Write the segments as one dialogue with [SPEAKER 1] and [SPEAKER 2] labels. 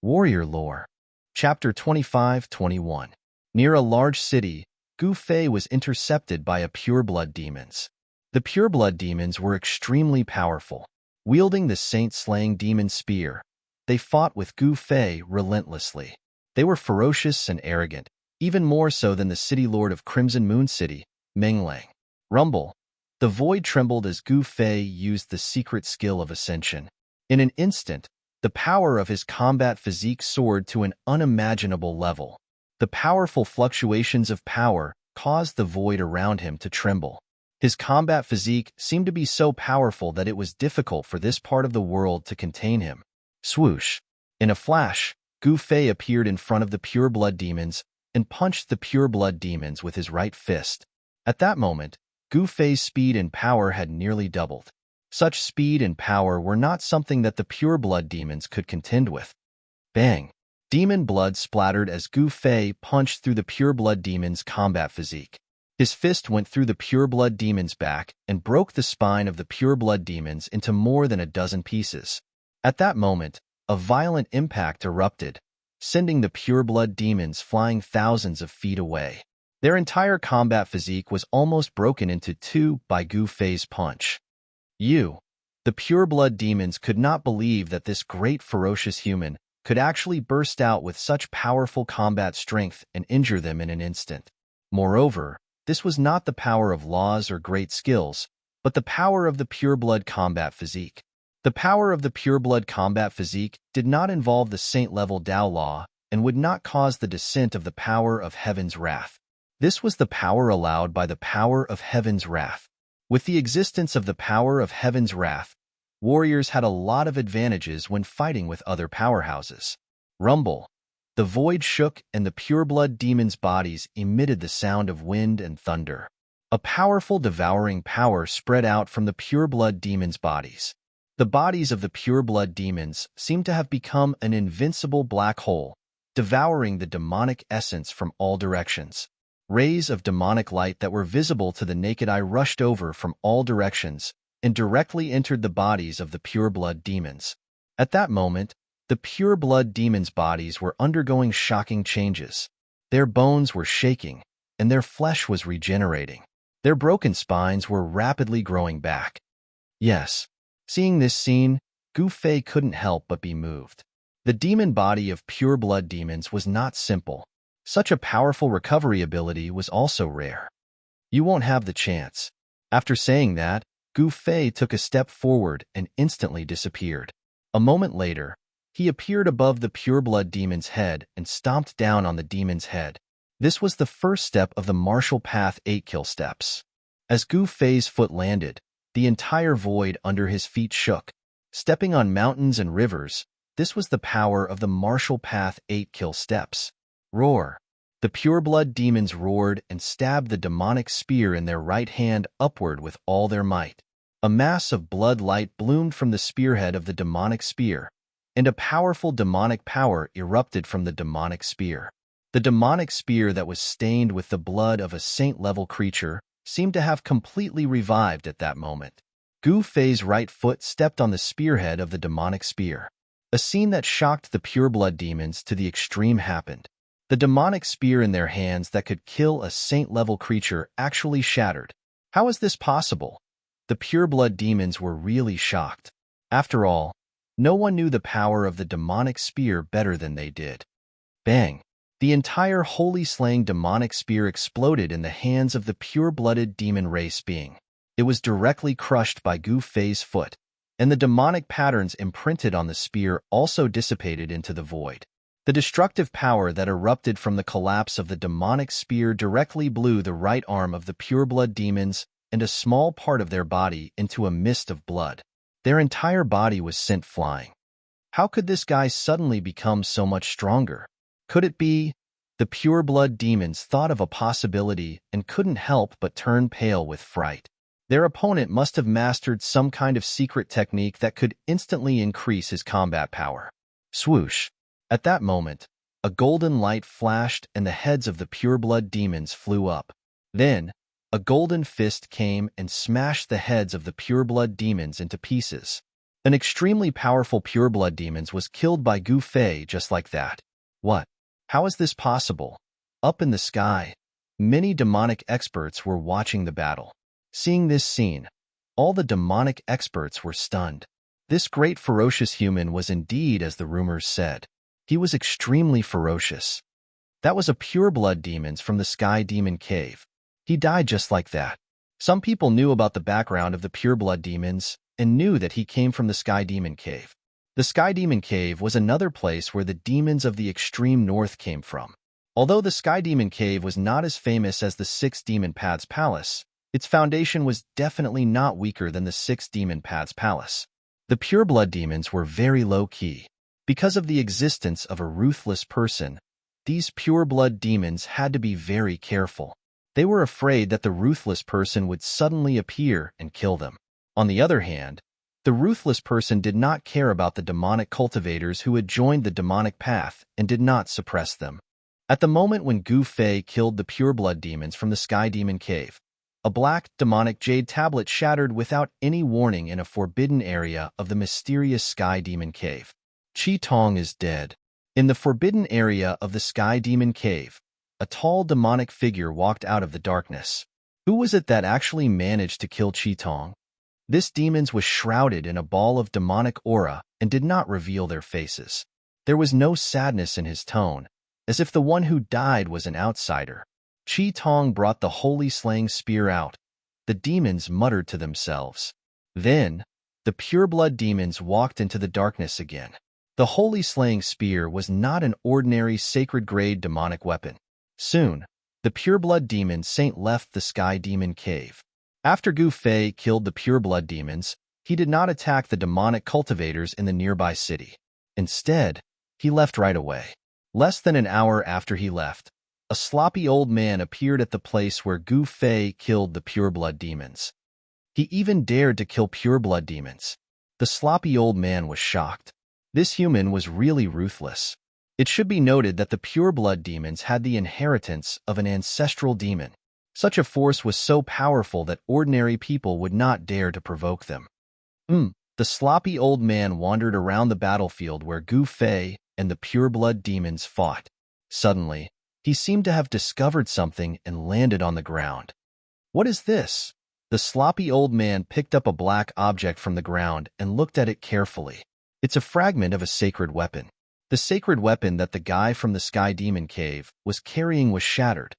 [SPEAKER 1] Warrior Lore. Chapter 25-21. Near a large city, Gu Fei was intercepted by a pureblood demons. The pureblood demons were extremely powerful. Wielding the saint-slaying demon spear, they fought with Gu Fei relentlessly. They were ferocious and arrogant, even more so than the city lord of Crimson Moon City, Menglang. Rumble. The void trembled as Gu Fei used the secret skill of ascension. In an instant, the power of his combat physique soared to an unimaginable level. The powerful fluctuations of power caused the void around him to tremble. His combat physique seemed to be so powerful that it was difficult for this part of the world to contain him. Swoosh! In a flash, Gu Fei appeared in front of the pureblood demons and punched the pureblood demons with his right fist. At that moment, Gu Fei's speed and power had nearly doubled. Such speed and power were not something that the pureblood demons could contend with. Bang! Demon blood splattered as Gu Fei punched through the pureblood demon's combat physique. His fist went through the pureblood demon's back and broke the spine of the pureblood demons into more than a dozen pieces. At that moment, a violent impact erupted, sending the pureblood demons flying thousands of feet away. Their entire combat physique was almost broken into two by Gu Fei's punch. The pureblood demons could not believe that this great ferocious human could actually burst out with such powerful combat strength and injure them in an instant. Moreover, this was not the power of laws or great skills, but the power of the pureblood combat physique. The power of the pureblood combat physique did not involve the saint-level Dao law and would not cause the descent of the power of heaven's wrath. This was the power allowed by the power of heaven's wrath. With the existence of the power of heaven's wrath, warriors had a lot of advantages when fighting with other powerhouses. Rumble. The void shook and the pureblood demons' bodies emitted the sound of wind and thunder. A powerful devouring power spread out from the pureblood demons' bodies. The bodies of the pureblood demons seemed to have become an invincible black hole, devouring the demonic essence from all directions. Rays of demonic light that were visible to the naked eye rushed over from all directions and directly entered the bodies of the pureblood demons. At that moment, the pureblood demons' bodies were undergoing shocking changes. Their bones were shaking, and their flesh was regenerating. Their broken spines were rapidly growing back. Yes, seeing this scene, Gu Fei couldn't help but be moved. The demon body of pureblood demons was not simple. Such a powerful recovery ability was also rare. You won't have the chance. After saying that, Gu Fei took a step forward and instantly disappeared. A moment later, he appeared above the pureblood demon's head and stomped down on the demon's head. This was the first step of the martial path 8 kill steps. As Gu Fei's foot landed, the entire void under his feet shook. Stepping on mountains and rivers, this was the power of the martial path 8 kill steps. Roar. The pureblood demons roared and stabbed the demonic spear in their right hand upward with all their might. A mass of blood light bloomed from the spearhead of the demonic spear, and a powerful demonic power erupted from the demonic spear. The demonic spear that was stained with the blood of a saint-level creature seemed to have completely revived at that moment. Gu Fei's right foot stepped on the spearhead of the demonic spear. A scene that shocked the pureblood demons to the extreme happened. The demonic spear in their hands that could kill a saint-level creature actually shattered. How is this possible? The pureblood demons were really shocked. After all, no one knew the power of the demonic spear better than they did. Bang! The entire holy slaying demonic spear exploded in the hands of the pure-blooded demon race being. It was directly crushed by Gu Fei's foot, and the demonic patterns imprinted on the spear also dissipated into the void. The destructive power that erupted from the collapse of the demonic spear directly blew the right arm of the pureblood demons and a small part of their body into a mist of blood. Their entire body was sent flying. How could this guy suddenly become so much stronger? Could it be? The pureblood demons thought of a possibility and couldn't help but turn pale with fright. Their opponent must have mastered some kind of secret technique that could instantly increase his combat power. Swoosh! At that moment, a golden light flashed and the heads of the pureblood demons flew up. Then, a golden fist came and smashed the heads of the pureblood demons into pieces. An extremely powerful pureblood demon was killed by Gu Fei just like that. What? How is this possible? Up in the sky, many demonic experts were watching the battle. Seeing this scene, all the demonic experts were stunned. This great ferocious human was indeed as the rumors said. He was extremely ferocious. That was a pureblood demon from the Sky Demon Cave. He died just like that. Some people knew about the background of the pureblood demons and knew that he came from the Sky Demon Cave. The Sky Demon Cave was another place where the demons of the extreme north came from. Although the Sky Demon Cave was not as famous as the Six Demon Paths Palace, its foundation was definitely not weaker than the Six Demon Paths Palace. The pureblood demons were very low-key. Because of the existence of a ruthless person, these pureblood demons had to be very careful. They were afraid that the ruthless person would suddenly appear and kill them. On the other hand, the ruthless person did not care about the demonic cultivators who had joined the demonic path and did not suppress them. At the moment when Gu Fei killed the pureblood demons from the Sky Demon Cave, a black, demonic jade tablet shattered without any warning in a forbidden area of the mysterious Sky Demon Cave. Qi Tong is dead. In the forbidden area of the Sky Demon Cave, a tall demonic figure walked out of the darkness. Who was it that actually managed to kill Qi Tong? This demon was shrouded in a ball of demonic aura and did not reveal their faces. There was no sadness in his tone, as if the one who died was an outsider. Qi Tong brought the holy slaying spear out. The demons muttered to themselves. Then, the pureblood demons walked into the darkness again. The holy slaying spear was not an ordinary sacred-grade demonic weapon. Soon, the pureblood demon saint left the Sky Demon Cave. After Gu Fei killed the pureblood demons, he did not attack the demonic cultivators in the nearby city. Instead, he left right away. Less than an hour after he left, a sloppy old man appeared at the place where Gu Fei killed the pureblood demons. He even dared to kill pureblood demons. The sloppy old man was shocked. This human was really ruthless. It should be noted that the pureblood demons had the inheritance of an ancestral demon. Such a force was so powerful that ordinary people would not dare to provoke them. The sloppy old man wandered around the battlefield where Gu Fei and the pureblood demons fought. Suddenly, he seemed to have discovered something and landed on the ground. What is this? The sloppy old man picked up a black object from the ground and looked at it carefully. It's a fragment of a sacred weapon. The sacred weapon that the guy from the Sky Demon Cave was carrying was shattered.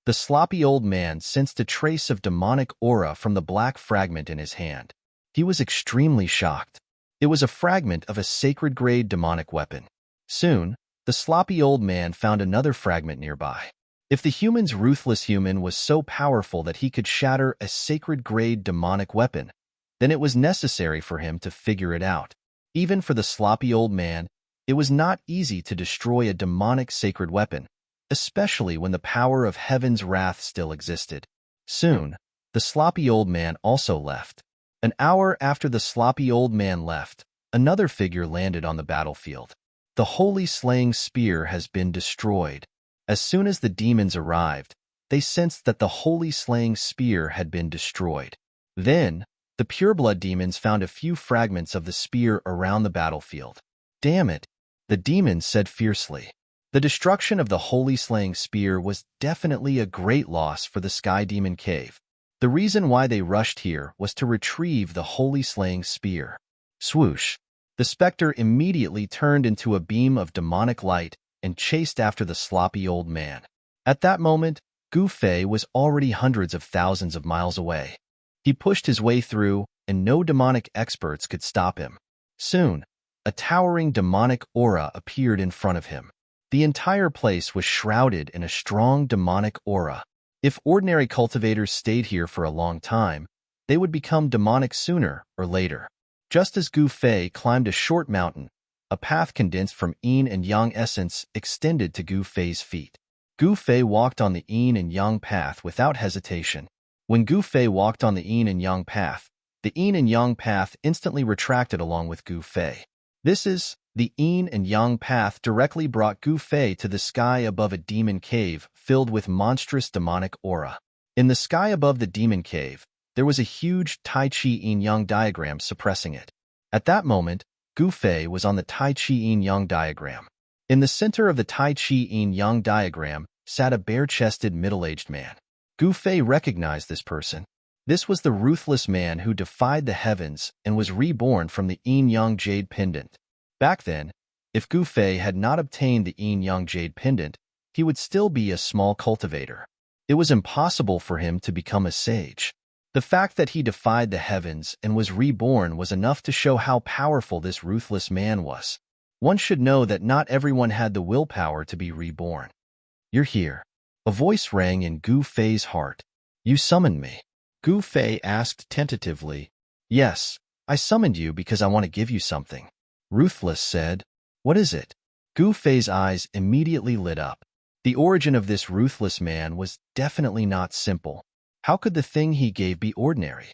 [SPEAKER 1] The sloppy old man sensed a trace of demonic aura from the black fragment in his hand. He was extremely shocked. It was a fragment of a sacred-grade demonic weapon. Soon, the sloppy old man found another fragment nearby. If the human's ruthless human was so powerful that he could shatter a sacred-grade demonic weapon, then it was necessary for him to figure it out. Even for the sloppy old man, it was not easy to destroy a demonic sacred weapon, especially when the power of heaven's wrath still existed. Soon, the sloppy old man also left. An hour after the sloppy old man left, another figure landed on the battlefield. The holy slaying spear has been destroyed. As soon as the demons arrived, they sensed that the holy slaying spear had been destroyed. Then, the pureblood demons found a few fragments of the spear around the battlefield. Damn it, the demons said fiercely. The destruction of the holy slaying spear was definitely a great loss for the Sky Demon Cave. The reason why they rushed here was to retrieve the holy slaying spear. Swoosh! The specter immediately turned into a beam of demonic light and chased after the sloppy old man. At that moment, Gu Fei was already hundreds of thousands of miles away. He pushed his way through, and no demonic experts could stop him. Soon, a towering demonic aura appeared in front of him. The entire place was shrouded in a strong demonic aura. If ordinary cultivators stayed here for a long time, they would become demonic sooner or later. Just as Gu Fei climbed a short mountain, a path condensed from yin and yang essence extended to Gu Fei's feet. Gu Fei walked on the yin and yang path without hesitation. When Gu Fei walked on the yin and yang path, the yin and yang path instantly retracted along with Gu Fei. The yin and yang path directly brought Gu Fei to the sky above a demon cave filled with monstrous demonic aura. In the sky above the demon cave, there was a huge Tai Chi yin-yang diagram suppressing it. At that moment, Gu Fei was on the Tai Chi Yin-Yang diagram. In the center of the Tai Chi Yin-Yang diagram sat a bare-chested middle-aged man. Gu Fei recognized this person. This was the ruthless man who defied the heavens and was reborn from the Yin-Yang jade pendant. Back then, if Gu Fei had not obtained the Yin-Yang jade pendant, he would still be a small cultivator. It was impossible for him to become a sage. The fact that he defied the heavens and was reborn was enough to show how powerful this ruthless man was. One should know that not everyone had the willpower to be reborn. "You're here." A voice rang in Gu Fei's heart. "You summoned me?" Gu Fei asked tentatively. "Yes, I summoned you because I want to give you something." Ruthless said. "What is it?" Gu Fei's eyes immediately lit up. The origin of this ruthless man was definitely not simple. How could the thing he gave be ordinary?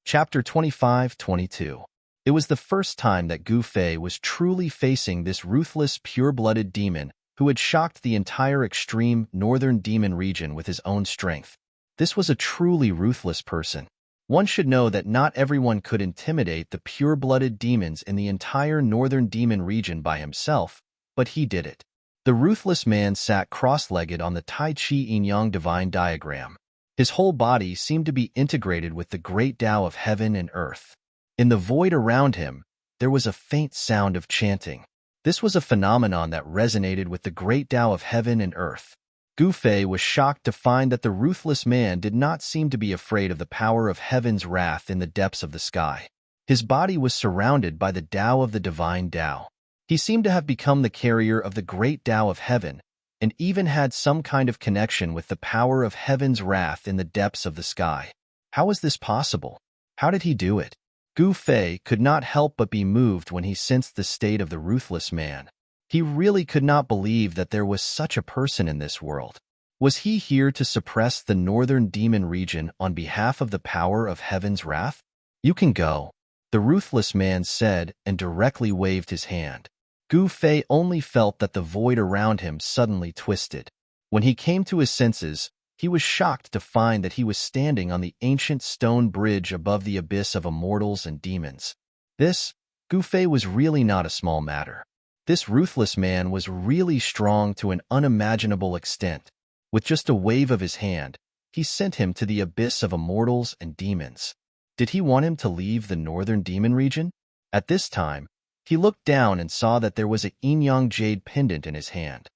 [SPEAKER 1] Chapter 25-22. It was the first time that Gu Fei was truly facing this ruthless, pure-blooded demon who had shocked the entire extreme northern demon region with his own strength. This was a truly ruthless person. One should know that not everyone could intimidate the pure-blooded demons in the entire northern demon region by himself, but he did it. The ruthless man sat cross-legged on the Tai Chi Yin-Yang divine diagram. His whole body seemed to be integrated with the great Tao of heaven and earth. In the void around him, there was a faint sound of chanting. This was a phenomenon that resonated with the great Tao of heaven and earth. Gu Fei was shocked to find that the ruthless man did not seem to be afraid of the power of heaven's wrath in the depths of the sky. His body was surrounded by the Tao of the divine Tao. He seemed to have become the carrier of the great Tao of heaven, and even had some kind of connection with the power of heaven's wrath in the depths of the sky. How was this possible? How did he do it? Gu Fei could not help but be moved when he sensed the state of the ruthless man. He really could not believe that there was such a person in this world. Was he here to suppress the northern demon region on behalf of the power of heaven's wrath? "You can go," the ruthless man said and directly waved his hand. Gu Fei only felt that the void around him suddenly twisted. When he came to his senses, he was shocked to find that he was standing on the ancient stone bridge above the abyss of immortals and demons. This, Gu Fei, was really not a small matter. This ruthless man was really strong to an unimaginable extent. With just a wave of his hand, he sent him to the abyss of immortals and demons. Did he want him to leave the northern demon region? At this time, he looked down and saw that there was a yin-yang jade pendant in his hand.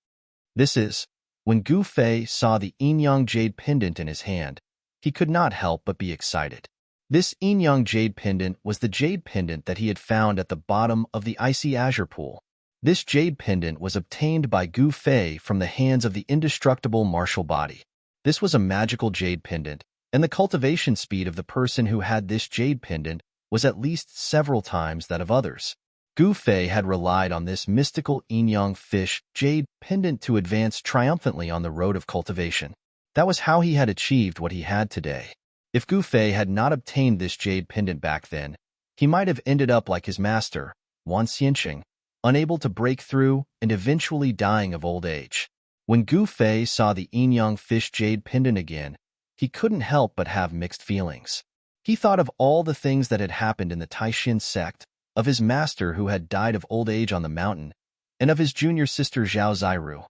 [SPEAKER 1] When Gu Fei saw the yin-yang jade pendant in his hand, he could not help but be excited. This yin-yang jade pendant was the jade pendant that he had found at the bottom of the icy azure pool. This jade pendant was obtained by Gu Fei from the hands of the indestructible martial body. This was a magical jade pendant, and the cultivation speed of the person who had this jade pendant was at least several times that of others. Gu Fei had relied on this mystical yin-yang fish jade pendant to advance triumphantly on the road of cultivation. That was how he had achieved what he had today. If Gu Fei had not obtained this jade pendant back then, he might have ended up like his master, Wan Xianqing, unable to break through and eventually dying of old age. When Gu Fei saw the yin-yang fish jade pendant again, he couldn't help but have mixed feelings. He thought of all the things that had happened in the Taishin sect, of his master who had died of old age on the mountain, and of his junior sister Zhao Zairu.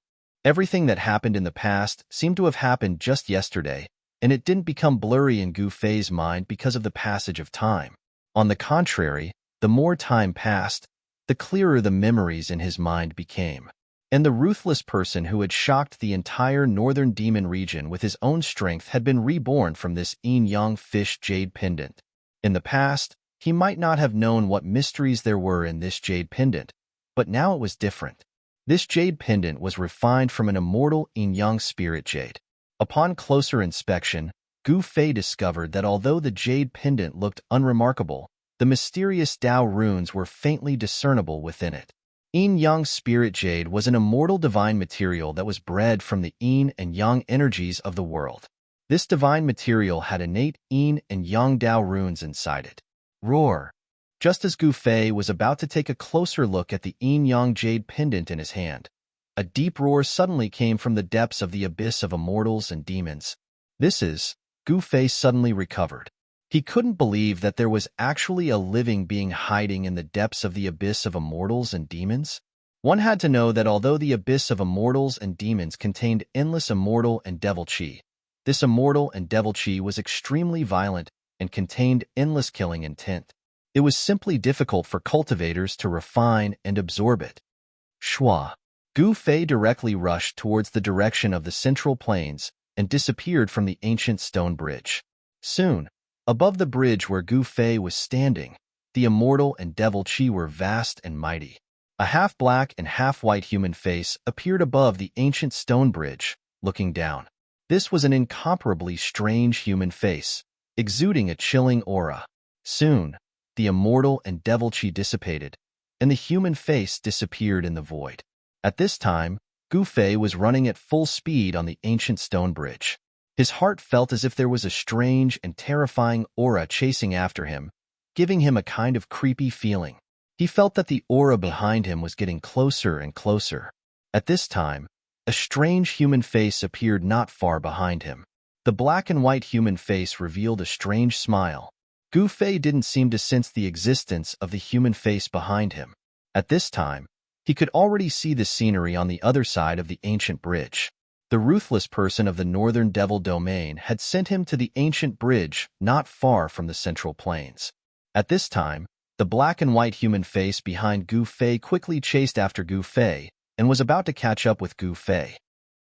[SPEAKER 1] Everything that happened in the past seemed to have happened just yesterday, and it didn't become blurry in Gu Fei's mind because of the passage of time. On the contrary, the more time passed, the clearer the memories in his mind became. And the ruthless person who had shocked the entire northern demon region with his own strength had been reborn from this yin-yang fish jade pendant. In the past, he might not have known what mysteries there were in this jade pendant, but now it was different. This jade pendant was refined from an immortal yin-yang spirit jade. Upon closer inspection, Gu Fei discovered that although the jade pendant looked unremarkable, the mysterious Tao runes were faintly discernible within it. Yin-Yang spirit jade was an immortal divine material that was bred from the yin and yang energies of the world. This divine material had innate yin and yang Tao runes inside it. Roar! Just as Gu Fei was about to take a closer look at the yin-yang jade pendant in his hand, a deep roar suddenly came from the depths of the abyss of immortals and demons. Gu Fei suddenly recovered. He couldn't believe that there was actually a living being hiding in the depths of the abyss of immortals and demons. One had to know that although the abyss of immortals and demons contained endless immortal and devil chi, this immortal and devil chi was extremely violent and contained endless killing intent. It was simply difficult for cultivators to refine and absorb it. Shua. Gu Fei directly rushed towards the direction of the central plains and disappeared from the ancient stone bridge. Soon, above the bridge where Gu Fei was standing, the immortal and devil chi were vast and mighty. A half-black and half-white human face appeared above the ancient stone bridge, looking down. This was an incomparably strange human face, exuding a chilling aura. Soon, the immortal and devil chi dissipated, and the human face disappeared in the void. At this time, Gu Fei was running at full speed on the ancient stone bridge. His heart felt as if there was a strange and terrifying aura chasing after him, giving him a kind of creepy feeling. He felt that the aura behind him was getting closer and closer. At this time, a strange human face appeared not far behind him. The black and white human face revealed a strange smile. Gu Fei didn't seem to sense the existence of the human face behind him. At this time, he could already see the scenery on the other side of the ancient bridge. The ruthless person of the northern devil domain had sent him to the ancient bridge not far from the central plains. At this time, the black and white human face behind Gu Fei quickly chased after Gu Fei and was about to catch up with Gu Fei.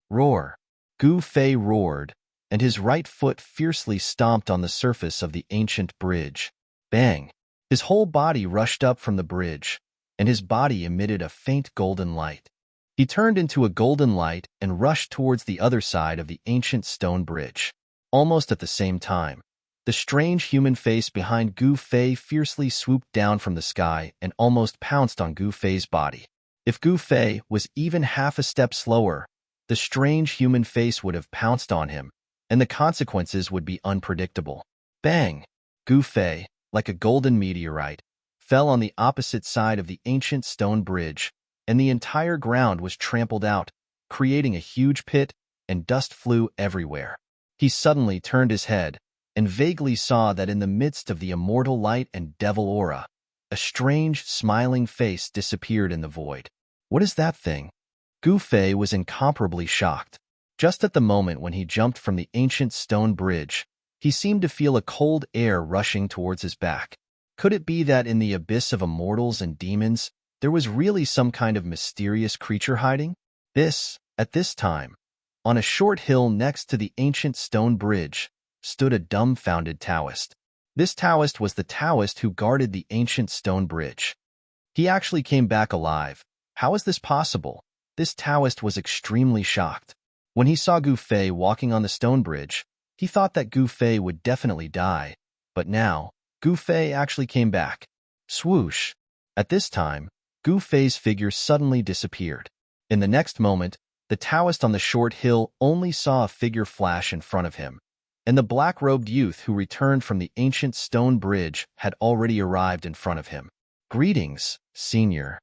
[SPEAKER 1] Roar! Gu Fei roared, and his right foot fiercely stomped on the surface of the ancient bridge. Bang! His whole body rushed up from the bridge, and his body emitted a faint golden light. He turned into a golden light and rushed towards the other side of the ancient stone bridge. Almost at the same time, the strange human face behind Gu Fei fiercely swooped down from the sky and almost pounced on Gu Fei's body. If Gu Fei was even half a step slower, the strange human face would have pounced on him, and the consequences would be unpredictable. Bang! Gu Fei, like a golden meteorite, fell on the opposite side of the ancient stone bridge, and the entire ground was trampled out, creating a huge pit, and dust flew everywhere. He suddenly turned his head, and vaguely saw that in the midst of the immortal light and devil aura, a strange, smiling face disappeared in the void. What is that thing? Gu Fei was incomparably shocked. Just at the moment when he jumped from the ancient stone bridge, he seemed to feel a cold air rushing towards his back. Could it be that in the abyss of immortals and demons, there was really some kind of mysterious creature hiding? At this time, on a short hill next to the ancient stone bridge, stood a dumbfounded Taoist. This Taoist was the Taoist who guarded the ancient stone bridge. He actually came back alive. How is this possible? This Taoist was extremely shocked. When he saw Gu Fei walking on the stone bridge, he thought that Gu Fei would definitely die, but now, Gu Fei actually came back. Swoosh! At this time, Gu Fei's figure suddenly disappeared. In the next moment, the Taoist on the short hill only saw a figure flash in front of him, and the black-robed youth who returned from the ancient stone bridge had already arrived in front of him. Greetings, Senior.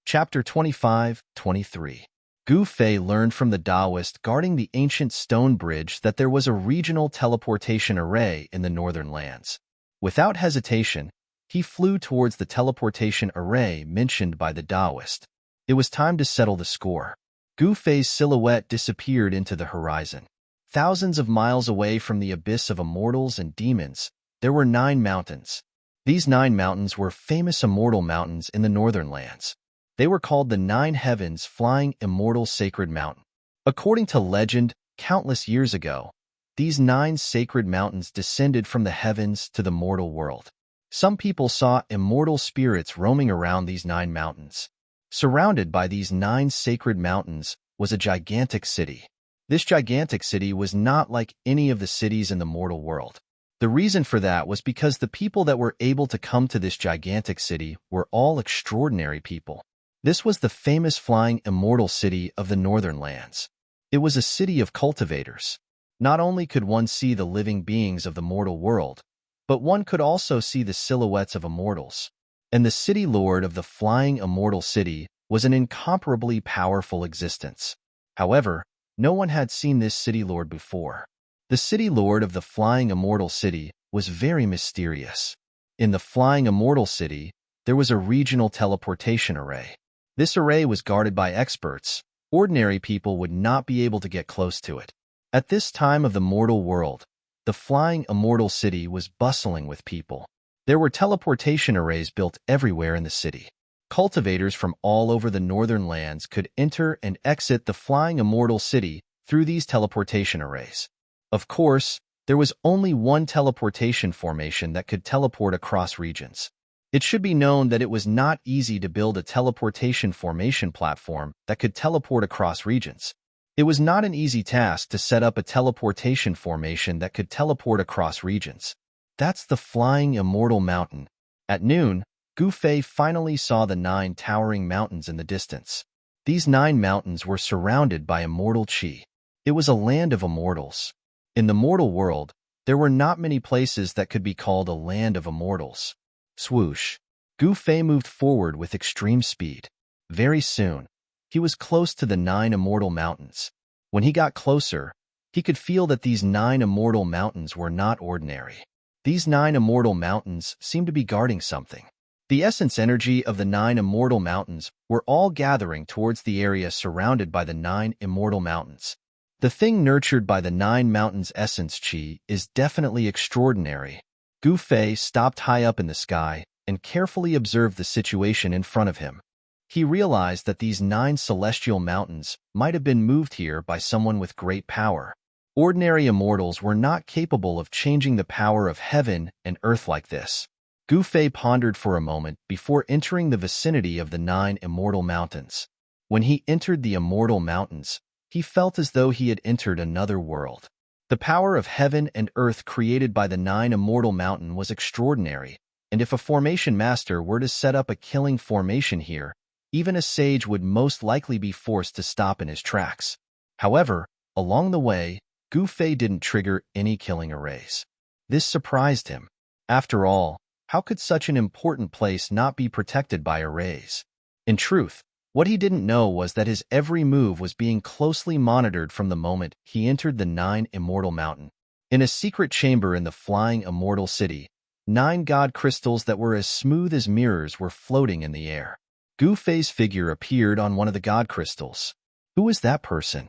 [SPEAKER 1] Chapter 25-23. Gu Fei learned from the Taoist guarding the ancient stone bridge that there was a regional teleportation array in the northern lands. Without hesitation, he flew towards the teleportation array mentioned by the Taoist. It was time to settle the score. Gu Fei's silhouette disappeared into the horizon. Thousands of miles away from the abyss of immortals and demons, there were 9 mountains. These 9 mountains were famous immortal mountains in the northern lands. They were called the 9 Heavens Flying Immortal Sacred Mountain. According to legend, countless years ago, these 9 sacred mountains descended from the heavens to the mortal world. Some people saw immortal spirits roaming around these 9 mountains. Surrounded by these 9 sacred mountains was a gigantic city. This gigantic city was not like any of the cities in the mortal world. The reason for that was because the people that were able to come to this gigantic city were all extraordinary people. This was the famous flying immortal city of the northern lands. It was a city of cultivators. Not only could one see the living beings of the mortal world, but one could also see the silhouettes of immortals. And the city lord of the flying immortal city was an incomparably powerful existence. However, no one had seen this city lord before. The city lord of the Flying Immortal City was very mysterious. In the Flying Immortal City, there was a regional teleportation array. This array was guarded by experts. Ordinary people would not be able to get close to it. At this time of the mortal world, the Flying Immortal City was bustling with people. There were teleportation arrays built everywhere in the city. Cultivators from all over the northern lands could enter and exit the Flying Immortal City through these teleportation arrays. Of course, there was only one teleportation formation that could teleport across regions. It should be known that it was not easy to build a teleportation formation platform that could teleport across regions. It was not an easy task to set up a teleportation formation that could teleport across regions. That's the Flying Immortal Mountain. At noon, Gu Fei finally saw the 9 towering mountains in the distance. These 9 mountains were surrounded by immortal qi. It was a land of immortals. In the mortal world, there were not many places that could be called a land of immortals. Swoosh! Gu Fei moved forward with extreme speed. Very soon, he was close to the 9 immortal mountains. When he got closer, he could feel that these 9 immortal mountains were not ordinary. These 9 immortal mountains seemed to be guarding something. The essence energy of the 9 immortal mountains were all gathering towards the area surrounded by the 9 immortal mountains. The thing nurtured by the 9 mountains' essence qi is definitely extraordinary. Gu Fei stopped high up in the sky and carefully observed the situation in front of him. He realized that these 9 celestial mountains might have been moved here by someone with great power. Ordinary immortals were not capable of changing the power of heaven and earth like this. Gu Fei pondered for a moment before entering the vicinity of the 9 immortal mountains. When he entered the immortal mountains, he felt as though he had entered another world. The power of heaven and earth created by the 9 immortal mountain was extraordinary, and if a formation master were to set up a killing formation here, even a sage would most likely be forced to stop in his tracks. However, along the way, Gu Fei didn't trigger any killing arrays. This surprised him. After all, how could such an important place not be protected by arrays? In truth, what he didn't know was that his every move was being closely monitored from the moment he entered the 9 immortal mountain. In a secret chamber in the Flying Immortal City, 9 god crystals that were as smooth as mirrors were floating in the air. Gu Fei's figure appeared on one of the god crystals. Who is that person?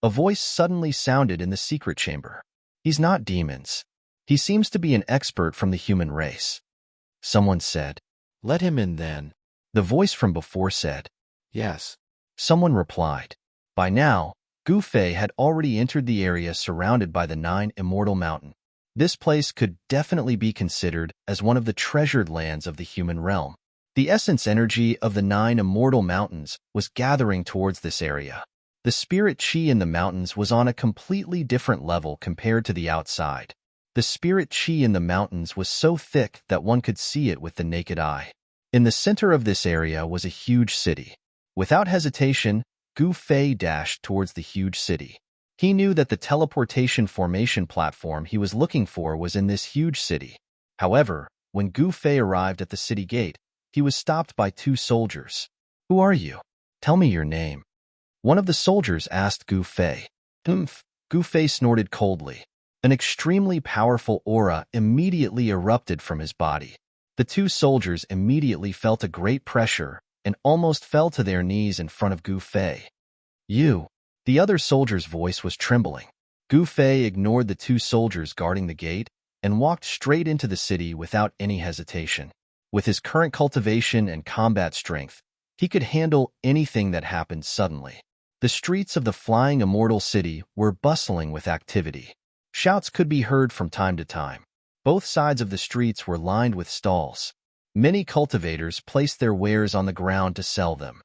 [SPEAKER 1] A voice suddenly sounded in the secret chamber. He's not demons. He seems to be an expert from the human race. Someone said. Let him in then. The voice from before said. Yes. Someone replied. By now, Gu Fei had already entered the area surrounded by the 9 immortal mountain. This place could definitely be considered as one of the treasured lands of the human realm. The essence energy of the 9 immortal mountains was gathering towards this area. The spirit qi in the mountains was on a completely different level compared to the outside. The spirit qi in the mountains was so thick that one could see it with the naked eye. In the center of this area was a huge city. Without hesitation, Gu Fei dashed towards the huge city. He knew that the teleportation formation platform he was looking for was in this huge city. However, when Gu Fei arrived at the city gate, he was stopped by 2 soldiers. Who are you? Tell me your name. One of the soldiers asked Gu Fei. Gu Fei snorted coldly. An extremely powerful aura immediately erupted from his body. The 2 soldiers immediately felt a great pressure and almost fell to their knees in front of Gu Fei. You. The other soldier's voice was trembling. Gu Fei ignored the 2 soldiers guarding the gate and walked straight into the city without any hesitation. With his current cultivation and combat strength, he could handle anything that happened suddenly. The streets of the Flying Immortal City were bustling with activity. Shouts could be heard from time to time. Both sides of the streets were lined with stalls. Many cultivators placed their wares on the ground to sell them.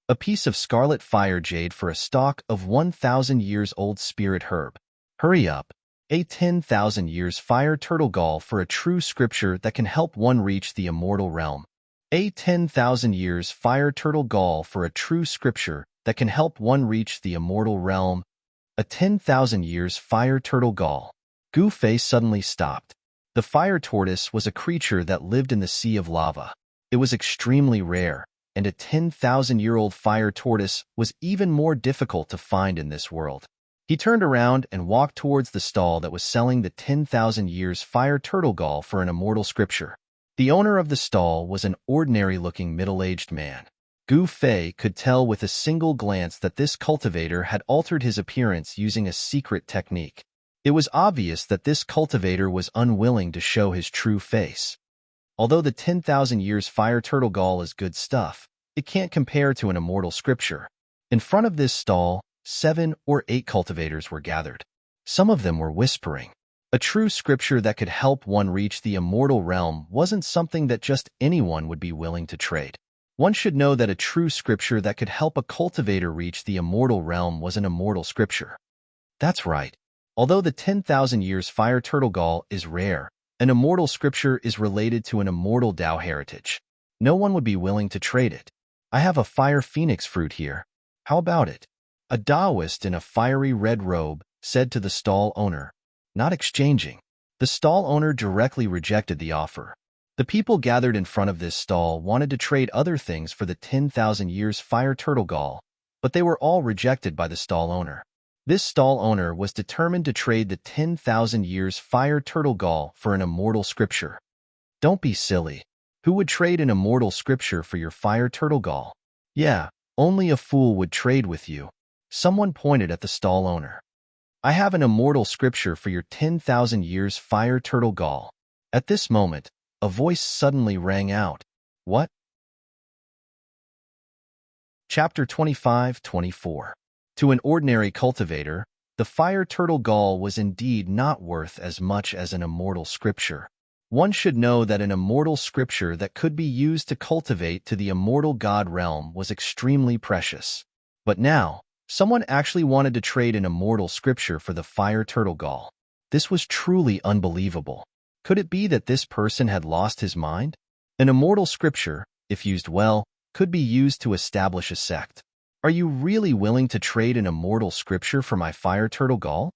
[SPEAKER 1] A piece of scarlet fire jade for a stalk of 1,000 years old spirit herb. Hurry up. A 10,000 years fire turtle gall for a true scripture that can help one reach the immortal realm. A 10,000 years fire turtle gall for a true scripture that can help one reach the immortal realm. A 10,000 years fire turtle gall. Gu Fei suddenly stopped. The fire tortoise was a creature that lived in the sea of lava. It was extremely rare, and a 10,000-year-old fire tortoise was even more difficult to find in this world. He turned around and walked towards the stall that was selling the 10,000 years fire turtle gall for an immortal scripture. The owner of the stall was an ordinary-looking middle-aged man. Gu Fei could tell with a single glance that this cultivator had altered his appearance using a secret technique. It was obvious that this cultivator was unwilling to show his true face. Although the 10,000 years fire turtle gall is good stuff, it can't compare to an immortal scripture. In front of this stall, 7 or 8 cultivators were gathered. Some of them were whispering. A true scripture that could help one reach the immortal realm wasn't something that just anyone would be willing to trade. One should know that a true scripture that could help a cultivator reach the immortal realm was an immortal scripture. That's right. Although the 10,000 years fire turtle gall is rare, an immortal scripture is related to an immortal Tao heritage. No one would be willing to trade it. I have a fire phoenix fruit here. How about it? A Taoist in a fiery red robe said to the stall owner. Not exchanging. The stall owner directly rejected the offer. The people gathered in front of this stall wanted to trade other things for the 10,000 years fire turtle gall, but they were all rejected by the stall owner. This stall owner was determined to trade the 10,000 years fire turtle gall for an immortal scripture. Don't be silly. Who would trade an immortal scripture for your fire turtle gall? Yeah, only a fool would trade with you. Someone pointed at the stall owner. I have an immortal scripture for your 10,000 years fire turtle gall. At this moment, a voice suddenly rang out. What? Chapter 25-24. To an ordinary cultivator, the fire turtle gall was indeed not worth as much as an immortal scripture. One should know that an immortal scripture that could be used to cultivate to the immortal god realm was extremely precious. But now, someone actually wanted to trade an immortal scripture for the fire turtle gall. This was truly unbelievable. Could it be that this person had lost his mind? An immortal scripture, if used well, could be used to establish a sect. Are you really willing to trade an immortal scripture for my fire turtle gall?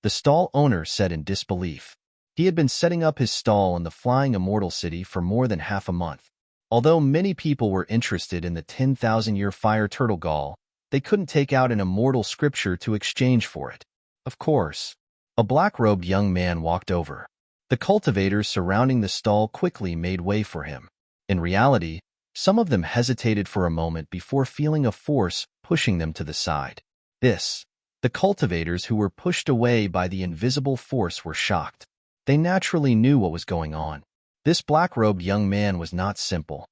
[SPEAKER 1] The stall owner said in disbelief. He had been setting up his stall in the flying immortal city for more than half a month. Although many people were interested in the 10,000-year fire turtle gall, they couldn't take out an immortal scripture to exchange for it. Of course, a black-robed young man walked over. The cultivators surrounding the stall quickly made way for him. In reality, some of them hesitated for a moment before feeling a force pushing them to the side. The cultivators who were pushed away by the invisible force were shocked. They naturally knew what was going on. This black-robed young man was not simple.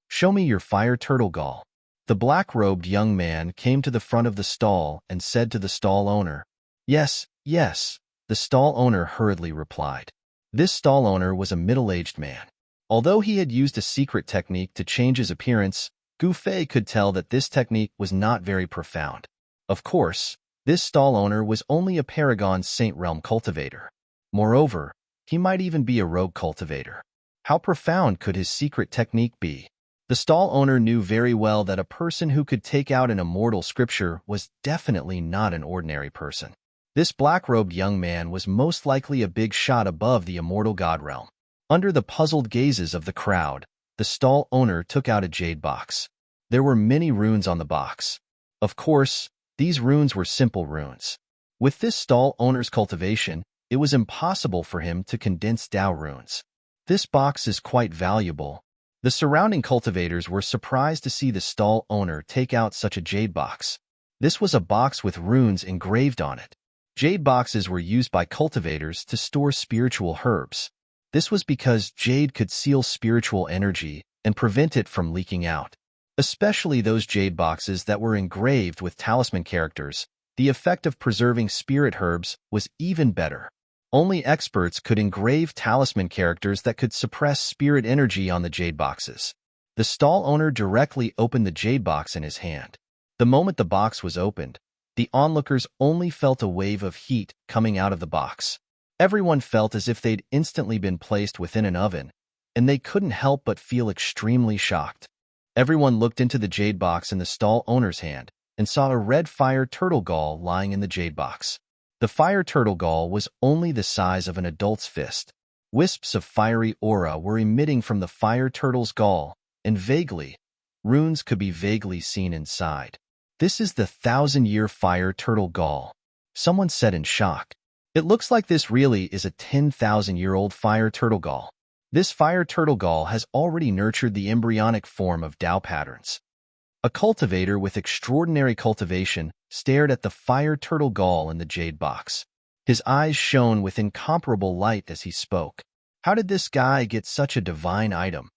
[SPEAKER 1] Show me your fire turtle gall. The black-robed young man came to the front of the stall and said to the stall owner. Yes, yes, the stall owner hurriedly replied. This stall owner was a middle-aged man. Although he had used a secret technique to change his appearance, Gu Fei could tell that this technique was not very profound. Of course, this stall owner was only a Paragon Saint Realm cultivator. Moreover, he might even be a rogue cultivator. How profound could his secret technique be? The stall owner knew very well that a person who could take out an immortal scripture was definitely not an ordinary person. This black-robed young man was most likely a big shot above the immortal god realm. Under the puzzled gazes of the crowd, the stall owner took out a jade box. There were many runes on the box. Of course, these runes were simple runes. With this stall owner's cultivation, it was impossible for him to condense Tao runes. This box is quite valuable. The surrounding cultivators were surprised to see the stall owner take out such a jade box. This was a box with runes engraved on it. Jade boxes were used by cultivators to store spiritual herbs. This was because jade could seal spiritual energy and prevent it from leaking out. Especially those jade boxes that were engraved with talisman characters, the effect of preserving spirit herbs was even better. Only experts could engrave talisman characters that could suppress spirit energy on the jade boxes. The stall owner directly opened the jade box in his hand. The moment the box was opened, the onlookers only felt a wave of heat coming out of the box. Everyone felt as if they'd instantly been placed within an oven, and they couldn't help but feel extremely shocked. Everyone looked into the jade box in the stall owner's hand and saw a red fire turtle gall lying in the jade box. The fire turtle gall was only the size of an adult's fist. Wisps of fiery aura were emitting from the fire turtle's gall, and runes could be vaguely seen inside. This is the 1,000-year fire turtle gall. Someone said in shock. It looks like this really is a 10,000-year-old fire turtle gall. This fire turtle gall has already nurtured the embryonic form of Tao patterns. A cultivator with extraordinary cultivation stared at the fire turtle gall in the jade box. His eyes shone with incomparable light as he spoke. How did this guy get such a divine item?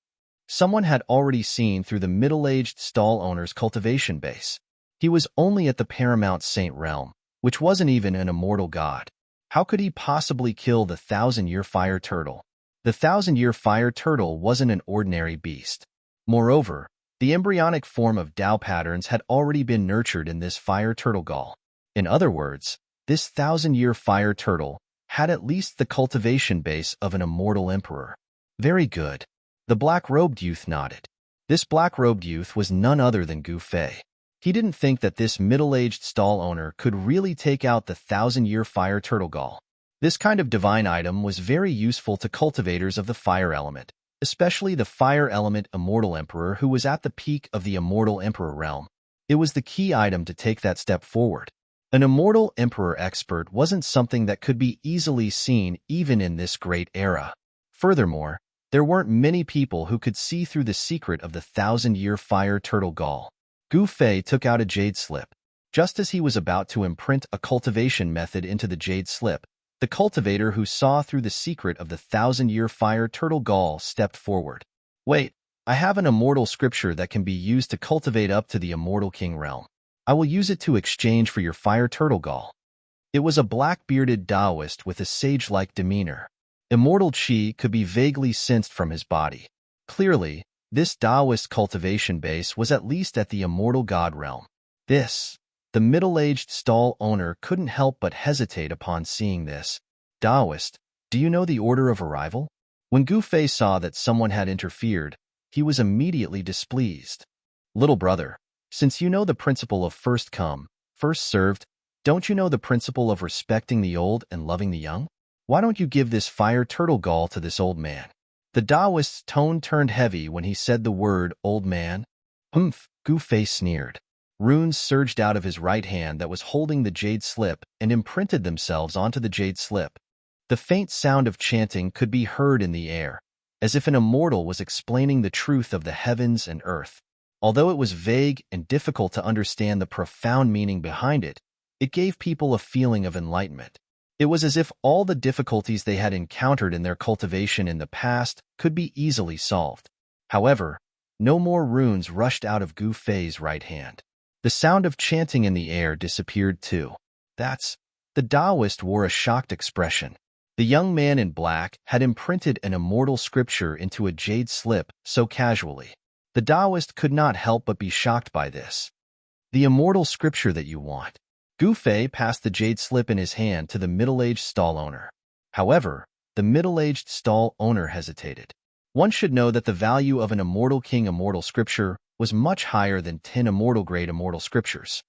[SPEAKER 1] Someone had already seen through the middle-aged stall owner's cultivation base. He was only at the paramount saint realm, which wasn't even an immortal god. How could he possibly kill the 1,000-year fire turtle? The 1,000-year fire turtle wasn't an ordinary beast. Moreover, the embryonic form of Tao patterns had already been nurtured in this fire turtle gall. In other words, this 1,000-year fire turtle had at least the cultivation base of an immortal emperor. Very good. The black-robed youth nodded. This black-robed youth was none other than Gu Fei. He didn't think that this middle-aged stall owner could really take out the 1,000-year fire turtle gall. This kind of divine item was very useful to cultivators of the fire element, especially the fire element immortal emperor who was at the peak of the immortal emperor realm. It was the key item to take that step forward. An immortal emperor expert wasn't something that could be easily seen even in this great era. Furthermore, there weren't many people who could see through the secret of the 1,000-year fire turtle gall. Gu Fei took out a jade slip. Just as he was about to imprint a cultivation method into the jade slip, the cultivator who saw through the secret of the 1,000-year fire turtle gall stepped forward. Wait, I have an immortal scripture that can be used to cultivate up to the immortal king realm. I will use it to exchange for your fire turtle gall. It was a black-bearded Taoist with a sage-like demeanor. Immortal qi could be vaguely sensed from his body. Clearly, this Taoist cultivation base was at least at the immortal god realm. The middle-aged stall owner couldn't help but hesitate upon seeing this. Taoist, do you know the order of arrival? When Gu Fei saw that someone had interfered, he was immediately displeased. Little brother, since you know the principle of first come, first served, don't you know the principle of respecting the old and loving the young? Why don't you give this fire turtle gall to this old man? The Taoist's tone turned heavy when he said the word old man. Humph, Gu Fei sneered. Runes surged out of his right hand that was holding the jade slip and imprinted themselves onto the jade slip. The faint sound of chanting could be heard in the air, as if an immortal was explaining the truth of the heavens and earth. Although it was vague and difficult to understand the profound meaning behind it, it gave people a feeling of enlightenment. It was as if all the difficulties they had encountered in their cultivation in the past could be easily solved. However, no more runes rushed out of Gu Fei's right hand. The sound of chanting in the air disappeared too. The Taoist wore a shocked expression. The young man in black had imprinted an immortal scripture into a jade slip so casually. The Taoist could not help but be shocked by this. The immortal scripture that you want. Gu Fei passed the jade slip in his hand to the middle-aged stall owner. However, the middle-aged stall owner hesitated. One should know that the value of an immortal king immortal scripture was much higher than 10 immortal grade immortal scriptures.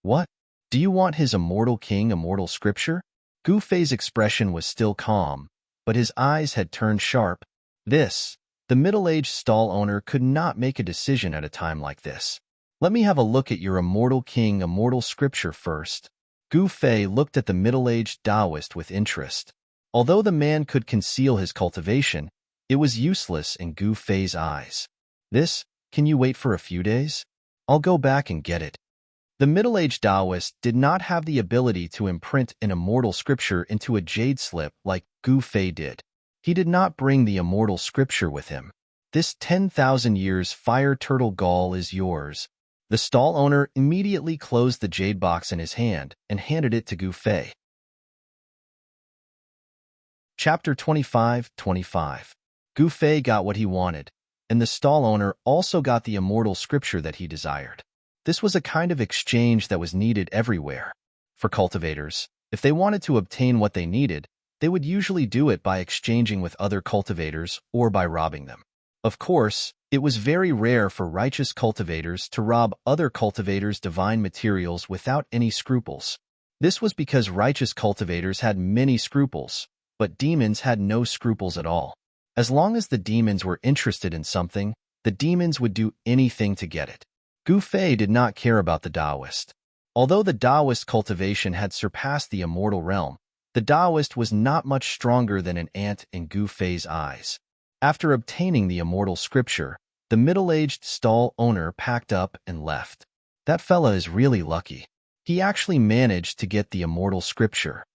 [SPEAKER 1] What? Do you want his immortal king immortal scripture? Gu Fei's expression was still calm, but his eyes had turned sharp. The middle-aged stall owner could not make a decision at a time like this. Let me have a look at your immortal king immortal scripture first. Gu Fei looked at the middle-aged Taoist with interest. Although the man could conceal his cultivation, it was useless in Gu Fei's eyes. Can you wait for a few days? I'll go back and get it. The middle-aged Taoist did not have the ability to imprint an immortal scripture into a jade slip like Gu Fei did. He did not bring the immortal scripture with him. This 10,000 years fire turtle gall is yours. The stall owner immediately closed the jade box in his hand and handed it to Gu Fei. Chapter 25:25. Gu Fei got what he wanted, and the stall owner also got the immortal scripture that he desired. This was a kind of exchange that was needed everywhere. For cultivators, if they wanted to obtain what they needed, they would usually do it by exchanging with other cultivators or by robbing them. Of course, it was very rare for righteous cultivators to rob other cultivators' divine materials without any scruples. This was because righteous cultivators had many scruples, but demons had no scruples at all. As long as the demons were interested in something, the demons would do anything to get it. Gu Fei did not care about the Taoist. Although the Taoist cultivation had surpassed the immortal realm, the Taoist was not much stronger than an ant in Gu Fei's eyes. After obtaining the immortal scripture, the middle-aged stall owner packed up and left. That fella is really lucky. He actually managed to get the immortal scripture.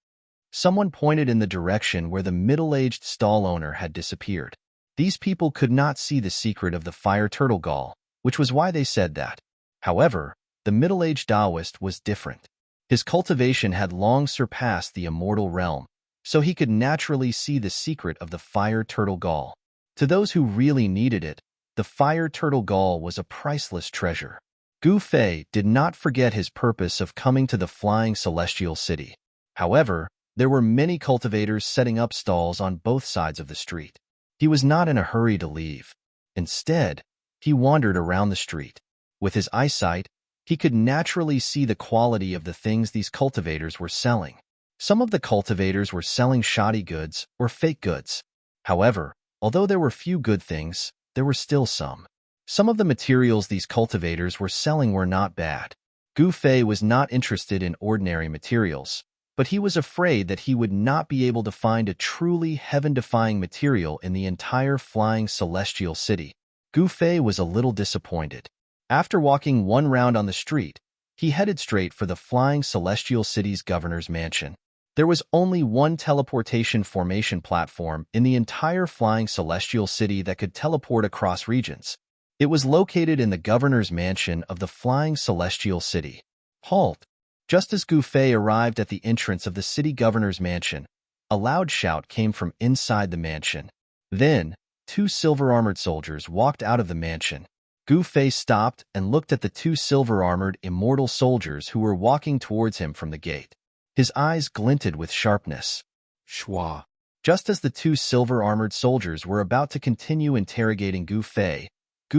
[SPEAKER 1] Someone pointed in the direction where the middle-aged stall owner had disappeared. These people could not see the secret of the fire turtle gall, which was why they said that. However, the middle-aged Taoist was different. His cultivation had long surpassed the immortal realm, so he could naturally see the secret of the fire turtle gall. To those who really needed it, the fire turtle gall was a priceless treasure. Gu Fei did not forget his purpose of coming to the flying celestial city. However, there were many cultivators setting up stalls on both sides of the street. He was not in a hurry to leave. Instead, he wandered around the street. With his eyesight, he could naturally see the quality of the things these cultivators were selling. Some of the cultivators were selling shoddy goods or fake goods. However, although there were few good things, there were still some. Some of the materials these cultivators were selling were not bad. Gu Fei was not interested in ordinary materials, but he was afraid that he would not be able to find a truly heaven-defying material in the entire flying celestial city. Gu Fei was a little disappointed. After walking one round on the street, he headed straight for the flying celestial city's governor's mansion. There was only one teleportation formation platform in the entire flying celestial city that could teleport across regions. It was located in the governor's mansion of the flying celestial city. Halt! Just as Gu Fei arrived at the entrance of the city governor's mansion, a loud shout came from inside the mansion. Then, two silver-armored soldiers walked out of the mansion. Gu Fei stopped and looked at the two silver-armored immortal soldiers who were walking towards him from the gate. His eyes glinted with sharpness. Schwa! Just as the two silver-armored soldiers were about to continue interrogating Gu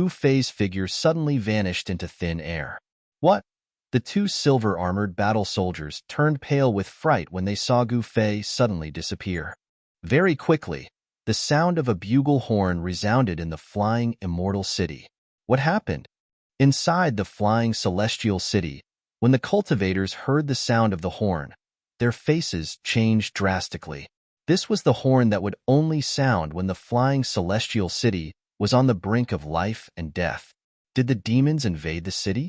[SPEAKER 1] Fei's figure suddenly vanished into thin air. What? The two silver-armored battle soldiers turned pale with fright when they saw Gu Fei suddenly disappear. Very quickly, the sound of a bugle horn resounded in the flying immortal city. What happened? Inside the flying celestial city, when the cultivators heard the sound of the horn, their faces changed drastically. This was the horn that would only sound when the flying celestial city was on the brink of life and death. Did the demons invade the city?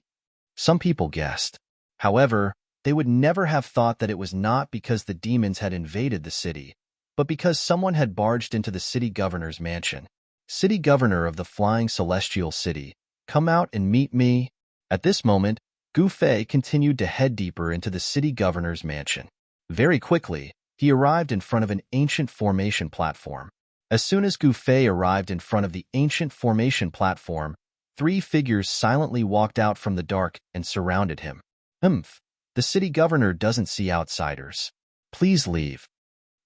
[SPEAKER 1] Some people guessed. However, they would never have thought that it was not because the demons had invaded the city, but because someone had barged into the city governor's mansion. City governor of the flying celestial city, come out and meet me. At this moment, Gu Fei continued to head deeper into the city governor's mansion. Very quickly, he arrived in front of an ancient formation platform. As soon as Gu Fei arrived in front of the ancient formation platform, three figures silently walked out from the dark and surrounded him. The city governor doesn't see outsiders. Please leave.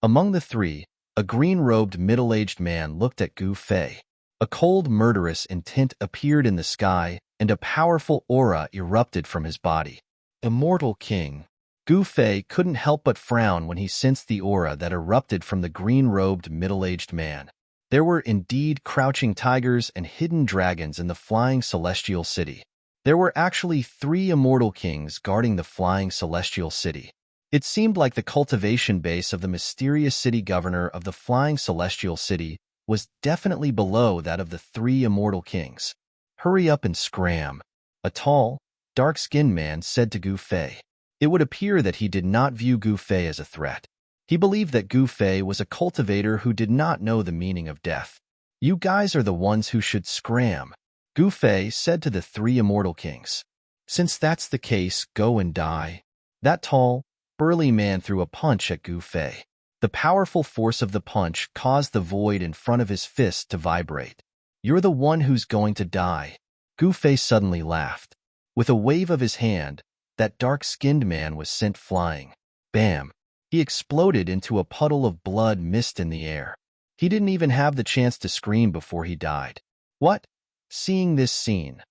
[SPEAKER 1] Among the three, a green-robed middle-aged man looked at Gu Fei. A cold, murderous intent appeared in the sky, and a powerful aura erupted from his body. Immortal King. Gu Fei couldn't help but frown when he sensed the aura that erupted from the green-robed middle-aged man. There were indeed crouching tigers and hidden dragons in the flying celestial city. There were actually 3 immortal kings guarding the flying celestial city. It seemed like the cultivation base of the mysterious city governor of the flying celestial city was definitely below that of the 3 immortal kings. Hurry up and scram, a tall, dark-skinned man said to Gu Fei. It would appear that he did not view Gu Fei as a threat. He believed that Gu Fei was a cultivator who did not know the meaning of death. You guys are the ones who should scram, Gu Fei said to the 3 immortal kings. Since that's the case, go and die. That tall, burly man threw a punch at Gu Fei. The powerful force of the punch caused the void in front of his fist to vibrate. You're the one who's going to die. Gu Fei suddenly laughed. With a wave of his hand, that dark-skinned man was sent flying. Bam! He exploded into a puddle of blood mist in the air. He didn't even have the chance to scream before he died. What? Seeing this scene,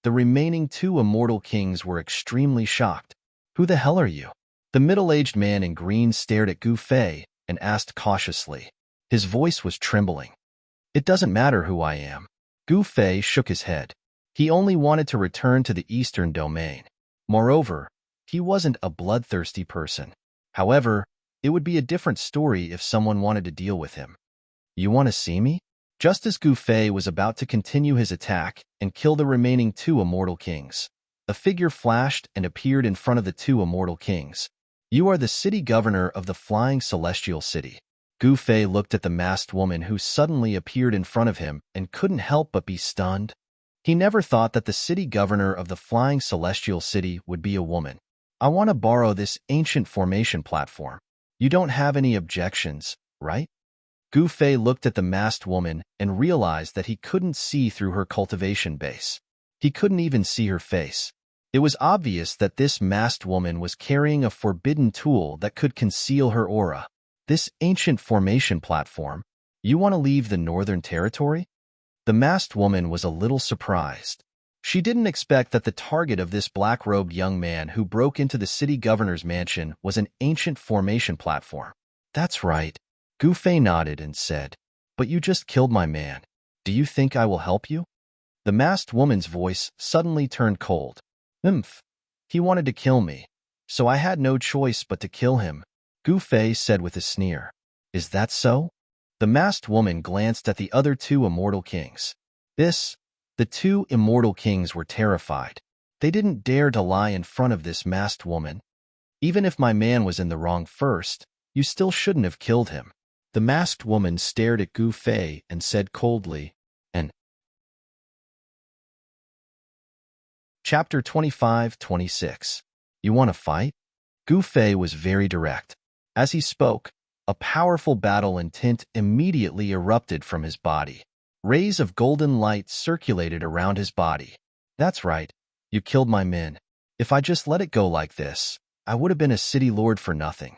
[SPEAKER 1] the remaining 2 immortal kings were extremely shocked. Who the hell are you? The middle-aged man in green stared at Gu Fei and asked cautiously. His voice was trembling. It doesn't matter who I am. Gu Fei shook his head. He only wanted to return to the Eastern Domain. Moreover, He wasn't a bloodthirsty person. However, it would be a different story if someone wanted to deal with him. You want to see me? Just as Gu Fei was about to continue his attack and kill the remaining two immortal kings, a figure flashed and appeared in front of the two immortal kings. You are the city governor of the flying celestial city. Gu Fei looked at the masked woman who suddenly appeared in front of him and couldn't help but be stunned. He never thought that the city governor of the flying celestial city would be a woman. I want to borrow this ancient formation platform. You don't have any objections, right? Gu Fei looked at the masked woman and realized that he couldn't see through her cultivation base. He couldn't even see her face. It was obvious that this masked woman was carrying a forbidden tool that could conceal her aura. This ancient formation platform. You want to leave the Northern Territory? The masked woman was a little surprised. She didn't expect that the target of this black-robed young man who broke into the city governor's mansion was an ancient formation platform. That's right. Gu Fei nodded and said, "But you just killed my man. Do you think I will help you?" The masked woman's voice suddenly turned cold. He wanted to kill me, so I had no choice but to kill him, Gu Fei said with a sneer. Is that so? The masked woman glanced at the other two immortal kings. The two immortal kings were terrified. They didn't dare to lie in front of this masked woman. Even if my man was in the wrong first, you still shouldn't have killed him. The masked woman stared at Gu Fei and said coldly, and Chapter 25-26. You want to fight? Gu Fei was very direct. As he spoke, a powerful battle intent immediately erupted from his body. Rays of golden light circulated around his body. That's right, you killed my men. If I just let it go like this, I would have been a city lord for nothing.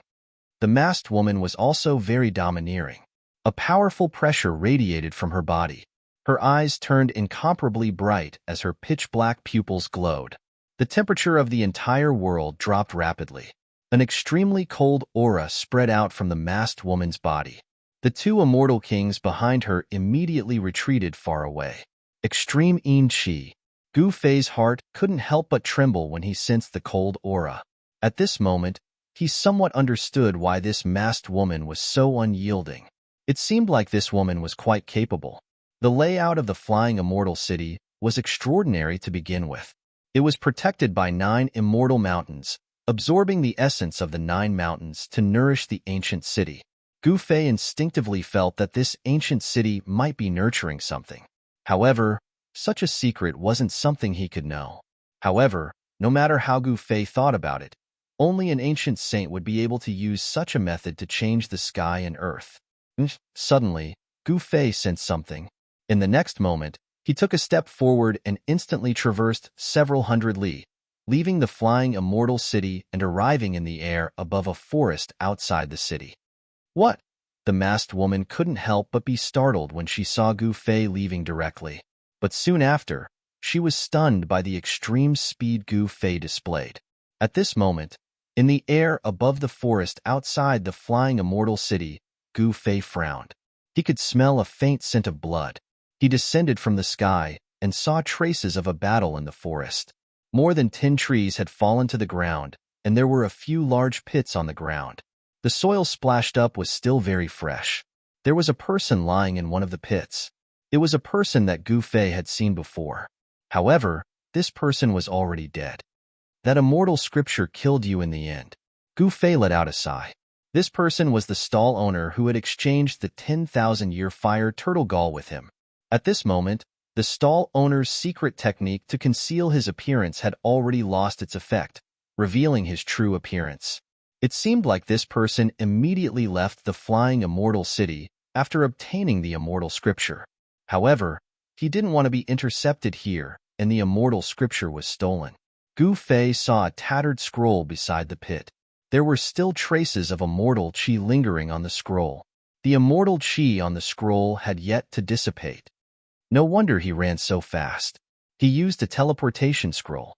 [SPEAKER 1] The masked woman was also very domineering. A powerful pressure radiated from her body. Her eyes turned incomparably bright as her pitch-black pupils glowed. The temperature of the entire world dropped rapidly. An extremely cold aura spread out from the masked woman's body. The two immortal kings behind her immediately retreated far away. Extreme Yin Qi. Gu Fei's heart couldn't help but tremble when he sensed the cold aura. At this moment, he somewhat understood why this masked woman was so unyielding. It seemed like this woman was quite capable. The layout of the flying immortal city was extraordinary to begin with. It was protected by 9 immortal mountains, absorbing the essence of the 9 mountains to nourish the ancient city. Gu Fei instinctively felt that this ancient city might be nurturing something. However, such a secret wasn't something he could know. However, no matter how Gu Fei thought about it, only an ancient saint would be able to use such a method to change the sky and earth. Suddenly, Gu Fei sensed something. In the next moment, he took a step forward and instantly traversed several hundred li, leaving the flying immortal city and arriving in the air above a forest outside the city. What? The masked woman couldn't help but be startled when she saw Gu Fei leaving directly. But soon after, she was stunned by the extreme speed Gu Fei displayed. At this moment, in the air above the forest outside the flying immortal city, Gu Fei frowned. He could smell a faint scent of blood. He descended from the sky and saw traces of a battle in the forest. More than 10 trees had fallen to the ground, and there were a few large pits on the ground. The soil splashed up was still very fresh. There was a person lying in one of the pits. It was a person that Gu Fei had seen before. However, this person was already dead. That immortal scripture killed you in the end. Gu Fei let out a sigh. This person was the stall owner who had exchanged the 10,000-year fire turtle gall with him. At this moment, the stall owner's secret technique to conceal his appearance had already lost its effect, revealing his true appearance. It seemed like this person immediately left the flying immortal city after obtaining the immortal scripture. However, he didn't want to be intercepted here, and the immortal scripture was stolen. Gu Fei saw a tattered scroll beside the pit. There were still traces of immortal qi lingering on the scroll. The immortal qi on the scroll had yet to dissipate. No wonder he ran so fast. He used a teleportation scroll.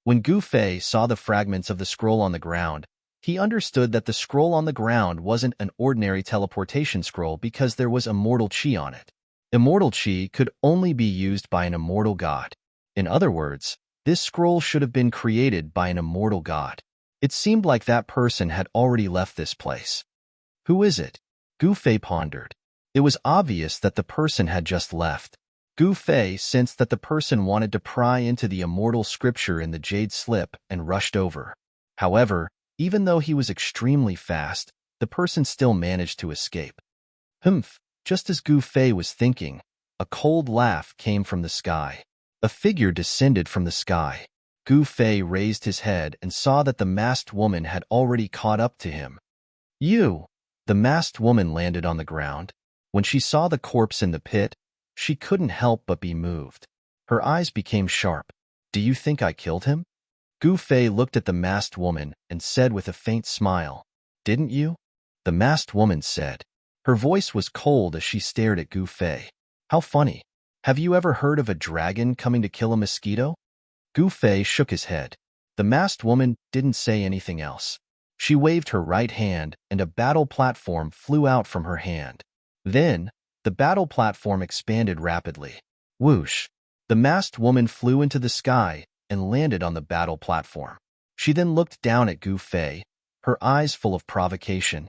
[SPEAKER 1] When Gu Fei saw the fragments of the scroll on the ground, he understood that the scroll on the ground wasn't an ordinary teleportation scroll because there was immortal qi on it. Immortal qi could only be used by an immortal god. In other words, this scroll should have been created by an immortal god. It seemed like that person had already left this place. Who is it? Gu Fei pondered. It was obvious that the person had just left. Gu Fei sensed that the person wanted to pry into the immortal scripture in the jade slip and rushed over. However, even though he was extremely fast, the person still managed to escape. Humph! Just as Gu Fei was thinking, a cold laugh came from the sky. A figure descended from the sky. Gu Fei raised his head and saw that the masked woman had already caught up to him. You! The masked woman landed on the ground. When she saw the corpse in the pit, she couldn't help but be moved. Her eyes became sharp. Do you think I killed him? Gu Fei looked at the masked woman and said with a faint smile, Didn't you? The masked woman said. Her voice was cold as she stared at Gu Fei. How funny. Have you ever heard of a dragon coming to kill a mosquito? Gu Fei shook his head. The masked woman didn't say anything else. She waved her right hand and a battle platform flew out from her hand. Then, the battle platform expanded rapidly. Whoosh! The masked woman flew into the sky and landed on the battle platform. She then looked down at Gu Fei, her eyes full of provocation.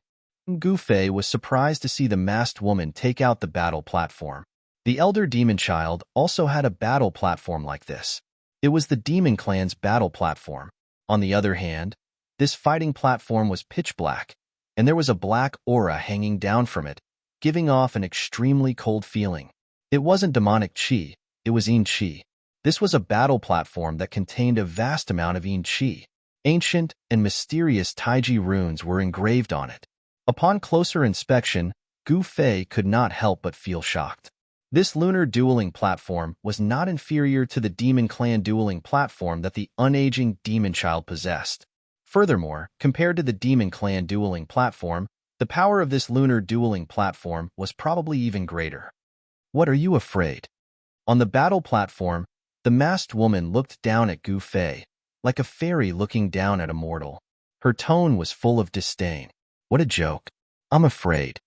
[SPEAKER 1] Gu Fei was surprised to see the masked woman take out the battle platform. The elder demon child also had a battle platform like this. It was the demon clan's battle platform. On the other hand, this fighting platform was pitch black, and there was a black aura hanging down from it, giving off an extremely cold feeling. It wasn't demonic qi, it was yin qi. This was a battle platform that contained a vast amount of yin qi. Ancient and mysterious Taiji runes were engraved on it. Upon closer inspection, Gu Fei could not help but feel shocked. This lunar dueling platform was not inferior to the demon clan dueling platform that the unaging demon child possessed. Furthermore, compared to the demon clan dueling platform, the power of this lunar dueling platform was probably even greater. What are you afraid? On the battle platform, the masked woman looked down at Gu Fei, like a fairy looking down at a mortal. Her tone was full of disdain. What a joke. I'm afraid.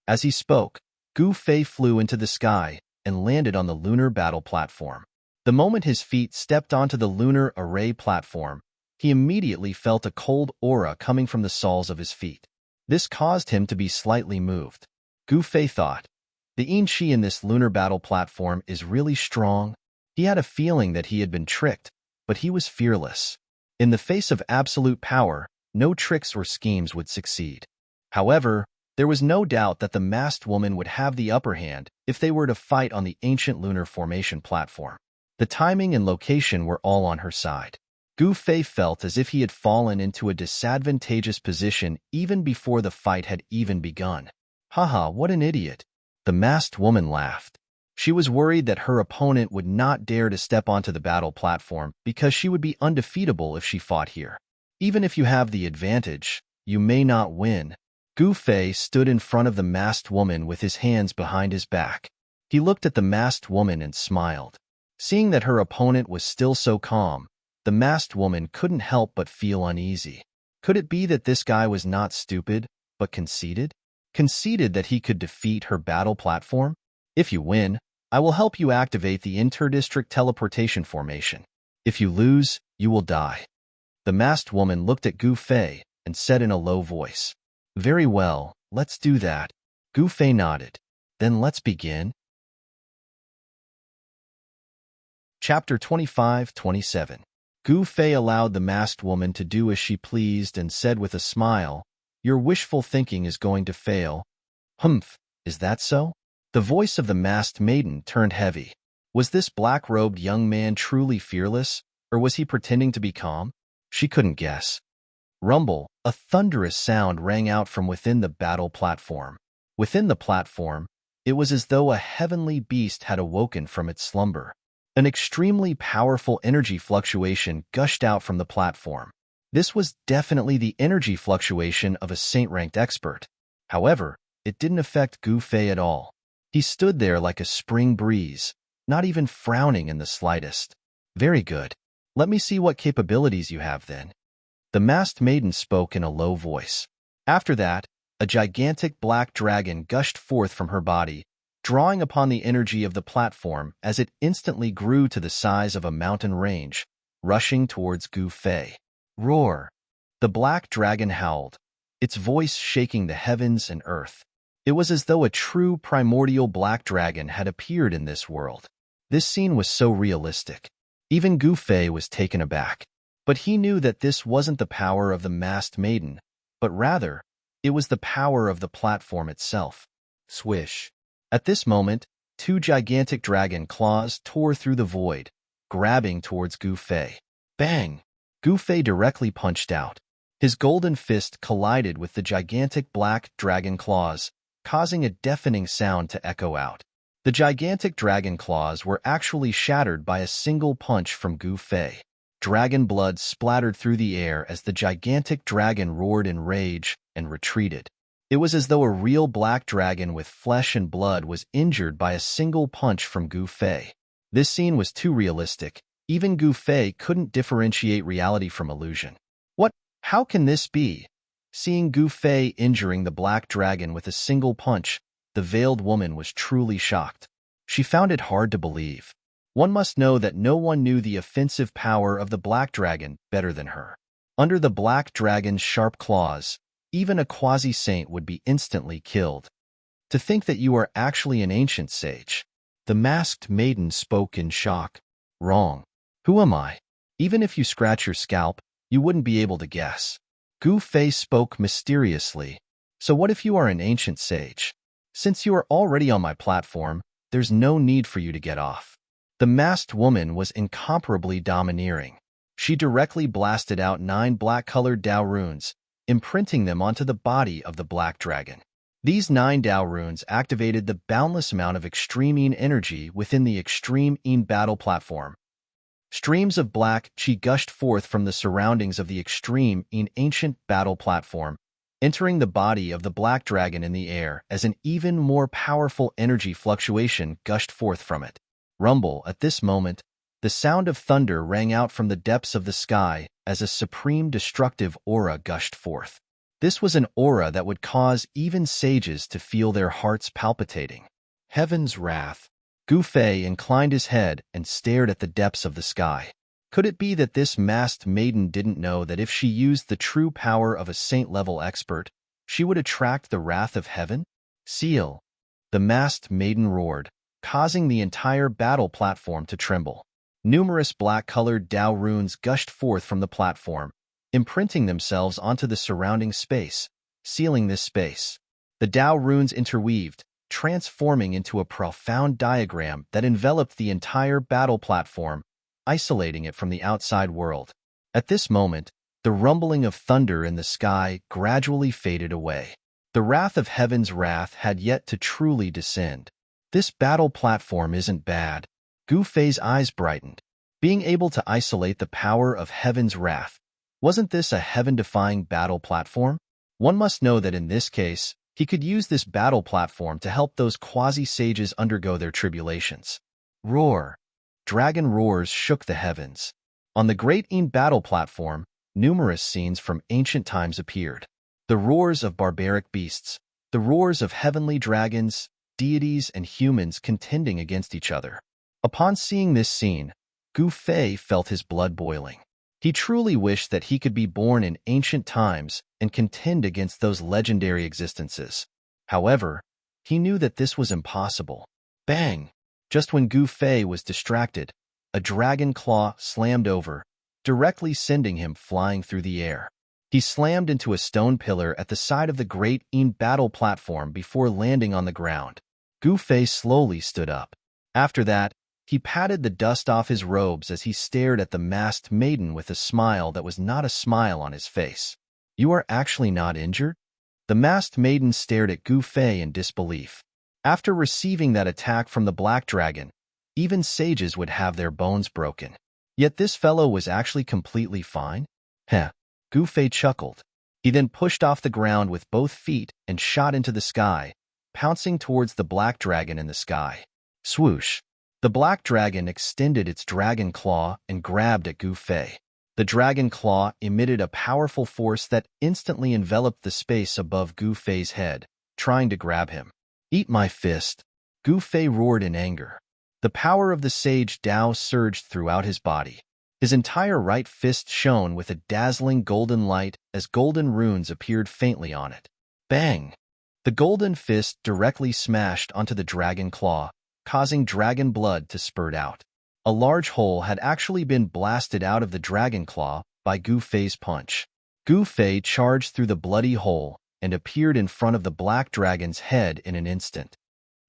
[SPEAKER 1] As he spoke, Gu Fei flew into the sky and landed on the lunar battle platform. The moment his feet stepped onto the lunar array platform, he immediately felt a cold aura coming from the soles of his feet. This caused him to be slightly moved. Gu Fei thought, the yin qi in this lunar battle platform is really strong. He had a feeling that he had been tricked, but he was fearless. In the face of absolute power, no tricks or schemes would succeed. However, there was no doubt that the masked woman would have the upper hand if they were to fight on the ancient lunar formation platform. The timing and location were all on her side. Gu Fei felt as if he had fallen into a disadvantageous position even before the fight had even begun. Haha, what an idiot. The masked woman laughed. She was worried that her opponent would not dare to step onto the battle platform because she would be undefeatable if she fought here. Even if you have the advantage, you may not win. Gu Fei stood in front of the masked woman with his hands behind his back. He looked at the masked woman and smiled. Seeing that her opponent was still so calm, the masked woman couldn't help but feel uneasy. Could it be that this guy was not stupid, but conceited? Conceited that he could defeat her battle platform? If you win, I will help you activate the inter-district teleportation formation. If you lose, you will die. The masked woman looked at Gu Fei and said in a low voice, Very well, let's do that. Gu Fei nodded. Then let's begin. Chapter 25-27. Gu Fei allowed the masked woman to do as she pleased and said with a smile, Your wishful thinking is going to fail. Humph, is that so? The voice of the masked maiden turned heavy. Was this black-robed young man truly fearless, or was he pretending to be calm? She couldn't guess. Rumble, a thunderous sound rang out from within the battle platform. Within the platform, it was as though a heavenly beast had awoken from its slumber. An extremely powerful energy fluctuation gushed out from the platform. This was definitely the energy fluctuation of a saint-ranked expert. However, it didn't affect Gu Fei at all. He stood there like a spring breeze, not even frowning in the slightest. Very good. Let me see what capabilities you have then. The masked maiden spoke in a low voice. After that, a gigantic black dragon gushed forth from her body, drawing upon the energy of the platform as it instantly grew to the size of a mountain range, rushing towards Gu Fei. Roar! The black dragon howled, its voice shaking the heavens and earth. It was as though a true primordial black dragon had appeared in this world. This scene was so realistic. Even Gu Fei was taken aback. But he knew that this wasn't the power of the masked maiden, but rather, it was the power of the platform itself. Swish. At this moment, two gigantic dragon claws tore through the void, grabbing towards Gu Fei. Bang! Gu Fei directly punched out. His golden fist collided with the gigantic black dragon claws, causing a deafening sound to echo out. The gigantic dragon claws were actually shattered by a single punch from Gu Fei. Dragon blood splattered through the air as the gigantic dragon roared in rage and retreated. It was as though a real black dragon with flesh and blood was injured by a single punch from Gu Fei. This scene was too realistic. Even Gu Fei couldn't differentiate reality from illusion. What? How can this be? Seeing Gu Fei injuring the black dragon with a single punch, the veiled woman was truly shocked. She found it hard to believe. One must know that no one knew the offensive power of the black dragon better than her. Under the black dragon's sharp claws, even a quasi-saint would be instantly killed. To think that you are actually an ancient sage. The masked maiden spoke in shock. Wrong. Who am I? Even if you scratch your scalp, you wouldn't be able to guess. Gu Fei spoke mysteriously. So what if you are an ancient sage? Since you are already on my platform, there's no need for you to get off. The masked woman was incomparably domineering. She directly blasted out 9 black-colored Dao runes, imprinting them onto the body of the black dragon. These 9 Dao runes activated the boundless amount of extreme energy within the extreme battle platform. Streams of black chi gushed forth from the surroundings of the extreme ancient battle platform, entering the body of the black dragon in the air as an even more powerful energy fluctuation gushed forth from it. Rumble. At this moment, the sound of thunder rang out from the depths of the sky as a supreme destructive aura gushed forth. This was an aura that would cause even sages to feel their hearts palpitating. Heaven's wrath. Gu Fei inclined his head and stared at the depths of the sky. Could it be that this masked maiden didn't know that if she used the true power of a saint-level expert, she would attract the wrath of heaven? Seal. The masked maiden roared, causing the entire battle platform to tremble. Numerous black-colored Dao runes gushed forth from the platform, imprinting themselves onto the surrounding space, sealing this space. The Dao runes interweaved, transforming into a profound diagram that enveloped the entire battle platform, isolating it from the outside world. At this moment, the rumbling of thunder in the sky gradually faded away. The wrath of heaven's wrath had yet to truly descend. This battle platform isn't bad. Gu Fei's eyes brightened. Being able to isolate the power of heaven's wrath, wasn't this a heaven-defying battle platform? One must know that in this case, he could use this battle platform to help those quasi-sages undergo their tribulations. Roar. Dragon roars shook the heavens. On the great battle platform, numerous scenes from ancient times appeared. The roars of barbaric beasts, the roars of heavenly dragons, deities and humans contending against each other. Upon seeing this scene, Gu Fei felt his blood boiling. He truly wished that he could be born in ancient times and contend against those legendary existences. However, he knew that this was impossible. Bang! Just when Gu Fei was distracted, a dragon claw slammed over, directly sending him flying through the air. He slammed into a stone pillar at the side of the great battle platform before landing on the ground. Gu Fei slowly stood up. After that, he patted the dust off his robes as he stared at the masked maiden with a smile that was not a smile on his face. You are actually not injured? The masked maiden stared at Gu Fei in disbelief. After receiving that attack from the black dragon, even sages would have their bones broken. Yet this fellow was actually completely fine? Heh. Gu Fei chuckled. He then pushed off the ground with both feet and shot into the sky, pouncing towards the black dragon in the sky. Swoosh. The black dragon extended its dragon claw and grabbed at Gu Fei. The dragon claw emitted a powerful force that instantly enveloped the space above Gu Fei's head, trying to grab him. Eat my fist. Gu Fei roared in anger. The power of the sage Dao surged throughout his body. His entire right fist shone with a dazzling golden light as golden runes appeared faintly on it. Bang! The golden fist directly smashed onto the dragon claw, causing dragon blood to spurt out. A large hole had actually been blasted out of the dragon claw by Gu Fei's punch. Gu Fei charged through the bloody hole and appeared in front of the black dragon's head in an instant.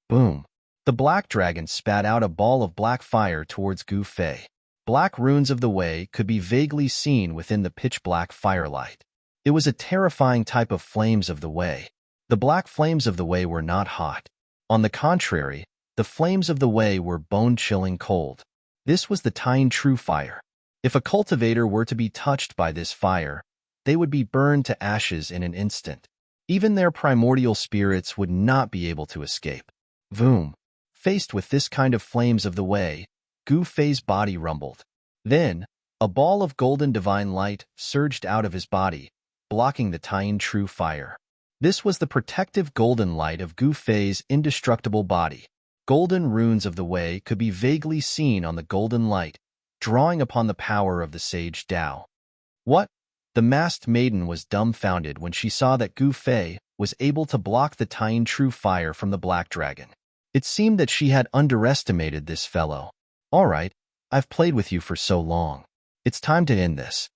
[SPEAKER 1] Boom! The black dragon spat out a ball of black fire towards Gu Fei. Black runes of the Wei could be vaguely seen within the pitch-black firelight. It was a terrifying type of flames of the Wei. The black flames of the Wei were not hot. On the contrary, the flames of the Wei were bone-chilling cold. This was the Tying True Fire. If a cultivator were to be touched by this fire, they would be burned to ashes in an instant. Even their primordial spirits would not be able to escape. Vroom! Faced with this kind of flames of the Wei, Gu Fei's body rumbled. Then, a ball of golden divine light surged out of his body, blocking the Tying True Fire. This was the protective golden light of Gu Fei's indestructible body. Golden runes of the Wei could be vaguely seen on the golden light, drawing upon the power of the Sage Tao. What? The masked maiden was dumbfounded when she saw that Gu Fei was able to block the Tying True Fire from the black dragon. It seemed that she had underestimated this fellow. All right, I've played with you for so long. It's time to end this.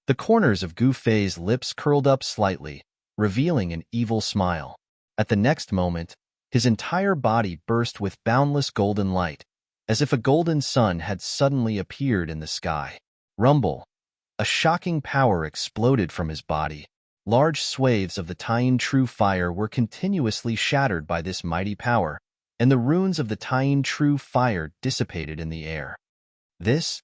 [SPEAKER 1] The corners of Gu Fei's lips curled up slightly, revealing an evil smile. At the next moment, his entire body burst with boundless golden light, as if a golden sun had suddenly appeared in the sky. Rumble! A shocking power exploded from his body. Large swathes of the Tying True Fire were continuously shattered by this mighty power, and the runes of the Tying True Fire dissipated in the air. This?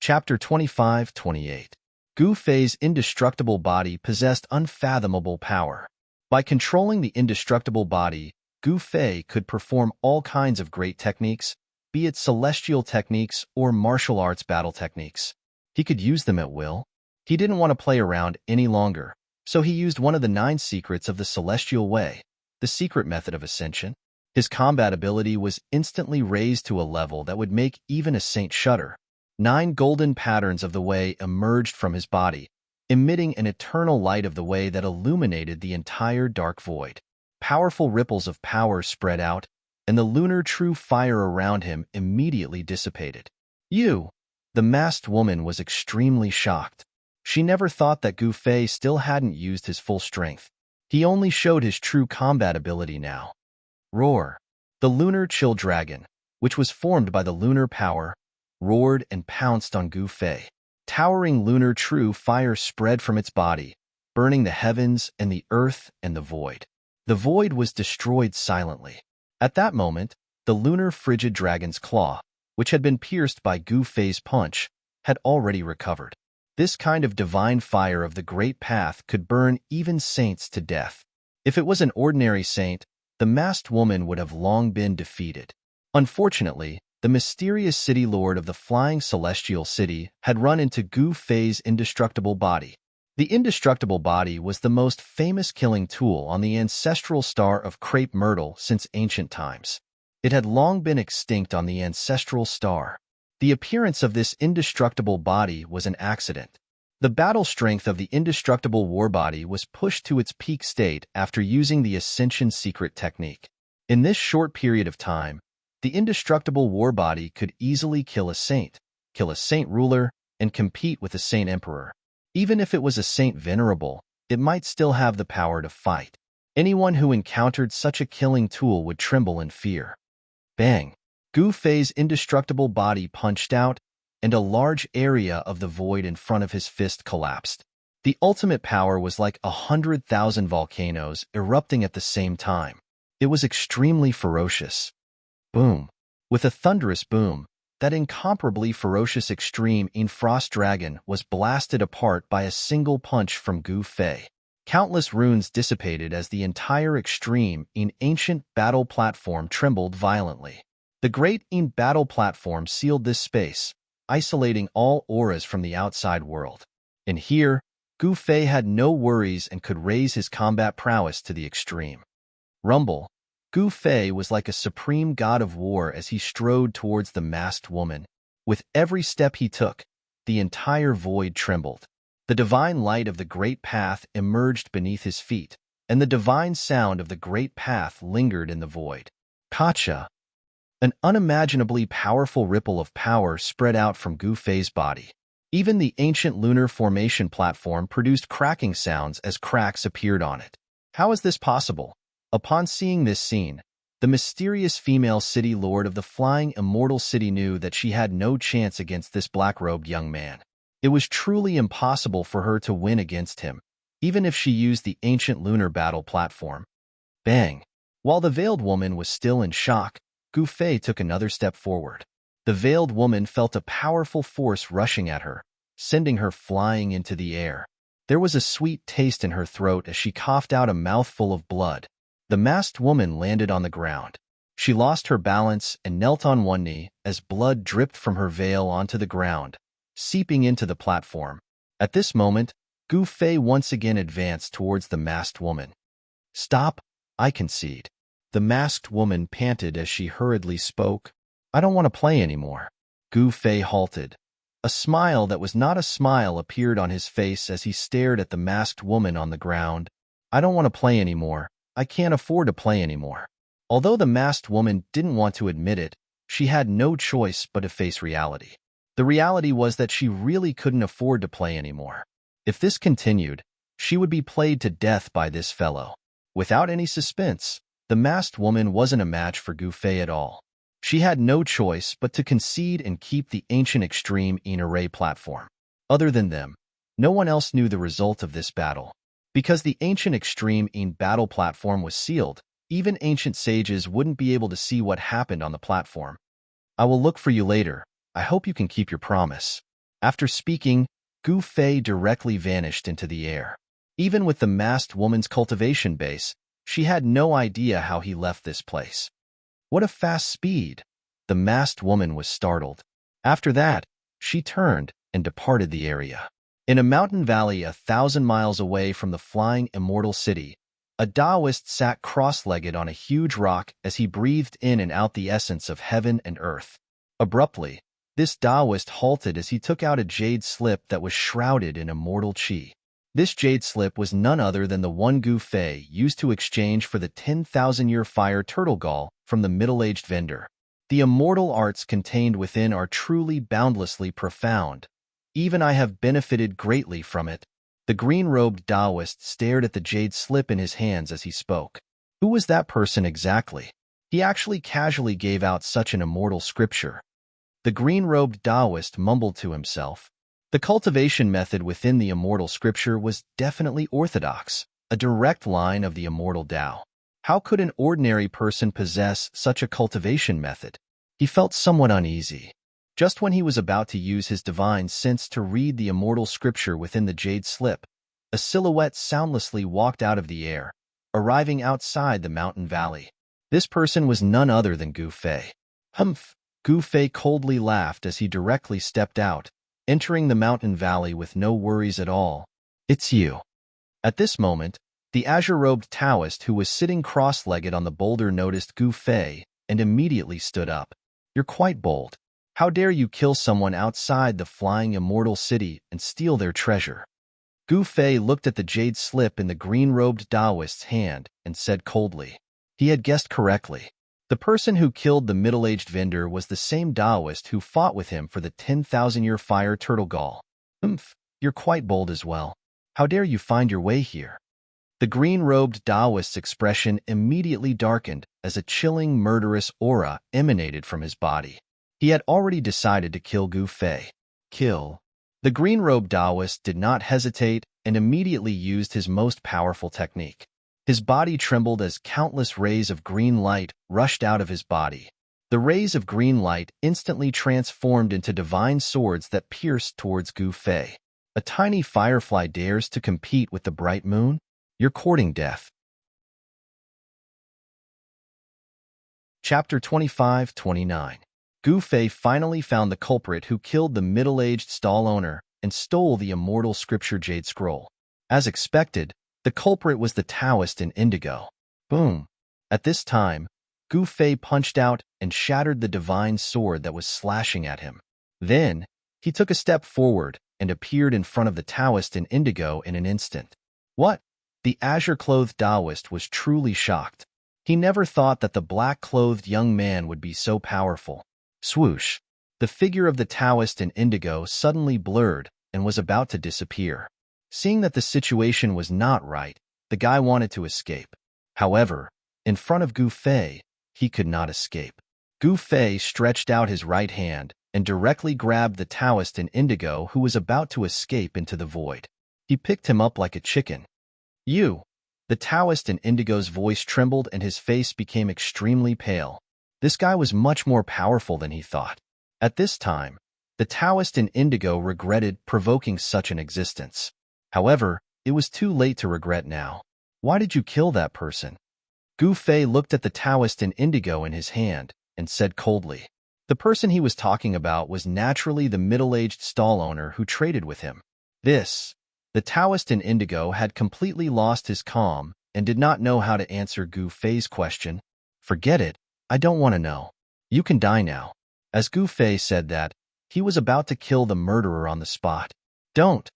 [SPEAKER 1] Chapter 25-28. Gu Fei's indestructible body possessed unfathomable power. By controlling the indestructible body, Gu Fei could perform all kinds of great techniques, be it celestial techniques or martial arts battle techniques. He could use them at will. He didn't want to play around any longer, so he used one of the 9 secrets of the Celestial Way, the secret method of ascension. His combat ability was instantly raised to a level that would make even a saint shudder. 9 golden patterns of the Way emerged from his body, emitting an eternal light of the Way that illuminated the entire dark void. Powerful ripples of power spread out, and the lunar true fire around him immediately dissipated. The masked woman was extremely shocked. She never thought that Gu Fei still hadn't used his full strength. He only showed his true combat ability now. Roar! The lunar chill dragon, which was formed by the lunar power, roared and pounced on Gu Fei. Towering lunar true fire spread from its body, burning the heavens and the earth and the void. The void was destroyed silently. At that moment, the lunar frigid dragon's claw, which had been pierced by Gu Fei's punch, had already recovered. This kind of divine fire of the Great Path could burn even saints to death. If it was an ordinary saint, the masked woman would have long been defeated. Unfortunately, the mysterious city lord of the flying celestial city had run into Gu Fei's indestructible body. The indestructible body was the most famous killing tool on the ancestral star of crepe myrtle since ancient times. It had long been extinct on the ancestral star. The appearance of this indestructible body was an accident. The battle strength of the indestructible warbody was pushed to its peak state after using the Ascension secret technique. In this short period of time, the indestructible warbody could easily kill a saint ruler, and compete with a saint emperor. Even if it was a saint venerable, it might still have the power to fight. Anyone who encountered such a killing tool would tremble in fear. Bang! Gu Fei's indestructible body punched out, and a large area of the void in front of his fist collapsed. The ultimate power was like 100,000 volcanoes erupting at the same time. It was extremely ferocious. Boom! With a thunderous boom, that incomparably ferocious extreme frost dragon was blasted apart by a single punch from Gu Fei. Countless runes dissipated as the entire extreme ancient battle platform trembled violently. The great battle platform sealed this space, isolating all auras from the outside world. And here, Gu Fei had no worries and could raise his combat prowess to the extreme. Rumble! Gu Fei was like a supreme god of war as he strode towards the masked woman. With every step he took, the entire void trembled. The divine light of the great path emerged beneath his feet, and the divine sound of the great path lingered in the void. Kacha! An unimaginably powerful ripple of power spread out from Gu Fei's body. Even the ancient lunar formation platform produced cracking sounds as cracks appeared on it. How is this possible? Upon seeing this scene, the mysterious female city lord of the flying immortal city knew that she had no chance against this black-robed young man. It was truly impossible for her to win against him, even if she used the ancient lunar battle platform. Bang! While the veiled woman was still in shock, Gu Fei took another step forward. The veiled woman felt a powerful force rushing at her, sending her flying into the air. There was a sweet taste in her throat as she coughed out a mouthful of blood. The masked woman landed on the ground. She lost her balance and knelt on one knee as blood dripped from her veil onto the ground, seeping into the platform. At this moment, Gu Fei once again advanced towards the masked woman. "Stop, I concede." The masked woman panted as she hurriedly spoke. "I don't want to play anymore." Gu Fei halted. A smile that was not a smile appeared on his face as he stared at the masked woman on the ground. "I don't want to play anymore. I can't afford to play anymore." Although the masked woman didn't want to admit it, she had no choice but to face reality. The reality was that she really couldn't afford to play anymore. If this continued, she would be played to death by this fellow. Without any suspense, the masked woman wasn't a match for Gu Fei at all. She had no choice but to concede and keep the ancient extreme array platform. Other than them, no one else knew the result of this battle. Because the ancient extreme battle platform was sealed, even ancient sages wouldn't be able to see what happened on the platform. "I will look for you later. I hope you can keep your promise." After speaking, Gu Fei directly vanished into the air. Even with the masked woman's cultivation base, she had no idea how he left this place. What a fast speed! The masked woman was startled. After that, she turned and departed the area. In a mountain valley 1,000 miles away from the flying immortal city, a Taoist sat cross-legged on a huge rock as he breathed in and out the essence of heaven and earth. Abruptly, this Taoist halted as he took out a jade slip that was shrouded in immortal qi. This jade slip was none other than the one Gu Fei used to exchange for the 10,000-year fire turtle gall from the middle-aged vendor. The immortal arts contained within are truly boundlessly profound. Even I have benefited greatly from it. The green-robed Taoist stared at the jade slip in his hands as he spoke. Who was that person exactly? He actually casually gave out such an immortal scripture. The green-robed Taoist mumbled to himself. The cultivation method within the immortal scripture was definitely orthodox, a direct line of the immortal Tao. How could an ordinary person possess such a cultivation method? He felt somewhat uneasy. Just when he was about to use his divine sense to read the immortal scripture within the jade slip, a silhouette soundlessly walked out of the air, arriving outside the mountain valley. This person was none other than Gu Fei. Humph! Gu Fei coldly laughed as he directly stepped out, entering the mountain valley with no worries at all. "It's you." At this moment, the azure-robed Taoist who was sitting cross-legged on the boulder noticed Gu Fei and immediately stood up. "You're quite bold. How dare you kill someone outside the flying immortal city and steal their treasure?" Gu Fei looked at the jade slip in the green-robed Taoist's hand and said coldly. He had guessed correctly. The person who killed the middle-aged vendor was the same Taoist who fought with him for the 10,000-year fire turtle gall. "Humph, you're quite bold as well. How dare you find your way here?" The green-robed Taoist's expression immediately darkened as a chilling, murderous aura emanated from his body. He had already decided to kill Gu Fei. Kill. The green-robed Taoist did not hesitate and immediately used his most powerful technique. His body trembled as countless rays of green light rushed out of his body. The rays of green light instantly transformed into divine swords that pierced towards Gu Fei. A tiny firefly dares to compete with the bright moon? You're courting death. Chapter 25-29. Gu Fei finally found the culprit who killed the middle-aged stall owner and stole the immortal scripture jade scroll. As expected, the culprit was the Taoist in indigo. Boom. At this time, Gu Fei punched out and shattered the divine sword that was slashing at him. Then, he took a step forward and appeared in front of the Taoist in indigo in an instant. What? The azure-clothed Taoist was truly shocked. He never thought that the black-clothed young man would be so powerful. Swoosh! The figure of the Taoist in indigo suddenly blurred and was about to disappear. Seeing that the situation was not right, the guy wanted to escape. However, in front of Gu Fei, he could not escape. Gu Fei stretched out his right hand and directly grabbed the Taoist in indigo who was about to escape into the void. He picked him up like a chicken. You! The Taoist in indigo's voice trembled and his face became extremely pale. This guy was much more powerful than he thought. At this time, the Taoist in indigo regretted provoking such an existence. However, it was too late to regret now. Why did you kill that person? Gu Fei looked at the Taoist in indigo in his hand and said coldly. The person he was talking about was naturally the middle-aged stall owner who traded with him. The Taoist in indigo had completely lost his calm and did not know how to answer Gu Fei's question. Forget it, I don't want to know. You can die now. As Gu Fei said that, he was about to kill the murderer on the spot. Don't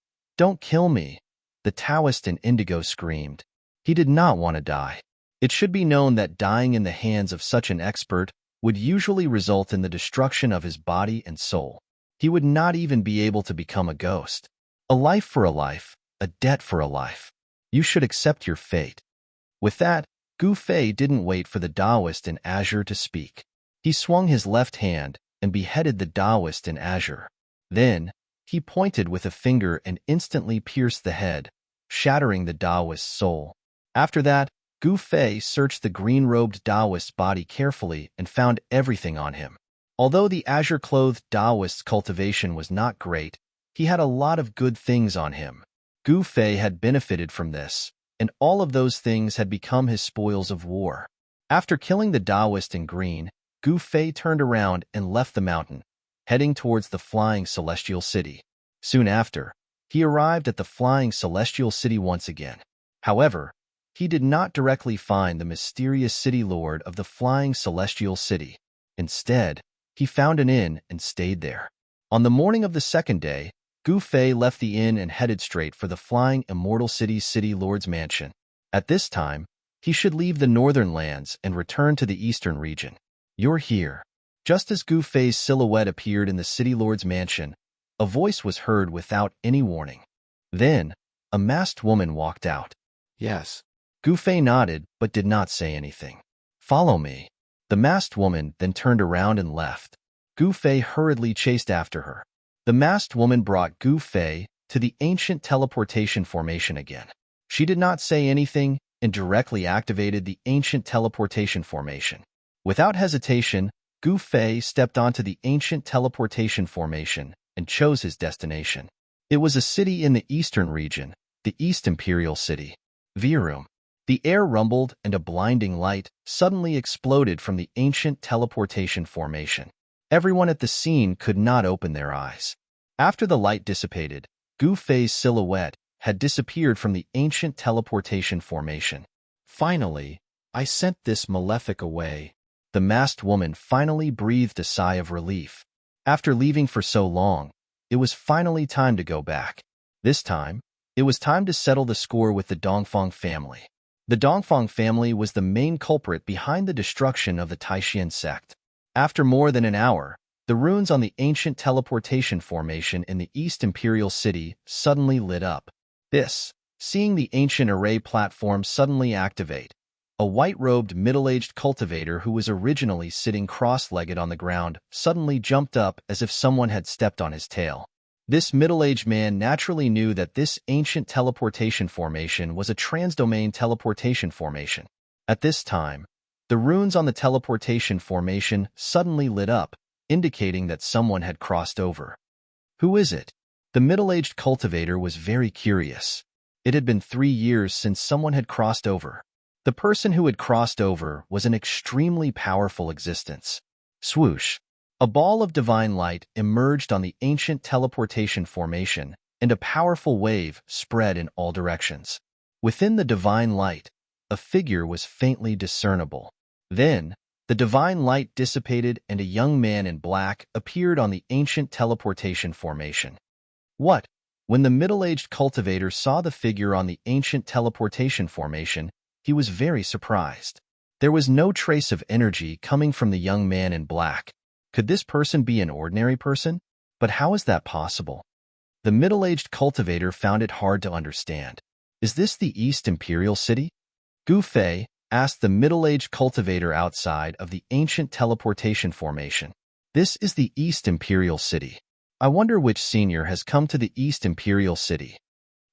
[SPEAKER 1] kill me, the Taoist in indigo screamed. He did not want to die. It should be known that dying in the hands of such an expert would usually result in the destruction of his body and soul. He would not even be able to become a ghost. A life for a life, a debt for a life. You should accept your fate. With that, Gu Fei didn't wait for the Taoist in azure to speak. He swung his left hand and beheaded the Taoist in azure. Then, he pointed with a finger and instantly pierced the head, shattering the Taoist's soul. After that, Gu Fei searched the green-robed Taoist's body carefully and found everything on him. Although the azure-clothed Taoist's cultivation was not great, he had a lot of good things on him. Gu Fei had benefited from this, and all of those things had become his spoils of war. After killing the Taoist in green, Gu Fei turned around and left the mountain, heading towards the flying celestial city. Soon after, he arrived at the flying celestial city once again. However, he did not directly find the mysterious city lord of the flying celestial city. Instead, he found an inn and stayed there. On the morning of the second day, Gu Fei left the inn and headed straight for the flying immortal city's city lord's mansion. At this time, he should leave the northern lands and return to the eastern region. You're here. Just as Gu Fei's silhouette appeared in the city lord's mansion, a voice was heard without any warning. Then, a masked woman walked out.
[SPEAKER 2] Yes.
[SPEAKER 1] Gu Fei nodded but did not say anything. Follow me. The masked woman then turned around and left. Gu Fei hurriedly chased after her. The masked woman brought Gu Fei to the ancient teleportation formation again. She did not say anything and directly activated the ancient teleportation formation. Without hesitation, Gu Fei stepped onto the ancient teleportation formation and chose his destination. It was a city in the eastern region, the East Imperial City. Virum. The air rumbled and a blinding light suddenly exploded from the ancient teleportation formation. Everyone at the scene could not open their eyes. After the light dissipated, Gu Fei's silhouette had disappeared from the ancient teleportation formation. Finally, I sent this malefic away. The masked woman finally breathed a sigh of relief. After leaving for so long, it was finally time to go back. This time, it was time to settle the score with the Dongfang family. The Dongfang family was the main culprit behind the destruction of the Taishan sect. After more than an hour, the runes on the ancient teleportation formation in the East Imperial City suddenly lit up. Seeing the ancient array platform suddenly activate, a white-robed middle-aged cultivator who was originally sitting cross-legged on the ground suddenly jumped up as if someone had stepped on his tail. This middle-aged man naturally knew that this ancient teleportation formation was a transdomain teleportation formation. At this time, the runes on the teleportation formation suddenly lit up, indicating that someone had crossed over. Who is it? The middle-aged cultivator was very curious. It had been 3 years since someone had crossed over. The person who had crossed over was an extremely powerful existence. Swoosh! A ball of divine light emerged on the ancient teleportation formation, and a powerful wave spread in all directions. Within the divine light, a figure was faintly discernible. Then, the divine light dissipated and a young man in black appeared on the ancient teleportation formation. What? When the middle-aged cultivator saw the figure on the ancient teleportation formation, he was very surprised. There was no trace of energy coming from the young man in black. Could this person be an ordinary person? But how is that possible? The middle-aged cultivator found it hard to understand. Is this the East Imperial City? Gu Fei asked the middle-aged cultivator outside of the ancient teleportation formation. This is the East Imperial City. I wonder which senior has come to the East Imperial City.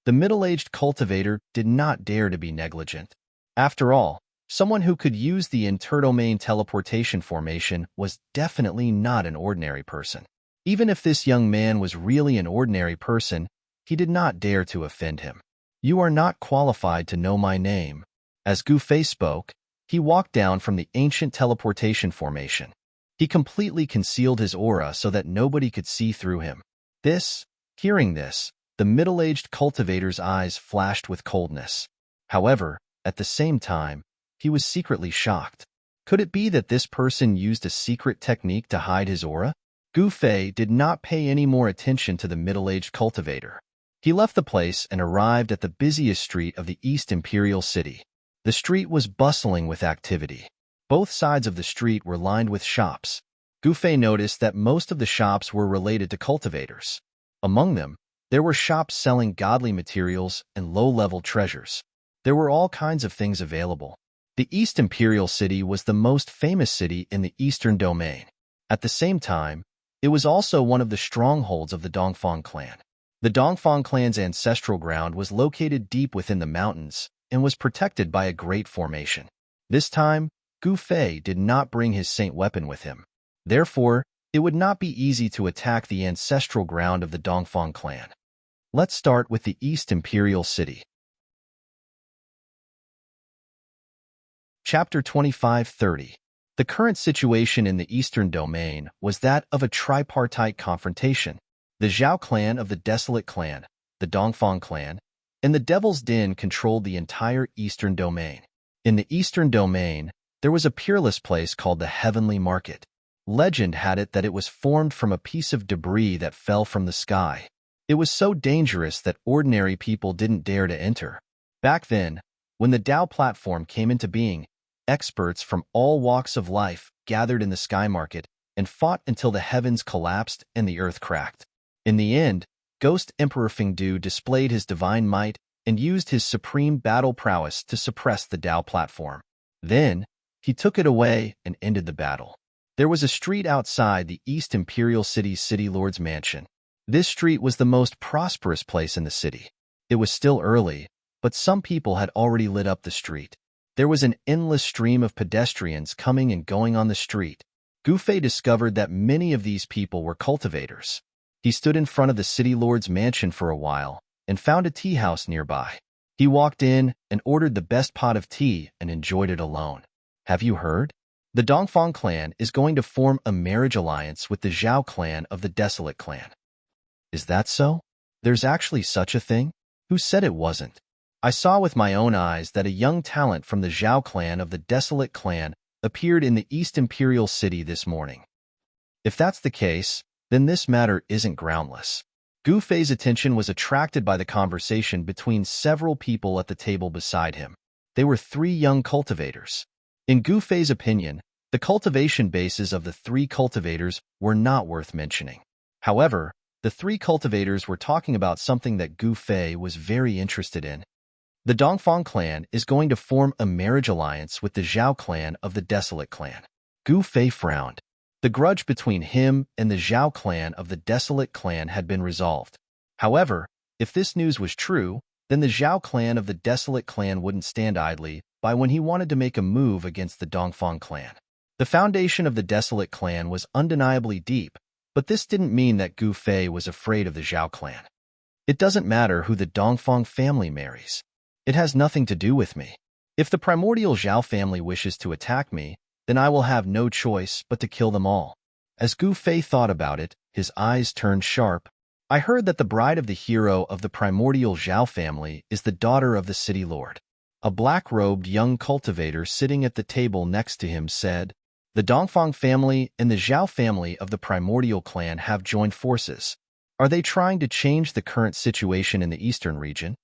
[SPEAKER 1] The middle-aged cultivator did not dare to be negligent. After all, someone who could use the interdomain teleportation formation was definitely not an ordinary person. Even if this young man was really an ordinary person, he did not dare to offend him. You are not qualified to know my name. As Gu Fei spoke, he walked down from the ancient teleportation formation. He completely concealed his aura so that nobody could see through him. Hearing this, the middle-aged cultivator's eyes flashed with coldness. However, at the same time, he was secretly shocked. Could it be that this person used a secret technique to hide his aura? Gu Fei did not pay any more attention to the middle-aged cultivator. He left the place and arrived at the busiest street of the East Imperial City. The street was bustling with activity. Both sides of the street were lined with shops. Gu Fei noticed that most of the shops were related to cultivators. Among them, there were shops selling godly materials and low-level treasures. There were all kinds of things available. The East Imperial City was the most famous city in the Eastern Domain. At the same time, it was also one of the strongholds of the Dongfang clan. The Dongfang clan's ancestral ground was located deep within the mountains and was protected by a great formation. This time, Gu Fei did not bring his saint weapon with him. Therefore, it would not be easy to attack the ancestral ground of the Dongfang clan. Let's start with the East Imperial City. Chapter 25-30. The current situation in the Eastern Domain was that of a tripartite confrontation. The Zhao clan of the Desolate clan, the Dongfang clan, and the Devil's Den controlled the entire Eastern Domain. In the Eastern Domain, there was a peerless place called the Heavenly Market. Legend had it that it was formed from a piece of debris that fell from the sky. It was so dangerous that ordinary people didn't dare to enter. Back then, when the Dao platform came into being, experts from all walks of life gathered in the sky market and fought until the heavens collapsed and the earth cracked. In the end, Ghost Emperor Fengdu displayed his divine might and used his supreme battle prowess to suppress the Dao platform. Then, he took it away and ended the battle. There was a street outside the East Imperial City's City Lord's mansion. This street was the most prosperous place in the city. It was still early, but some people had already lit up the street. There was an endless stream of pedestrians coming and going on the street. Gu Fei discovered that many of these people were cultivators. He stood in front of the City Lord's mansion for a while and found a tea house nearby. He walked in and ordered the best pot of tea and enjoyed it alone. Have you heard? The Dongfang clan is going to form a marriage alliance with the Zhao clan of the Desolate clan. Is that so? There's actually such a thing? Who said it wasn't? I saw with my own eyes that a young talent from the Zhao clan of the Desolate clan appeared in the East Imperial City this morning. If that's the case, then this matter isn't groundless. Gu Fei's attention was attracted by the conversation between several people at the table beside him. They were three young cultivators. In Gu Fei's opinion, the cultivation bases of the three cultivators were not worth mentioning. However, the three cultivators were talking about something that Gu Fei was very interested in. The Dongfang clan is going to form a marriage alliance with the Zhao clan of the Desolate clan. Gu Fei frowned. The grudge between him and the Zhao clan of the Desolate clan had been resolved. However, if this news was true, then the Zhao clan of the Desolate clan wouldn't stand idly by when he wanted to make a move against the Dongfang clan. The foundation of the Desolate clan was undeniably deep, but this didn't mean that Gu Fei was afraid of the Zhao clan. It doesn't matter who the Dongfang family marries. It has nothing to do with me. If the primordial Zhao family wishes to attack me, then I will have no choice but to kill them all. As Gu Fei thought about it, his eyes turned sharp. I heard that the bride of the hero of the primordial Zhao family is the daughter of the city lord. A black-robed young cultivator sitting at the table next to him said, "The Dongfang family and the Zhao family of the primordial clan have joined forces. Are they trying to change the current situation in the eastern region?"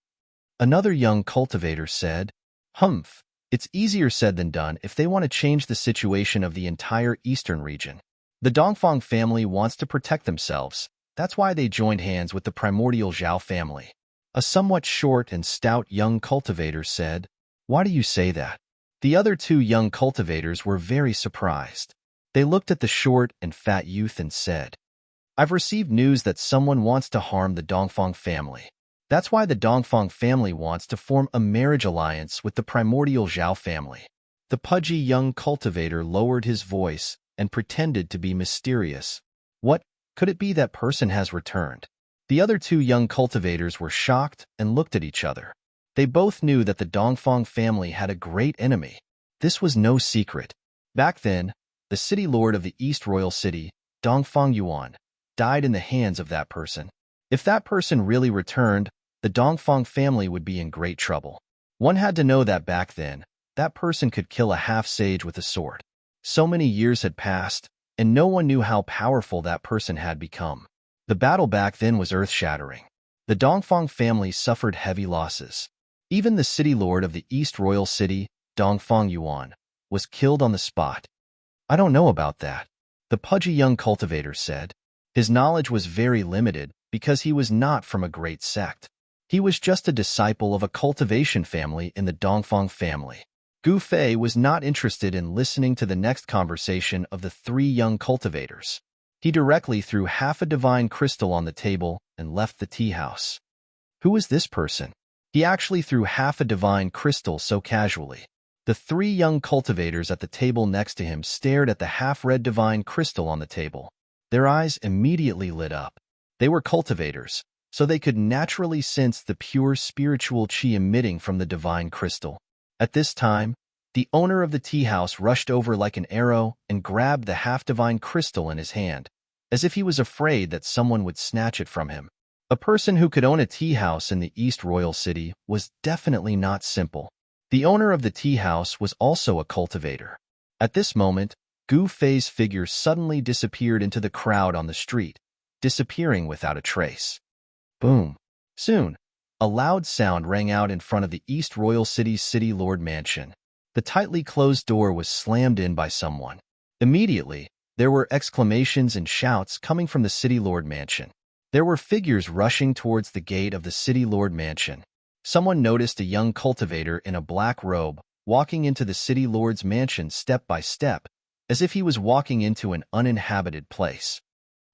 [SPEAKER 1] Another young cultivator said, "Humph, it's easier said than done if they want to change the situation of the entire eastern region. The Dongfang family wants to protect themselves. That's why they joined hands with the primordial Zhao family." A somewhat short and stout young cultivator said, "Why do you say that?" The other two young cultivators were very surprised. They looked at the short and fat youth and said, "I've received news that someone wants to harm the Dongfang family. That's why the Dongfang family wants to form a marriage alliance with the primordial Zhao family." The pudgy young cultivator lowered his voice and pretended to be mysterious. "What, could it be that person has returned?" The other two young cultivators were shocked and looked at each other. They both knew that the Dongfang family had a great enemy. This was no secret. Back then, the city lord of the East Royal City, Dongfang Yuan, died in the hands of that person. If that person really returned, the Dongfang family would be in great trouble. One had to know that back then, that person could kill a half-sage with a sword. So many years had passed, and no one knew how powerful that person had become. The battle back then was earth-shattering. The Dongfang family suffered heavy losses. Even the city lord of the East Royal City, Dongfang Yuan, was killed on the spot. "I don't know about that," the pudgy young cultivator said. His knowledge was very limited because he was not from a great sect. He was just a disciple of a cultivation family in the Dongfang family. Gu Fei was not interested in listening to the next conversation of the three young cultivators. He directly threw half a divine crystal on the table and left the tea house. Who is this person? He actually threw half a divine crystal so casually. The three young cultivators at the table next to him stared at the half-red divine crystal on the table. Their eyes immediately lit up. They were cultivators, so they could naturally sense the pure spiritual qi emitting from the divine crystal. At this time, the owner of the tea house rushed over like an arrow and grabbed the half-divine crystal in his hand, as if he was afraid that someone would snatch it from him. A person who could own a tea house in the East Royal City was definitely not simple. The owner of the tea house was also a cultivator. At this moment, Gu Fei's figure suddenly disappeared into the crowd on the street, disappearing without a trace. Boom! Soon, a loud sound rang out in front of the East Royal City's City Lord Mansion. The tightly closed door was slammed in by someone. Immediately, there were exclamations and shouts coming from the City Lord Mansion. There were figures rushing towards the gate of the City Lord Mansion. Someone noticed a young cultivator in a black robe walking into the City Lord's mansion step by step, as if he was walking into an uninhabited place.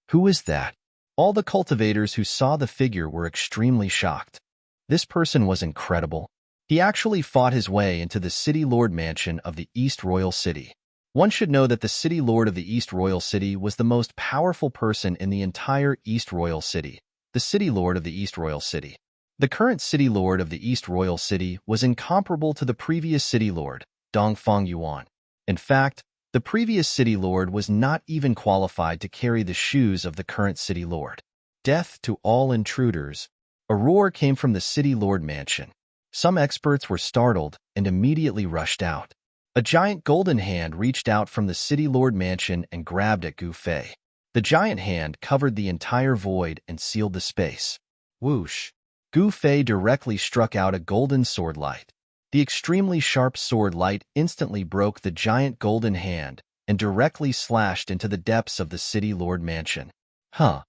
[SPEAKER 1] Who is that? All the cultivators who saw the figure were extremely shocked. This person was incredible. He actually fought his way into the City Lord Mansion of the East Royal City. One should know that the City Lord of the East Royal City was the most powerful person in the entire East Royal City, the City Lord of the East Royal City. The current City Lord of the East Royal City was incomparable to the previous City Lord, Dongfang Yuan. In fact, the previous City Lord was not even qualified to carry the shoes of the current City Lord. Death to all intruders. A roar came from the City Lord Mansion. Some experts were startled and immediately rushed out. A giant golden hand reached out from the City Lord Mansion and grabbed at Gu Fei. The giant hand covered the entire void and sealed the space. Whoosh! Gu Fei directly struck out a golden sword light. The extremely sharp sword light instantly broke the giant golden hand and directly slashed into the depths of the City Lord Mansion. Huh!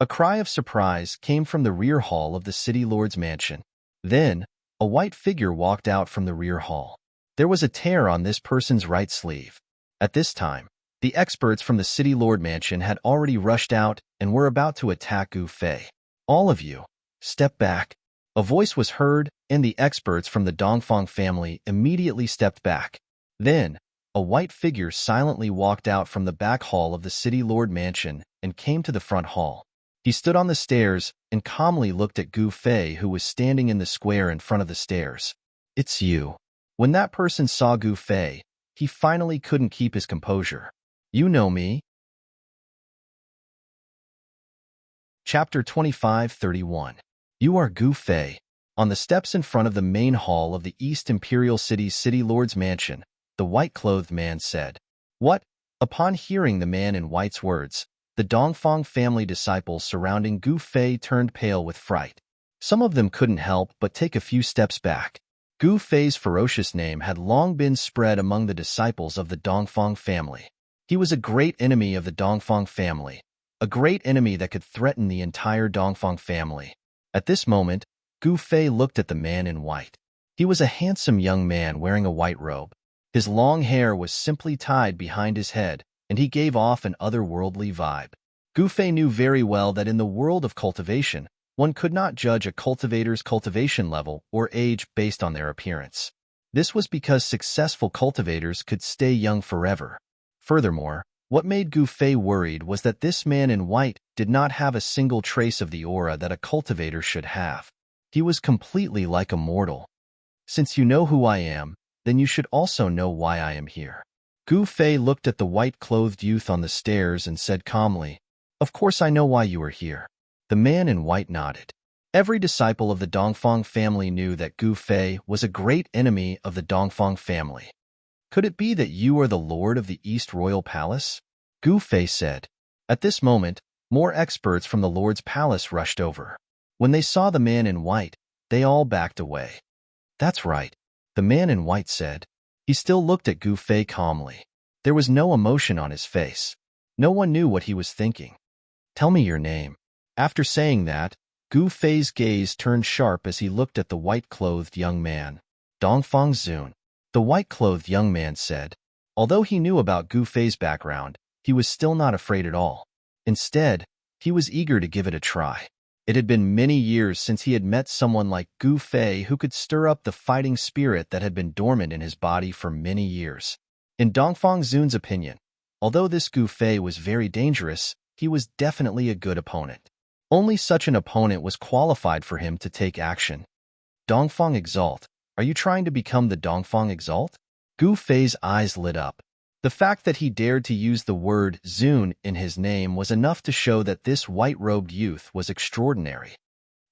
[SPEAKER 1] A cry of surprise came from the rear hall of the City Lord's mansion. Then, a white figure walked out from the rear hall. There was a tear on this person's right sleeve. At this time, the experts from the City Lord Mansion had already rushed out and were about to attack Gu Fei. "All of you, step back." A voice was heard, and the experts from the Dongfang family immediately stepped back. Then, a white figure silently walked out from the back hall of the City Lord Mansion and came to the front hall. He stood on the stairs and calmly looked at Gu Fei, who was standing in the square in front of the stairs. "It's you." When that person saw Gu Fei, he finally couldn't keep his composure. "You know me?" Chapter 25:31. You are Gu Fei. On the steps in front of the main hall of the East Imperial City's City Lord's mansion, the white-clothed man said, "What?" Upon hearing the man in white's words, the Dongfang family disciples surrounding Gu Fei turned pale with fright. Some of them couldn't help but take a few steps back. Gu Fei's ferocious name had long been spread among the disciples of the Dongfang family. He was a great enemy of the Dongfang family, a great enemy that could threaten the entire Dongfang family. At this moment, Gu Fei looked at the man in white. He was a handsome young man wearing a white robe. His long hair was simply tied behind his head, and he gave off an otherworldly vibe. Gu Fei knew very well that in the world of cultivation, one could not judge a cultivator's cultivation level or age based on their appearance. This was because successful cultivators could stay young forever. Furthermore, what made Gu Fei worried was that this man in white did not have a single trace of the aura that a cultivator should have. He was completely like a mortal. "Since you know who I am, then you should also know why I am here." Gu Fei looked at the white-clothed youth on the stairs and said calmly, "Of course I know why you are here." The man in white nodded. Every disciple of the Dongfang family knew that Gu Fei was a great enemy of the Dongfang family. "Could it be that you are the lord of the East Royal Palace?" Gu Fei said. At this moment, more experts from the lord's palace rushed over. When they saw the man in white, they all backed away. "That's right," the man in white said. He still looked at Gu Fei calmly. There was no emotion on his face. No one knew what he was thinking. "Tell me your name." After saying that, Gu Fei's gaze turned sharp as he looked at the white-clothed young man. "Dongfang Zun," the white-clothed young man said. Although he knew about Gu Fei's background, he was still not afraid at all. Instead, he was eager to give it a try. It had been many years since he had met someone like Gu Fei who could stir up the fighting spirit that had been dormant in his body for many years. In Dongfang Zun's opinion, although this Gu Fei was very dangerous, he was definitely a good opponent. Only such an opponent was qualified for him to take action. "Dongfang Exalt, are you trying to become the Dongfang Exalt?" Gu Fei's eyes lit up. The fact that he dared to use the word Zun in his name was enough to show that this white-robed youth was extraordinary.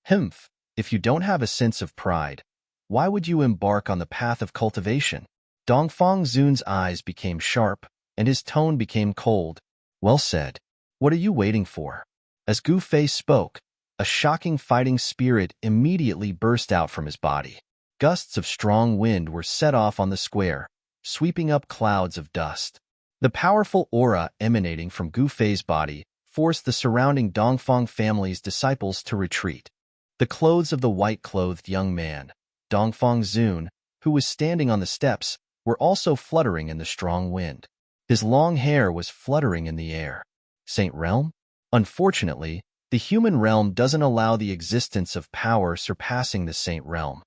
[SPEAKER 1] "Humph, if you don't have a sense of pride, why would you embark on the path of cultivation?" Dongfang Zun's eyes became sharp, and his tone became cold. "Well said. What are you waiting for?" As Gu Fei spoke, a shocking fighting spirit immediately burst out from his body. Gusts of strong wind were set off on the square, sweeping up clouds of dust. The powerful aura emanating from Gu Fei's body forced the surrounding Dongfang family's disciples to retreat. The clothes of the white-clothed young man, Dongfang Zun, who was standing on the steps, were also fluttering in the strong wind. His long hair was fluttering in the air. Saint Realm? Unfortunately, the human realm doesn't allow the existence of power surpassing the Saint Realm.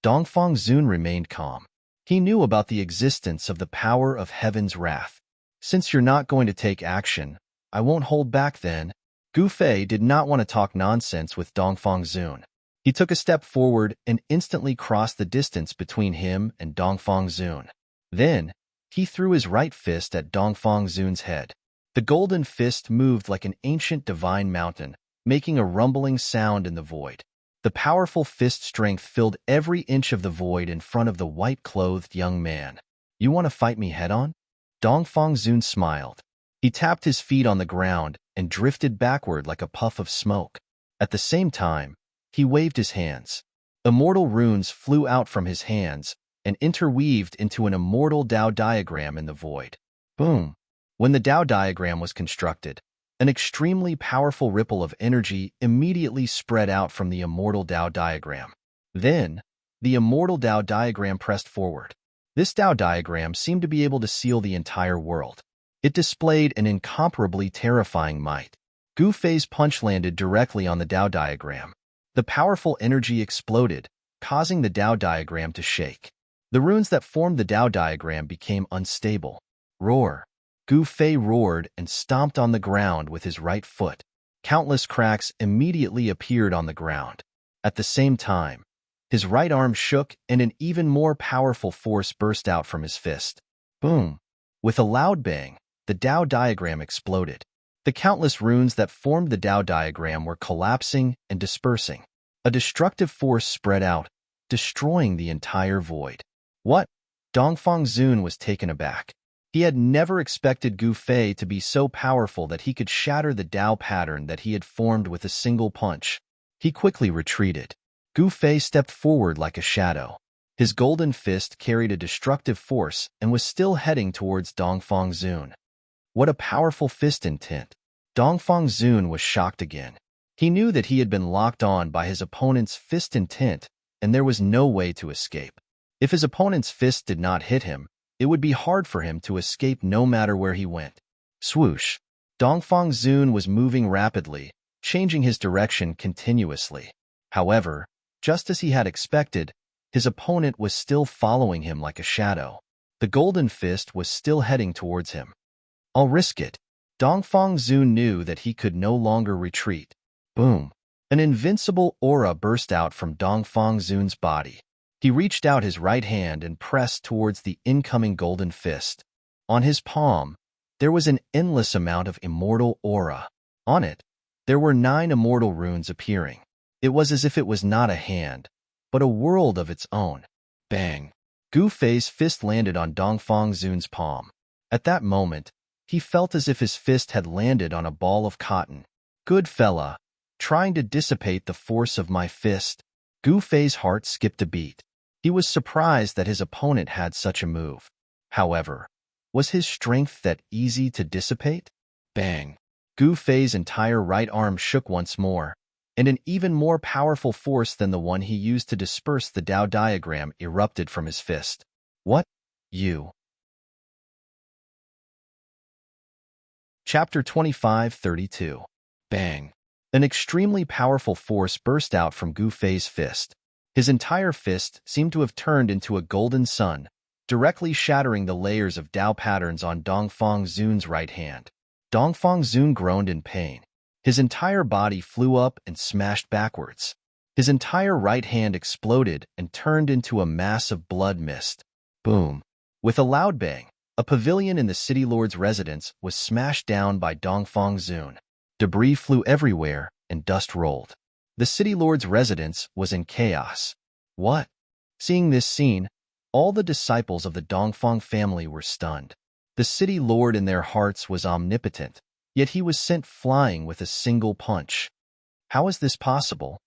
[SPEAKER 1] Dongfang Zun remained calm. He knew about the existence of the power of heaven's wrath. "Since you're not going to take action, I won't hold back then." Gu Fei did not want to talk nonsense with Dongfang Zun. He took a step forward and instantly crossed the distance between him and Dongfang Zun. Then, he threw his right fist at Dongfang Zun's head. The golden fist moved like an ancient divine mountain, making a rumbling sound in the void. The powerful fist strength filled every inch of the void in front of the white-clothed young man. "You want to fight me head-on?" Dongfang Zun smiled. He tapped his feet on the ground and drifted backward like a puff of smoke. At the same time, he waved his hands. Immortal runes flew out from his hands and interweaved into an immortal Tao diagram in the void. Boom! When the Tao diagram was constructed, an extremely powerful ripple of energy immediately spread out from the immortal Tao diagram. Then, the immortal Tao diagram pressed forward. This Tao diagram seemed to be able to seal the entire world. It displayed an incomparably terrifying might. Gu Fei's punch landed directly on the Tao diagram. The powerful energy exploded, causing the Tao diagram to shake. The runes that formed the Tao diagram became unstable. Roar! Gu Fei roared and stomped on the ground with his right foot. Countless cracks immediately appeared on the ground. At the same time, his right arm shook and an even more powerful force burst out from his fist. Boom! With a loud bang, the Tao diagram exploded. The countless runes that formed the Tao diagram were collapsing and dispersing. A destructive force spread out, destroying the entire void. What? Dongfang Zun was taken aback. He had never expected Gu Fei to be so powerful that he could shatter the Tao pattern that he had formed with a single punch. He quickly retreated. Gu Fei stepped forward like a shadow. His golden fist carried a destructive force and was still heading towards Dongfang Zun. What a powerful fist intent! Dongfang Zun was shocked again. He knew that he had been locked on by his opponent's fist intent, and there was no way to escape. If his opponent's fist did not hit him, it would be hard for him to escape no matter where he went. Swoosh! Dongfang Zun was moving rapidly, changing his direction continuously. However, just as he had expected, his opponent was still following him like a shadow. The golden fist was still heading towards him. I'll risk it. Dongfang Zun knew that he could no longer retreat. Boom! An invincible aura burst out from Dongfang Zun's body. He reached out his right hand and pressed towards the incoming golden fist. On his palm, there was an endless amount of immortal aura. On it, there were 9 immortal runes appearing. It was as if it was not a hand, but a world of its own. Bang! Gu Fei's fist landed on Dongfang Zun's palm. At that moment, he felt as if his fist had landed on a ball of cotton. Good fella, trying to dissipate the force of my fist. Gu Fei's heart skipped a beat. He was surprised that his opponent had such a move. However, was his strength that easy to dissipate? Bang! Gu Fei's entire right arm shook once more, and an even more powerful force than the one he used to disperse the Tao diagram erupted from his fist. What? You? Chapter 25:32. Bang! An extremely powerful force burst out from Gu Fei's fist. His entire fist seemed to have turned into a golden sun, directly shattering the layers of Tao patterns on Dongfang Zun's right hand. Dongfang Zun groaned in pain. His entire body flew up and smashed backwards. His entire right hand exploded and turned into a mass of blood mist. Boom! With a loud bang, a pavilion in the city lord's residence was smashed down by Dongfang Zun. Debris flew everywhere and dust rolled. The city lord's residence was in chaos. What? Seeing this scene, all the disciples of the Dongfang family were stunned. The city lord in their hearts was omnipotent, yet he was sent flying with a single punch. How is this possible?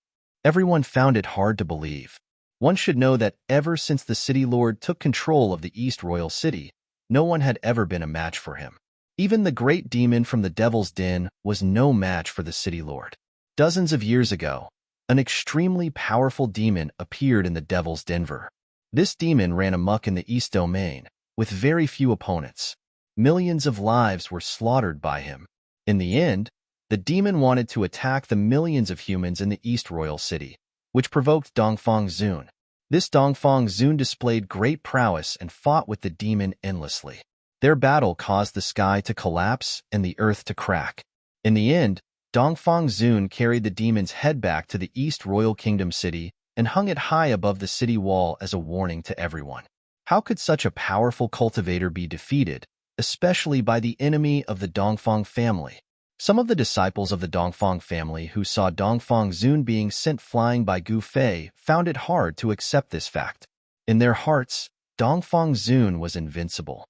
[SPEAKER 1] Everyone found it hard to believe. One should know that ever since the city lord took control of the East Royal City, no one had ever been a match for him. Even the great demon from the Devil's Den was no match for the city lord. Dozens of years ago, an extremely powerful demon appeared in the Devil's Denver. This demon ran amok in the East Domain, with very few opponents. Millions of lives were slaughtered by him. In the end, the demon wanted to attack the millions of humans in the East Royal City, which provoked Dongfang Zun. This Dongfang Zun displayed great prowess and fought with the demon endlessly. Their battle caused the sky to collapse and the earth to crack. In the end, Dongfang Zun carried the demon's head back to the East Royal Kingdom City and hung it high above the city wall as a warning to everyone. How could such a powerful cultivator be defeated, especially by the enemy of the Dongfang family? Some of the disciples of the Dongfang family who saw Dongfang Zun being sent flying by Gu Fei found it hard to accept this fact. In their hearts, Dongfang Zun was invincible.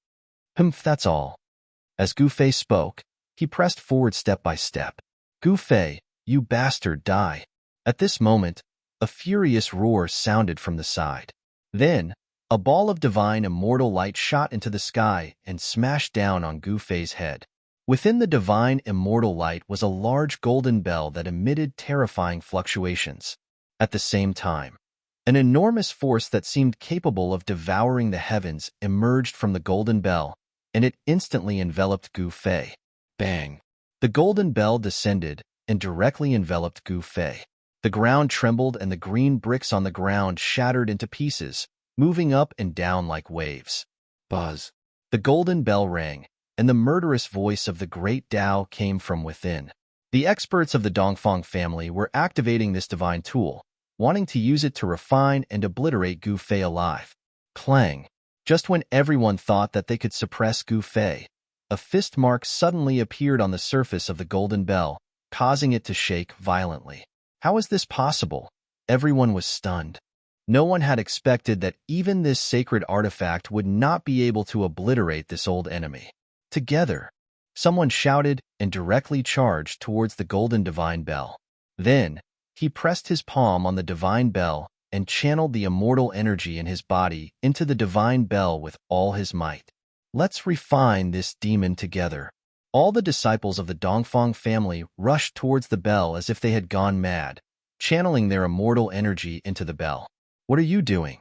[SPEAKER 1] That's all. As Gu Fei spoke, he pressed forward step by step. Gu Fei, you bastard, die. At this moment, a furious roar sounded from the side. Then, a ball of divine immortal light shot into the sky and smashed down on Gu Fei's head. Within the divine immortal light was a large golden bell that emitted terrifying fluctuations. At the same time, an enormous force that seemed capable of devouring the heavens emerged from the golden bell, and it instantly enveloped Gu Fei. Bang! The golden bell descended and directly enveloped Gu Fei. The ground trembled and the green bricks on the ground shattered into pieces, moving up and down like waves. Buzz! The golden bell rang, and the murderous voice of the great Tao came from within. The experts of the Dongfang family were activating this divine tool, wanting to use it to refine and obliterate Gu Fei alive. Clang! Just when everyone thought that they could suppress Gu Fei, a fist mark suddenly appeared on the surface of the golden bell, causing it to shake violently. How is this possible? Everyone was stunned. No one had expected that even this sacred artifact would not be able to obliterate this old enemy. Together, someone shouted and directly charged towards the golden divine bell. Then, he pressed his palm on the divine bell and channeled the immortal energy in his body into the divine bell with all his might. Let's refine this demon together. All the disciples of the Dongfang family rushed towards the bell as if they had gone mad, channeling their immortal energy into the bell. What are you doing?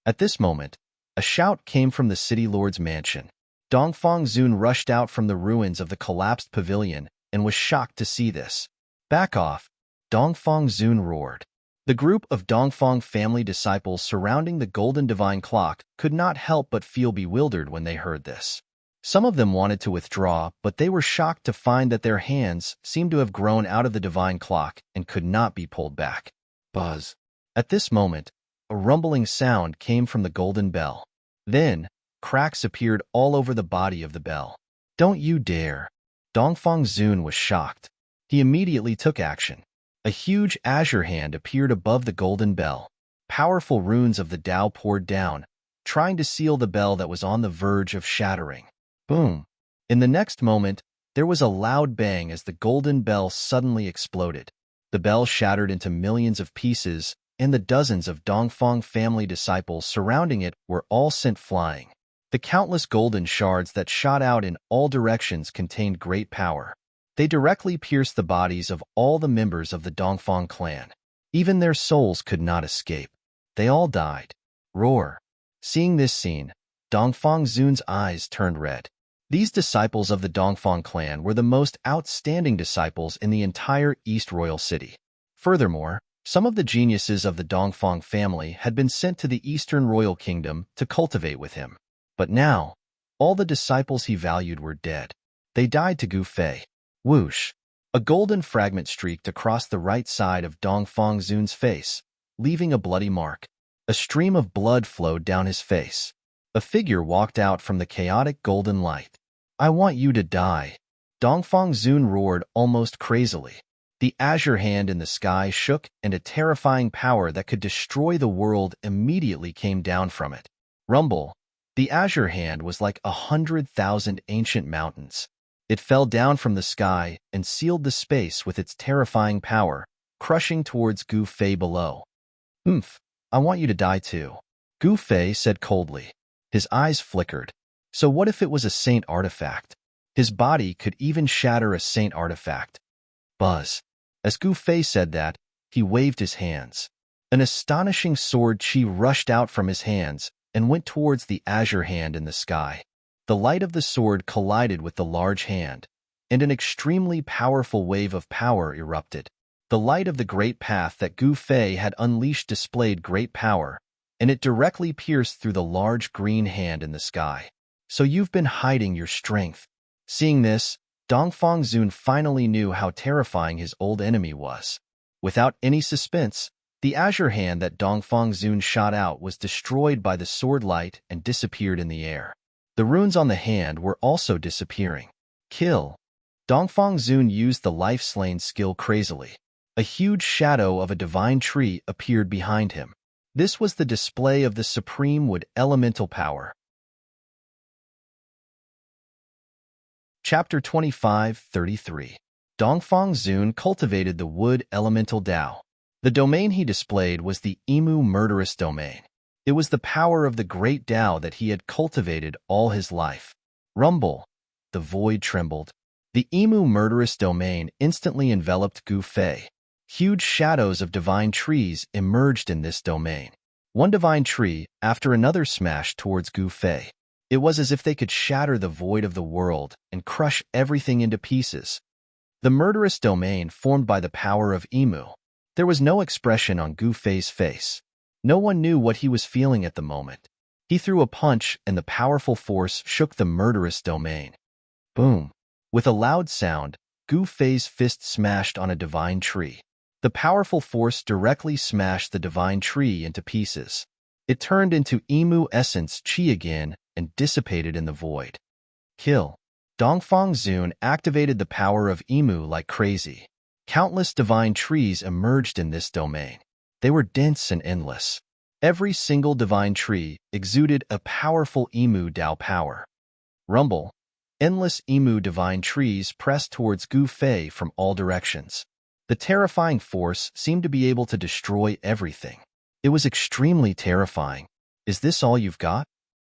[SPEAKER 1] At this moment, a shout came from the city lord's mansion. Dongfang Zun rushed out from the ruins of the collapsed pavilion and was shocked to see this. Back off, Dongfang Zun roared. The group of Dongfang family disciples surrounding the golden divine clock could not help but feel bewildered when they heard this. Some of them wanted to withdraw, but they were shocked to find that their hands seemed to have grown out of the divine clock and could not be pulled back. Buzz. At this moment, a rumbling sound came from the golden bell. Then, cracks appeared all over the body of the bell. Don't you dare. Dongfang Zun was shocked. He immediately took action. A huge azure hand appeared above the golden bell. Powerful runes of the Tao poured down, trying to seal the bell that was on the verge of shattering. Boom! In the next moment, there was a loud bang as the golden bell suddenly exploded. The bell shattered into millions of pieces, and the dozens of Dongfang family disciples surrounding it were all sent flying. The countless golden shards that shot out in all directions contained great power. They directly pierced the bodies of all the members of the Dongfang clan. Even their souls could not escape. They all died. Roar! Seeing this scene, Dongfang Zun's eyes turned red. These disciples of the Dongfang clan were the most outstanding disciples in the entire East Royal City. Furthermore, some of the geniuses of the Dongfang family had been sent to the Eastern Royal Kingdom to cultivate with him. But now, all the disciples he valued were dead. They died to Gu Fei. Whoosh! A golden fragment streaked across the right side of Dongfang Zun's face, leaving a bloody mark. A stream of blood flowed down his face. A figure walked out from the chaotic golden light. I want you to die. Dongfang Zun roared almost crazily. The azure hand in the sky shook and a terrifying power that could destroy the world immediately came down from it. Rumble! The azure hand was like 100,000 ancient mountains. It fell down from the sky and sealed the space with its terrifying power, crushing towards Gu Fei below. I want you to die too. Gu Fei said coldly. His eyes flickered. So what if it was a saint artifact? His body could even shatter a saint artifact. Buzz. As Gu Fei said that, he waved his hands. An astonishing sword chi rushed out from his hands and went towards the azure hand in the sky. The light of the sword collided with the large hand, and an extremely powerful wave of power erupted. The light of the great path that Gu Fei had unleashed displayed great power, and it directly pierced through the large green hand in the sky. So you've been hiding your strength. Seeing this, Dongfang Zun finally knew how terrifying his old enemy was. Without any suspense, the azure hand that Dongfang Zun shot out was destroyed by the sword light and disappeared in the air. The runes on the hand were also disappearing. Kill. Dongfang Zun used the life-slain skill crazily. A huge shadow of a divine tree appeared behind him. This was the display of the supreme wood elemental power. Chapter 25:33. Dongfang Zun cultivated the wood elemental Tao. The domain he displayed was the Emu murderous domain. It was the power of the great Tao that he had cultivated all his life. Rumble! The void trembled. The Emu murderous domain instantly enveloped Gu Fei. Huge shadows of divine trees emerged in this domain. One divine tree after another smashed towards Gu Fei. It was as if they could shatter the void of the world and crush everything into pieces. The murderous domain formed by the power of Emu. There was no expression on Gu Fei's face. No one knew what he was feeling at the moment. He threw a punch and the powerful force shook the murderous domain. Boom! With a loud sound, Gu Fei's fist smashed on a divine tree. The powerful force directly smashed the divine tree into pieces. It turned into Emu essence chi again and dissipated in the void. Kill. Dongfang Zun activated the power of Emu like crazy. Countless divine trees emerged in this domain. They were dense and endless. Every single divine tree exuded a powerful Emu Dao power. Rumble. Endless Emu divine trees pressed towards Gu Fei from all directions. The terrifying force seemed to be able to destroy everything. It was extremely terrifying. Is this all you've got?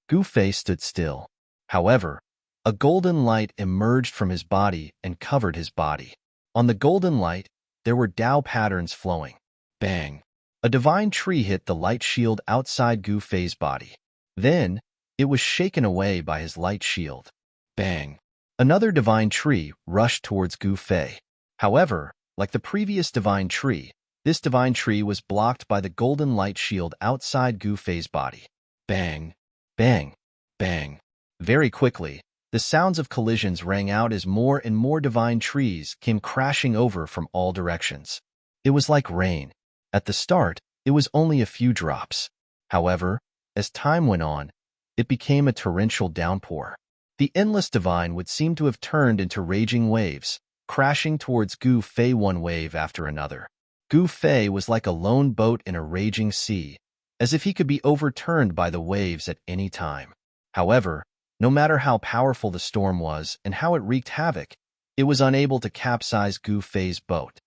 [SPEAKER 1] Gu Fei stood still. However, a golden light emerged from his body and covered his body. On the golden light, there were Dao patterns flowing. Bang! A divine tree hit the light shield outside Gu Fei's body. Then, it was shaken away by his light shield. Bang! Another divine tree rushed towards Gu Fei. However, like the previous divine tree, this divine tree was blocked by the golden light shield outside Gu Fei's body. Bang! Bang! Bang! Very quickly, the sounds of collisions rang out as more and more divine trees came crashing over from all directions. It was like rain. At the start, it was only a few drops. However, as time went on, it became a torrential downpour. The endless divine would seem to have turned into raging waves, crashing towards Gu Fei one wave after another. Gu Fei was like a lone boat in a raging sea, as if he could be overturned by the waves at any time. However, no matter how powerful the storm was and how it wreaked havoc, it was unable to capsize Gu Fei's boat.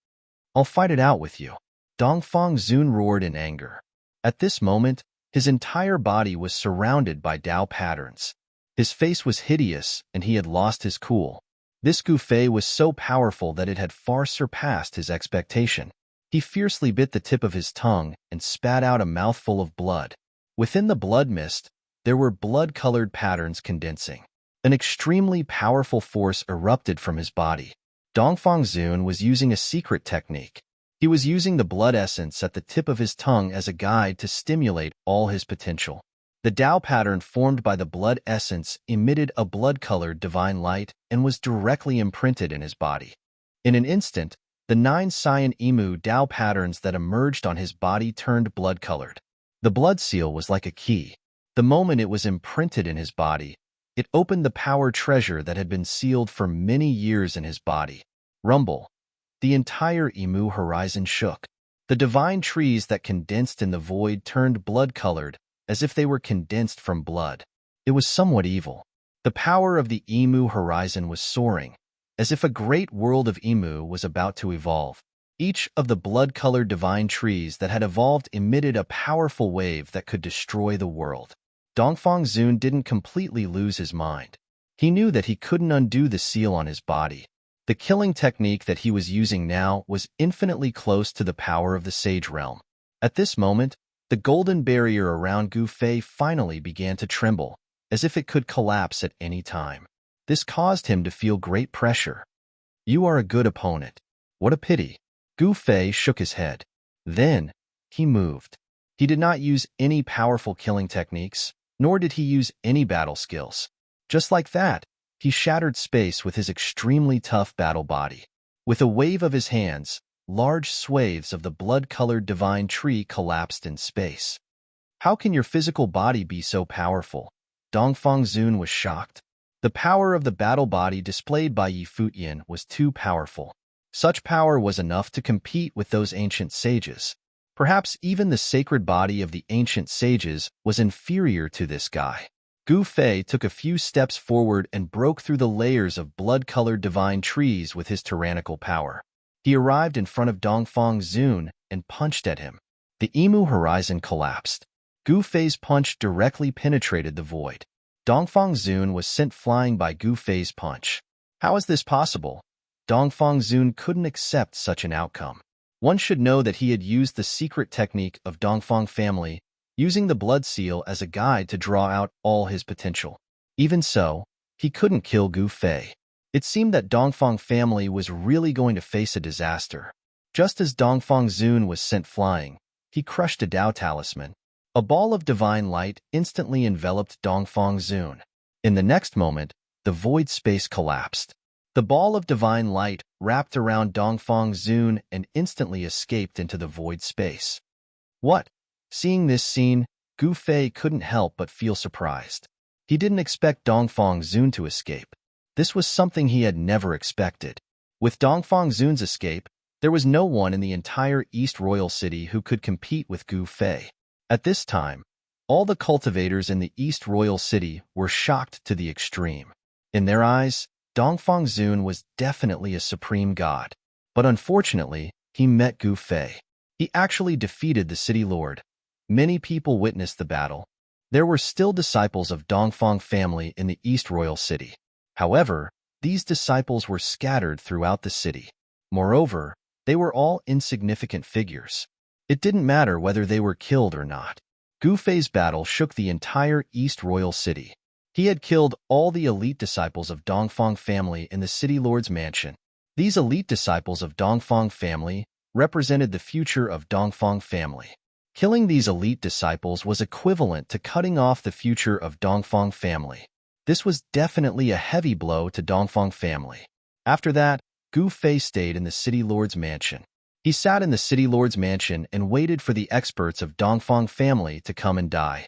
[SPEAKER 1] "I'll fight it out with you." Dongfang Zun roared in anger. At this moment, his entire body was surrounded by Dao patterns. His face was hideous, and he had lost his cool. This Gu Fei was so powerful that it had far surpassed his expectation. He fiercely bit the tip of his tongue and spat out a mouthful of blood. Within the blood mist, there were blood-colored patterns condensing. An extremely powerful force erupted from his body. Dongfang Zun was using a secret technique. He was using the blood essence at the tip of his tongue as a guide to stimulate all his potential. The Dao pattern formed by the blood essence emitted a blood-colored divine light and was directly imprinted in his body. In an instant, the 9 cyan Emu Dao patterns that emerged on his body turned blood-colored. The blood seal was like a key. The moment it was imprinted in his body, it opened the power treasure that had been sealed for many years in his body. Rumble. The entire Emu horizon shook. The divine trees that condensed in the void turned blood-colored, as if they were condensed from blood. It was somewhat evil. The power of the Emu horizon was soaring, as if a great world of Emu was about to evolve. Each of the blood-colored divine trees that had evolved emitted a powerful wave that could destroy the world. Dongfang Zun didn't completely lose his mind. He knew that he couldn't undo the seal on his body. The killing technique that he was using now was infinitely close to the power of the Sage Realm. At this moment, the golden barrier around Gu Fei finally began to tremble, as if it could collapse at any time. This caused him to feel great pressure. "You are a good opponent. What a pity." Gu Fei shook his head. Then, he moved. He did not use any powerful killing techniques, nor did he use any battle skills. Just like that, he shattered space with his extremely tough battle body. With a wave of his hands, large swathes of the blood-colored divine tree collapsed in space. "How can your physical body be so powerful?" Dongfang Zun was shocked. The power of the battle body displayed by Yi Fujian was too powerful. Such power was enough to compete with those ancient sages. Perhaps even the sacred body of the ancient sages was inferior to this guy. Gu Fei took a few steps forward and broke through the layers of blood-colored divine trees with his tyrannical power. He arrived in front of Dongfang Zun and punched at him. The Emu horizon collapsed. Gu Fei's punch directly penetrated the void. Dongfang Zun was sent flying by Gu Fei's punch. How is this possible? Dongfang Zun couldn't accept such an outcome. One should know that he had used the secret technique of Dongfang family, using the blood seal as a guide to draw out all his potential. Even so, he couldn't kill Gu Fei. It seemed that Dongfang family was really going to face a disaster. Just as Dongfang Zun was sent flying, he crushed a Dao talisman. A ball of divine light instantly enveloped Dongfang Zun. In the next moment, the void space collapsed. The ball of divine light wrapped around Dongfang Zun and instantly escaped into the void space. What? Seeing this scene, Gu Fei couldn't help but feel surprised. He didn't expect Dongfang Zun to escape. This was something he had never expected. With Dongfang Zun's escape, There was no one in the entire East Royal City who could compete with Gu Fei. At this time, all the cultivators in the East Royal City were shocked to the extreme. In their eyes, Dongfang Zun was definitely a supreme god. But unfortunately, he met Gu Fei. He actually defeated the city lord. Many people witnessed the battle. There were still disciples of Dongfang family in the East Royal City. However, these disciples were scattered throughout the city. Moreover, they were all insignificant figures. It didn't matter whether they were killed or not. Gu Fei's battle shook the entire East Royal City. He had killed all the elite disciples of Dongfang family in the city lord's mansion. These elite disciples of Dongfang family represented the future of Dongfang family. Killing these elite disciples was equivalent to cutting off the future of Dongfang family. This was definitely a heavy blow to Dongfang family. After that, Gu Fei stayed in the city lord's mansion. He sat in the city lord's mansion and waited for the experts of Dongfang family to come and die.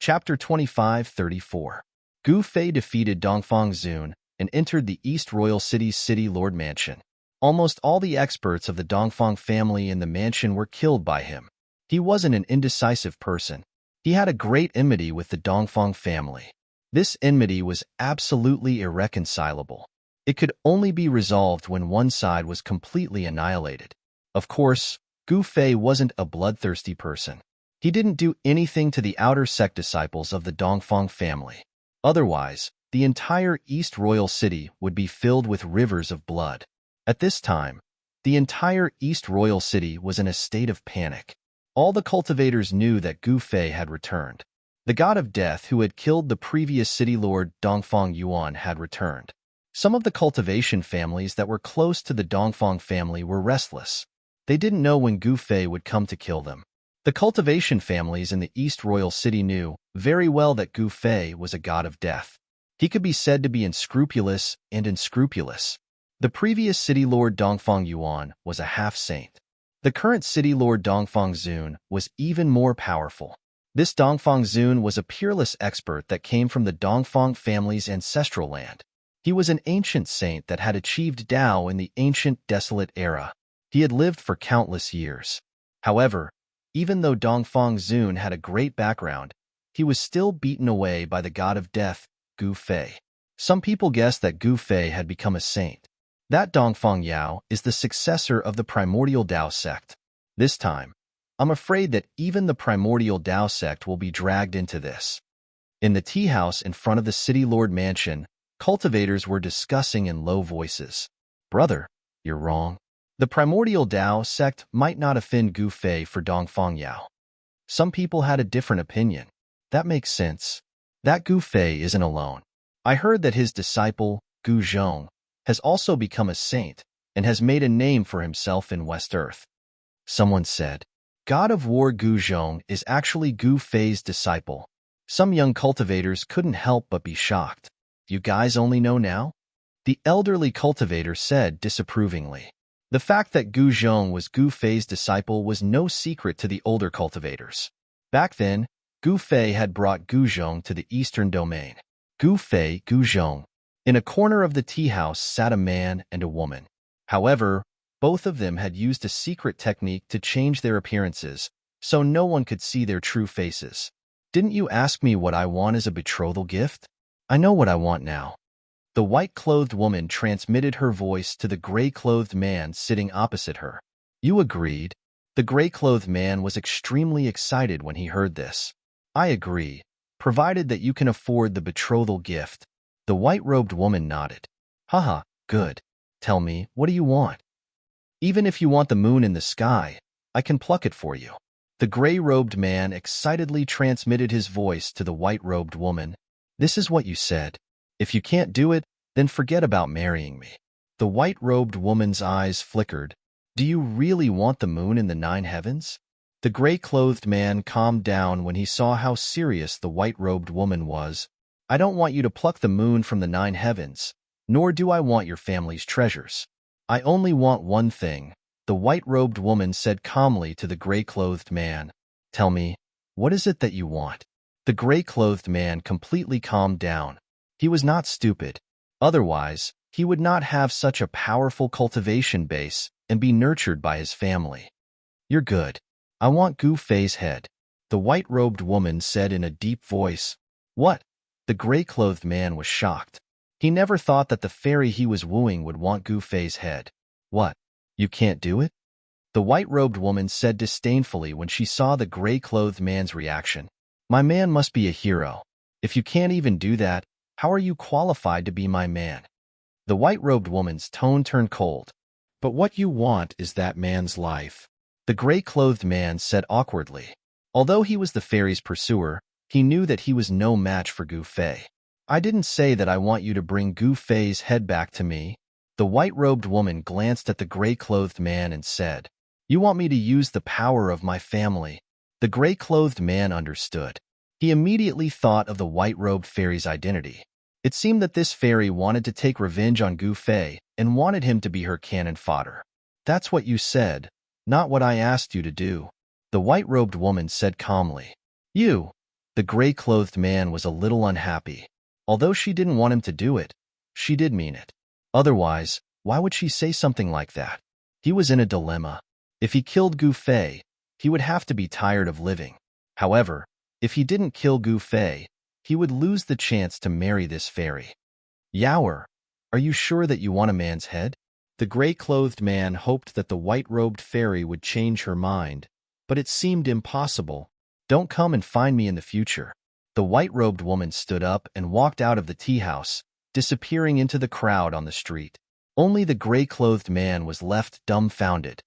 [SPEAKER 1] Chapter 25-34. Gu Fei defeated Dongfang Zun and entered the East Royal City's city lord mansion. Almost all the experts of the Dongfang family in the mansion were killed by him. He wasn't an indecisive person. He had a great enmity with the Dongfang family. This enmity was absolutely irreconcilable. It could only be resolved when one side was completely annihilated. Of course, Gu Fei wasn't a bloodthirsty person. He didn't do anything to the outer sect disciples of the Dongfang family. Otherwise, the entire East Royal City would be filled with rivers of blood. At this time, the entire East Royal City was in a state of panic. All the cultivators knew that Gu Fei had returned. The god of death who had killed the previous city lord Dongfang Yuan had returned. Some of the cultivation families that were close to the Dongfang family were restless. They didn't know when Gu Fei would come to kill them. The cultivation families in the East Royal City knew very well that Gu Fei was a god of death. He could be said to be unscrupulous and unscrupulous. The previous city lord Dongfang Yuan was a half-saint. The current city lord Dongfang Zun was even more powerful. This Dongfang Zun was a peerless expert that came from the Dongfang family's ancestral land. He was an ancient saint that had achieved Tao in the ancient desolate era. He had lived for countless years. However, even though Dongfang Zun had a great background, he was still beaten away by the god of death, Gu Fei. Some people guessed that Gu Fei had become a saint. That Dongfang Yao is the successor of the primordial Tao sect. This time, I'm afraid that even the primordial Tao sect will be dragged into this. In the tea house in front of the city lord mansion, cultivators were discussing in low voices. Brother, you're wrong. The primordial Tao sect might not offend Gu Fei for Dongfang Yao. Some people had a different opinion. That makes sense. That Gu Fei isn't alone. I heard that his disciple, Gu Zhong, has also become a saint and has made a name for himself in West Earth. Someone said, God of War Gu Zhong is actually Gu Fei's disciple. Some young cultivators couldn't help but be shocked. You guys only know now? The elderly cultivator said disapprovingly. The fact that Gu Zhong was Gu Fei's disciple was no secret to the older cultivators. Back then, Gu Fei had brought Gu Zhong to the eastern domain. Gu Fei, Gu Zhong. In a corner of the tea house sat a man and a woman. However, both of them had used a secret technique to change their appearances, so no one could see their true faces. Didn't you ask me what I want as a betrothal gift? I know what I want now. The white-clothed woman transmitted her voice to the gray-clothed man sitting opposite her. You agreed. The gray-clothed man was extremely excited when he heard this. I agree, provided that you can afford the betrothal gift. The white-robed woman nodded. Haha, good. Tell me, what do you want? Even if you want the moon in the sky, I can pluck it for you. The gray-robed man excitedly transmitted his voice to the white-robed woman. This is what you said. If you can't do it, then forget about marrying me. The white-robed woman's eyes flickered. Do you really want the moon in the 9 heavens? The gray-clothed man calmed down when he saw how serious the white-robed woman was. I don't want you to pluck the moon from the 9 heavens, nor do I want your family's treasures. I only want one thing, the white-robed woman said calmly to the gray-clothed man. Tell me, what is it that you want? The gray-clothed man completely calmed down. He was not stupid. Otherwise, he would not have such a powerful cultivation base and be nurtured by his family. You're good. I want Gu Fei's head, the white-robed woman said in a deep voice. What? The gray-clothed man was shocked. He never thought that the fairy he was wooing would want Gu Fei's head. What? You can't do it? The white-robed woman said disdainfully when she saw the gray-clothed man's reaction. My man must be a hero. If you can't even do that, how are you qualified to be my man? The white-robed woman's tone turned cold. But what you want is that man's life, the gray-clothed man said awkwardly. Although he was the fairy's pursuer, he knew that he was no match for Gu Fei. I didn't say that I want you to bring Gu Fei's head back to me. The white-robed woman glanced at the gray-clothed man and said, You want me to use the power of my family? The gray-clothed man understood. He immediately thought of the white-robed fairy's identity. It seemed that this fairy wanted to take revenge on Gu Fei and wanted him to be her cannon fodder. That's what you said, not what I asked you to do, the white-robed woman said calmly. You. The gray-clothed man was a little unhappy. Although she didn't want him to do it, she did mean it. Otherwise, why would she say something like that? He was in a dilemma. If he killed Gu Fei, he would have to be tired of living. However, if he didn't kill Gu Fei, he would lose the chance to marry this fairy. Yaoer, are you sure that you want a man's head? The gray-clothed man hoped that the white-robed fairy would change her mind, but it seemed impossible. Don't come and find me in the future. The white-robed woman stood up and walked out of the tea house, disappearing into the crowd on the street. Only the gray-clothed man was left dumbfounded.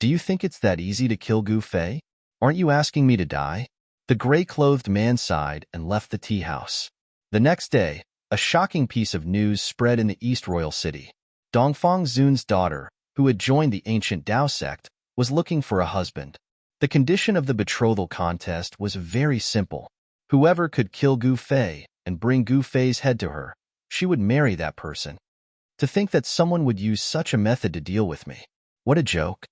[SPEAKER 1] Do you think it's that easy to kill Gu Fei? Aren't you asking me to die? The gray-clothed man sighed and left the tea house. The next day, a shocking piece of news spread in the East Royal City. Dongfang Zun's daughter, who had joined the ancient Dao sect, was looking for a husband. The condition of the betrothal contest was very simple. Whoever could kill Gu Fei and bring Gu Fei's head to her, she would marry that person. To think that someone would use such a method to deal with me. What a joke.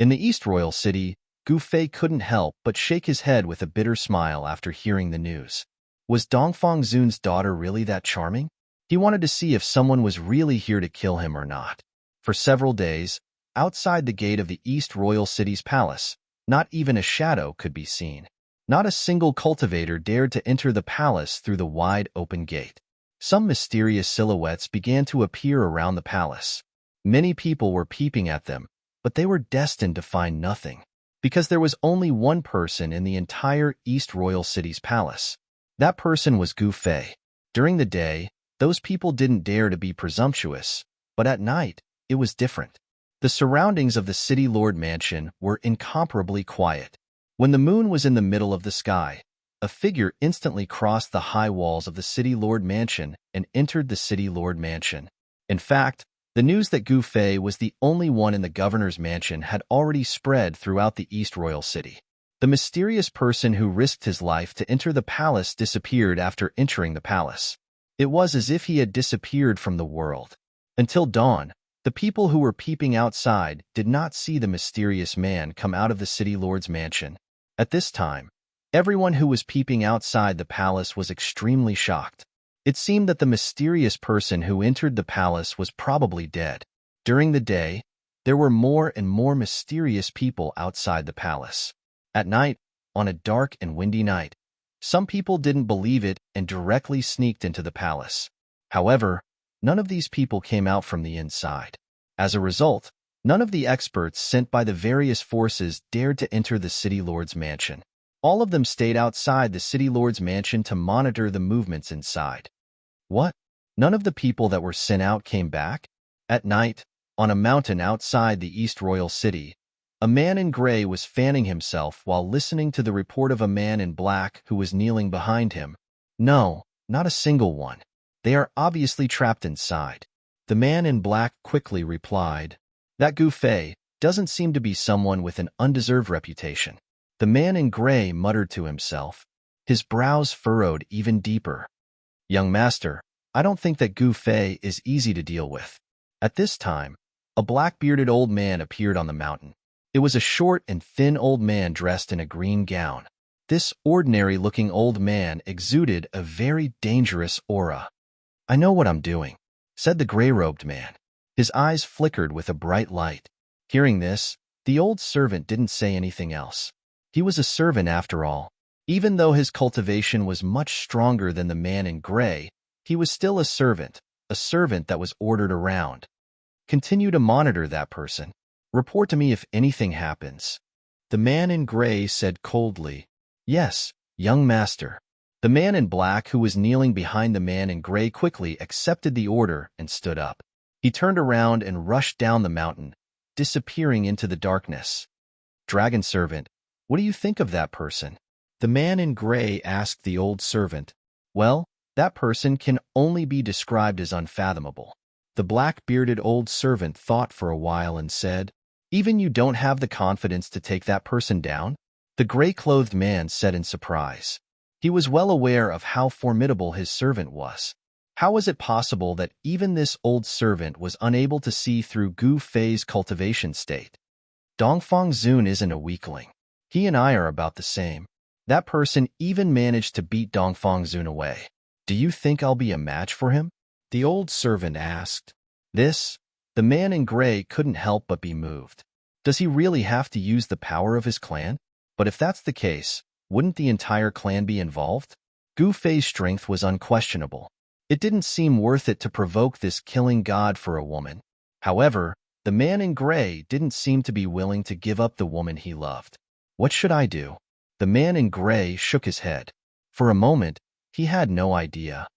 [SPEAKER 1] In the East Royal City, Gu Fei couldn't help but shake his head with a bitter smile after hearing the news. Was Dongfang Zun's daughter really that charming? He wanted to see if someone was really here to kill him or not. For several days, outside the gate of the East Royal City's palace, not even a shadow could be seen. Not a single cultivator dared to enter the palace through the wide open gate. Some mysterious silhouettes began to appear around the palace. Many people were peeping at them, but they were destined to find nothing. Because there was only one person in the entire East Royal City's palace. That person was Gu Fei. During the day, those people didn't dare to be presumptuous, but at night, it was different. The surroundings of the City Lord Mansion were incomparably quiet. When the moon was in the middle of the sky, a figure instantly crossed the high walls of the City Lord Mansion and entered the City Lord Mansion. In fact, the news that Gu Fei was the only one in the governor's mansion had already spread throughout the East Royal City. The mysterious person who risked his life to enter the palace disappeared after entering the palace. It was as if he had disappeared from the world. Until dawn, the people who were peeping outside did not see the mysterious man come out of the City Lord's mansion. At this time, everyone who was peeping outside the palace was extremely shocked. It seemed that the mysterious person who entered the palace was probably dead. During the day, there were more and more mysterious people outside the palace. At night, on a dark and windy night, some people didn't believe it and directly sneaked into the palace. However, none of these people came out from the inside. As a result, none of the experts sent by the various forces dared to enter the City Lord's mansion. All of them stayed outside the City Lord's mansion to monitor the movements inside. What? None of the people that were sent out came back? At night, on a mountain outside the East Royal City, a man in gray was fanning himself while listening to the report of a man in black who was kneeling behind him. No, not a single one. They are obviously trapped inside. The man in black quickly replied, That Gu Fei doesn't seem to be someone with an undeserved reputation. The man in gray muttered to himself. His brows furrowed even deeper. Young master, I don't think that Gu Fei is easy to deal with. At this time, a black-bearded old man appeared on the mountain. It was a short and thin old man dressed in a green gown. This ordinary-looking old man exuded a very dangerous aura. I know what I'm doing. said the gray-robed man. His eyes flickered with a bright light. Hearing this, the old servant didn't say anything else. He was a servant after all. Even though his cultivation was much stronger than the man in gray, he was still a servant that was ordered around. Continue to monitor that person. Report to me if anything happens. The man in gray said coldly, "Yes, young master." The man in black, who was kneeling behind the man in gray, quickly accepted the order and stood up. He turned around and rushed down the mountain, disappearing into the darkness. Dragon servant, what do you think of that person? The man in gray asked the old servant. Well, that person can only be described as unfathomable. The black-bearded old servant thought for a while and said, Even you don't have the confidence to take that person down? The gray-clothed man said in surprise. He was well aware of how formidable his servant was. How was it possible that even this old servant was unable to see through Gu Fei's cultivation state? Dongfang Zun isn't a weakling. He and I are about the same. That person even managed to beat Dongfang Zun away. Do you think I'll be a match for him? The old servant asked. The man in gray couldn't help but be moved. Does he really have to use the power of his clan? But if that's the case, wouldn't the entire clan be involved? Gu Fei's strength was unquestionable. It didn't seem worth it to provoke this killing god for a woman. However, the man in gray didn't seem to be willing to give up the woman he loved. What should I do? The man in gray shook his head. For a moment, he had no idea.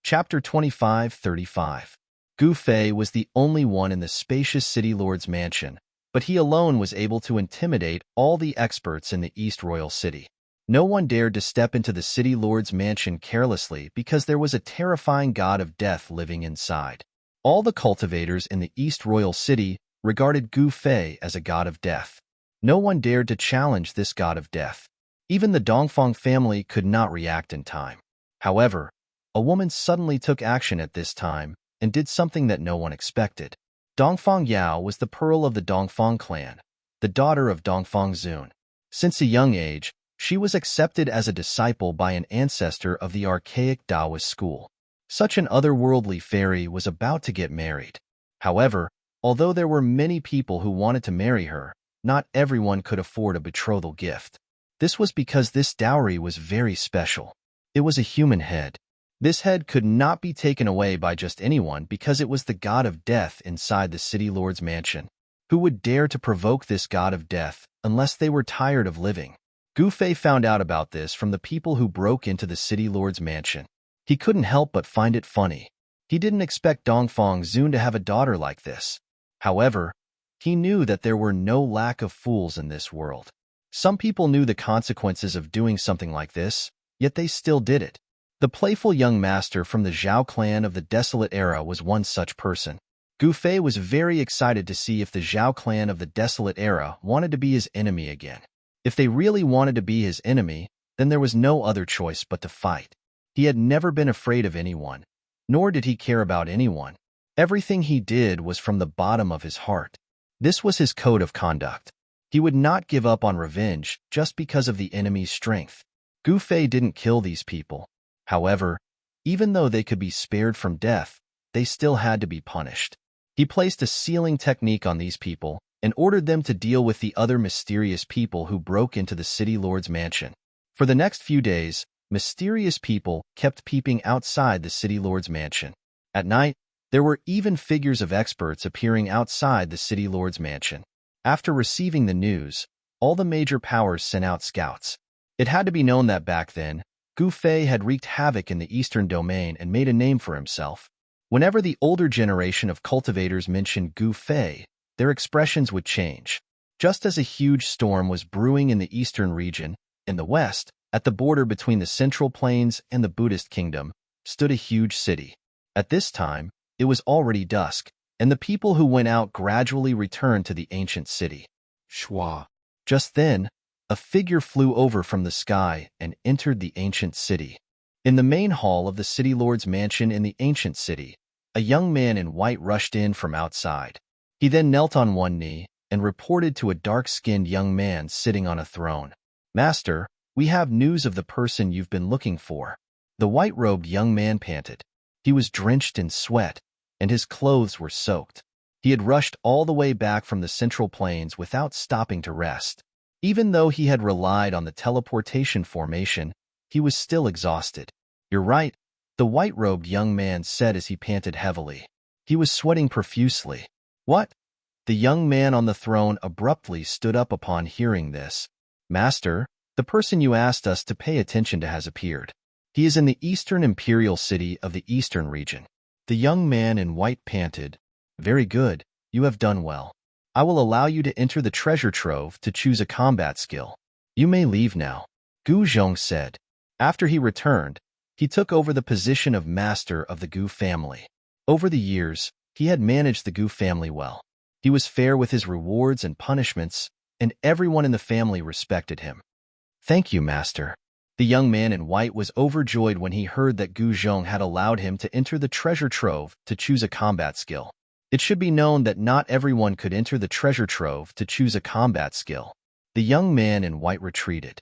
[SPEAKER 1] Chapter 25:35. Gu Fei was the only one in the spacious city lord's mansion, but he alone was able to intimidate all the experts in the East Royal City. No one dared to step into the city lord's mansion carelessly because there was a terrifying god of death living inside. All the cultivators in the East Royal City regarded Gu Fei as a god of death. No one dared to challenge this god of death. Even the Dongfang family could not react in time. However, a woman suddenly took action at this time and did something that no one expected. Dongfang Yao was the pearl of the Dongfang clan, the daughter of Dongfang Zun. Since a young age, she was accepted as a disciple by an ancestor of the archaic Taoist school. Such an otherworldly fairy was about to get married. However, although there were many people who wanted to marry her, not everyone could afford a betrothal gift. This was because this dowry was very special. It was a human head. This head could not be taken away by just anyone because it was the god of death inside the city lord's mansion. Who would dare to provoke this god of death unless they were tired of living? Gu Fei found out about this from the people who broke into the city lord's mansion. He couldn't help but find it funny. He didn't expect Dongfang Zun to have a daughter like this. However, he knew that there were no lack of fools in this world. Some people knew the consequences of doing something like this, yet they still did it. The playful young master from the Zhao clan of the Desolate Era was one such person. Gu Fei was very excited to see if the Zhao clan of the Desolate Era wanted to be his enemy again. If they really wanted to be his enemy, then there was no other choice but to fight. He had never been afraid of anyone, nor did he care about anyone. Everything he did was from the bottom of his heart. This was his code of conduct. He would not give up on revenge just because of the enemy's strength. Gu Fei didn't kill these people. However, even though they could be spared from death, they still had to be punished. He placed a sealing technique on these people and ordered them to deal with the other mysterious people who broke into the city lord's mansion. For the next few days, mysterious people kept peeping outside the city lord's mansion. At night, there were even figures of experts appearing outside the city lord's mansion. After receiving the news, all the major powers sent out scouts. It had to be known that back then, Gu Fei had wreaked havoc in the eastern domain and made a name for himself. Whenever the older generation of cultivators mentioned Gu Fei, their expressions would change. Just as a huge storm was brewing in the eastern region, in the west, at the border between the Central Plains and the Buddhist kingdom, stood a huge city. At this time, it was already dusk, and the people who went out gradually returned to the ancient city. Shua. Just then, a figure flew over from the sky and entered the ancient city. In the main hall of the city lord's mansion in the ancient city, a young man in white rushed in from outside. He then knelt on one knee and reported to a dark-skinned young man sitting on a throne. "Master, we have news of the person you've been looking for." The white-robed young man panted. He was drenched in sweat, and his clothes were soaked. He had rushed all the way back from the Central Plains without stopping to rest. Even though he had relied on the teleportation formation, he was still exhausted. "You're right," the white-robed young man said as he panted heavily. He was sweating profusely. "What?" The young man on the throne abruptly stood up upon hearing this. "Master, the person you asked us to pay attention to has appeared. He is in the eastern imperial city of the eastern region." The young man in white panted. "Very good, you have done well. I will allow you to enter the treasure trove to choose a combat skill. You may leave now," Gu Zhong said. After he returned, he took over the position of master of the Gu family. Over the years, he had managed the Gu family well. He was fair with his rewards and punishments, and everyone in the family respected him. "Thank you, master." The young man in white was overjoyed when he heard that Gu Zhong had allowed him to enter the treasure trove to choose a combat skill. It should be known that not everyone could enter the treasure trove to choose a combat skill. The young man in white retreated.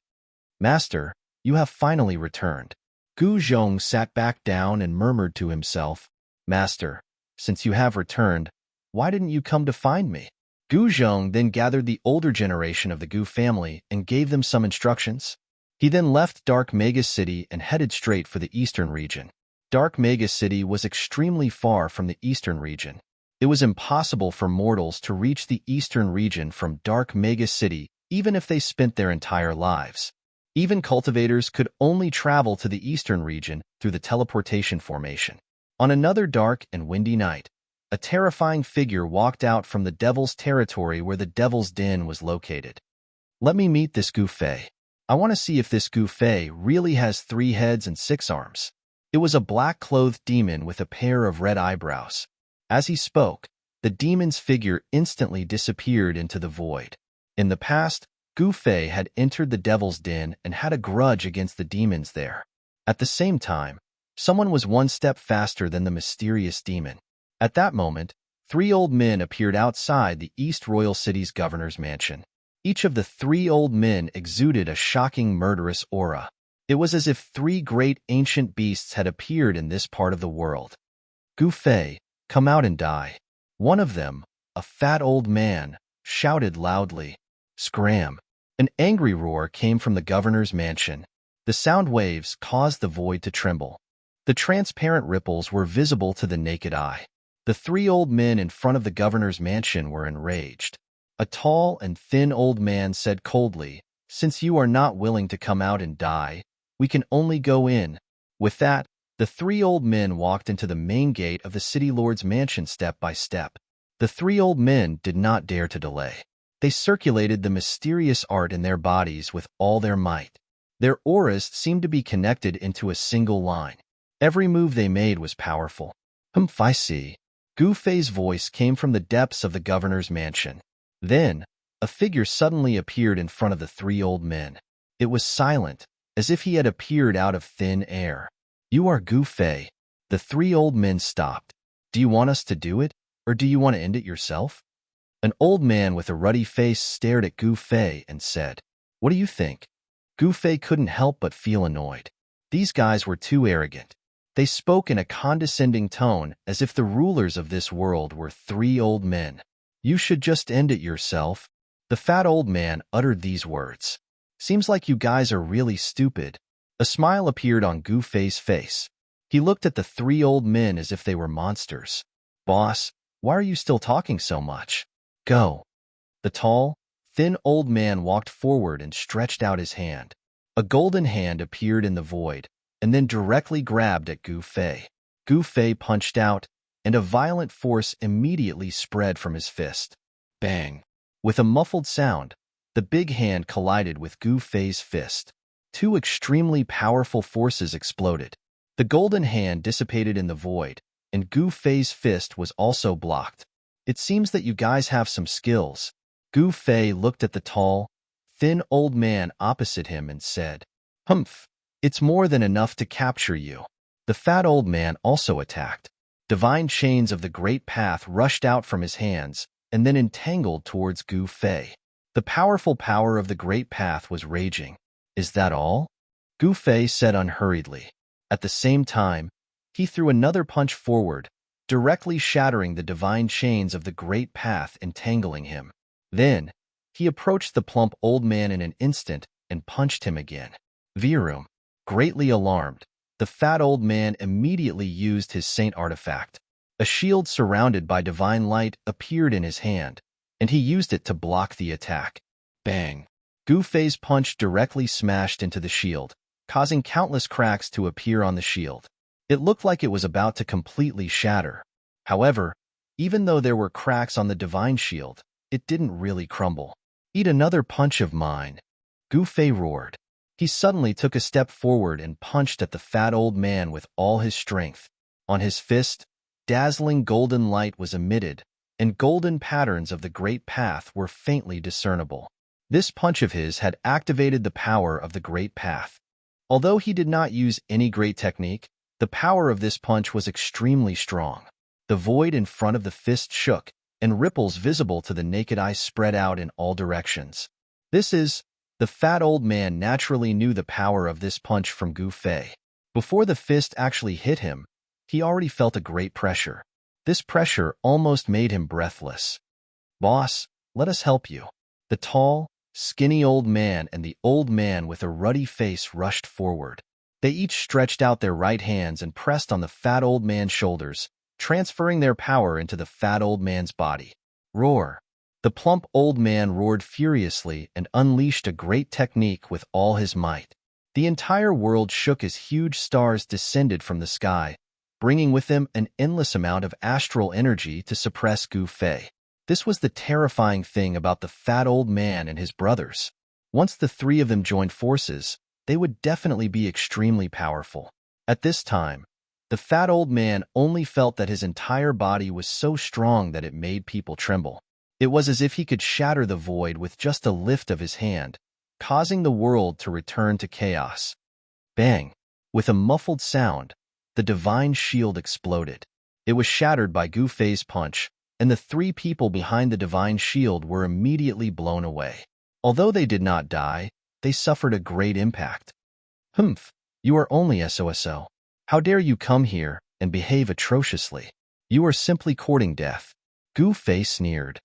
[SPEAKER 1] "Master, you have finally returned." Gu Zhong sat back down and murmured to himself, "Master, since you have returned, why didn't you come to find me?" Gu Zhong then gathered the older generation of the Gu family and gave them some instructions. He then left Dark Mega City and headed straight for the eastern region. Dark Mega City was extremely far from the eastern region. It was impossible for mortals to reach the eastern region from Dark Mega City even if they spent their entire lives. Even cultivators could only travel to the eastern region through the teleportation formation. On another dark and windy night, a terrifying figure walked out from the Devil's territory where the Devil's Den was located. "Let me meet this Gu Fei. I want to see if this Gu Fei really has 3 heads and 6 arms." It was a black-clothed demon with a pair of red eyebrows. As he spoke, the demon's figure instantly disappeared into the void. In the past, Gu Fei had entered the Devil's Den and had a grudge against the demons there. At the same time, someone was one step faster than the mysterious demon. At that moment, 3 old men appeared outside the East Royal City's governor's mansion. Each of the 3 old men exuded a shocking murderous aura. It was as if 3 great ancient beasts had appeared in this part of the world. "Gu Fei, come out and die." One of them, a fat old man, shouted loudly. Scram! An angry roar came from the governor's mansion. The sound waves caused the void to tremble. The transparent ripples were visible to the naked eye. The 3 old men in front of the governor's mansion were enraged. A tall and thin old man said coldly, "Since you are not willing to come out and die, we can only go in." With that, the 3 old men walked into the main gate of the city lord's mansion step by step. The 3 old men did not dare to delay. They circulated the mysterious art in their bodies with all their might. Their auras seemed to be connected into a single line. Every move they made was powerful. I see." Gu Fei's voice came from the depths of the governor's mansion. Then, a figure suddenly appeared in front of the 3 old men. It was silent, as if he had appeared out of thin air. "You are Gu Fei." The 3 old men stopped. "Do you want us to do it, or do you want to end it yourself?" An old man with a ruddy face stared at Gu Fei and said, "What do you think?" Gu Fei couldn't help but feel annoyed. These guys were too arrogant. They spoke in a condescending tone as if the rulers of this world were 3 old men. "You should just end it yourself." The fat old man uttered these words. "Seems like you guys are really stupid." A smile appeared on Gu Fei's face. He looked at the 3 old men as if they were monsters. "Boss, why are you still talking so much? Go." The tall, thin old man walked forward and stretched out his hand. A golden hand appeared in the void, and then directly grabbed at Gu Fei. Gu Fei punched out, and a violent force immediately spread from his fist. Bang! With a muffled sound, the big hand collided with Gu Fei's fist. 2 extremely powerful forces exploded. The golden hand dissipated in the void, and Gu Fei's fist was also blocked. "It seems that you guys have some skills." Gu Fei looked at the tall, thin old man opposite him and said, "Humph, it's more than enough to capture you." The fat old man also attacked. Divine chains of the Great Path rushed out from his hands and then entangled towards Gu Fei. The powerful power of the Great Path was raging. "Is that all?" Gu Fei said unhurriedly. At the same time, he threw another punch forward, directly shattering the divine chains of the great path entangling him. Then, he approached the plump old man in an instant and punched him again. Virum, greatly alarmed, the fat old man immediately used his saint artifact. A shield surrounded by divine light appeared in his hand, and he used it to block the attack. Bang! Gu Fei's punch directly smashed into the shield, causing countless cracks to appear on the shield. It looked like it was about to completely shatter. However, even though there were cracks on the divine shield, it didn't really crumble. "Eat another punch of mine," Gu Fei roared. He suddenly took a step forward and punched at the fat old man with all his strength. On his fist, dazzling golden light was emitted, and golden patterns of the great path were faintly discernible. This punch of his had activated the power of the great path. Although he did not use any great technique, the power of this punch was extremely strong. The void in front of the fist shook, and ripples visible to the naked eye spread out in all directions. The fat old man naturally knew the power of this punch from Gu Fei. Before the fist actually hit him, he already felt a great pressure. This pressure almost made him breathless. "Boss, let us help you." The tall, skinny old man and the old man with a ruddy face rushed forward. They each stretched out their right hands and pressed on the fat old man's shoulders, transferring their power into the fat old man's body. Roar! The plump old man roared furiously and unleashed a great technique with all his might. The entire world shook as huge stars descended from the sky, bringing with them an endless amount of astral energy to suppress Gu Fei. This was the terrifying thing about the fat old man and his brothers. Once the three of them joined forces, they would definitely be extremely powerful. At this time, the fat old man only felt that his entire body was so strong that it made people tremble. It was as if he could shatter the void with just a lift of his hand, causing the world to return to chaos. Bang! With a muffled sound, the divine shield exploded. It was shattered by Gu Fei's punch, and the three people behind the divine shield were immediately blown away. Although they did not die, they suffered a great impact. "Humph, you are only SOSO. How dare you come here and behave atrociously? You are simply courting death," Gu Fei sneered.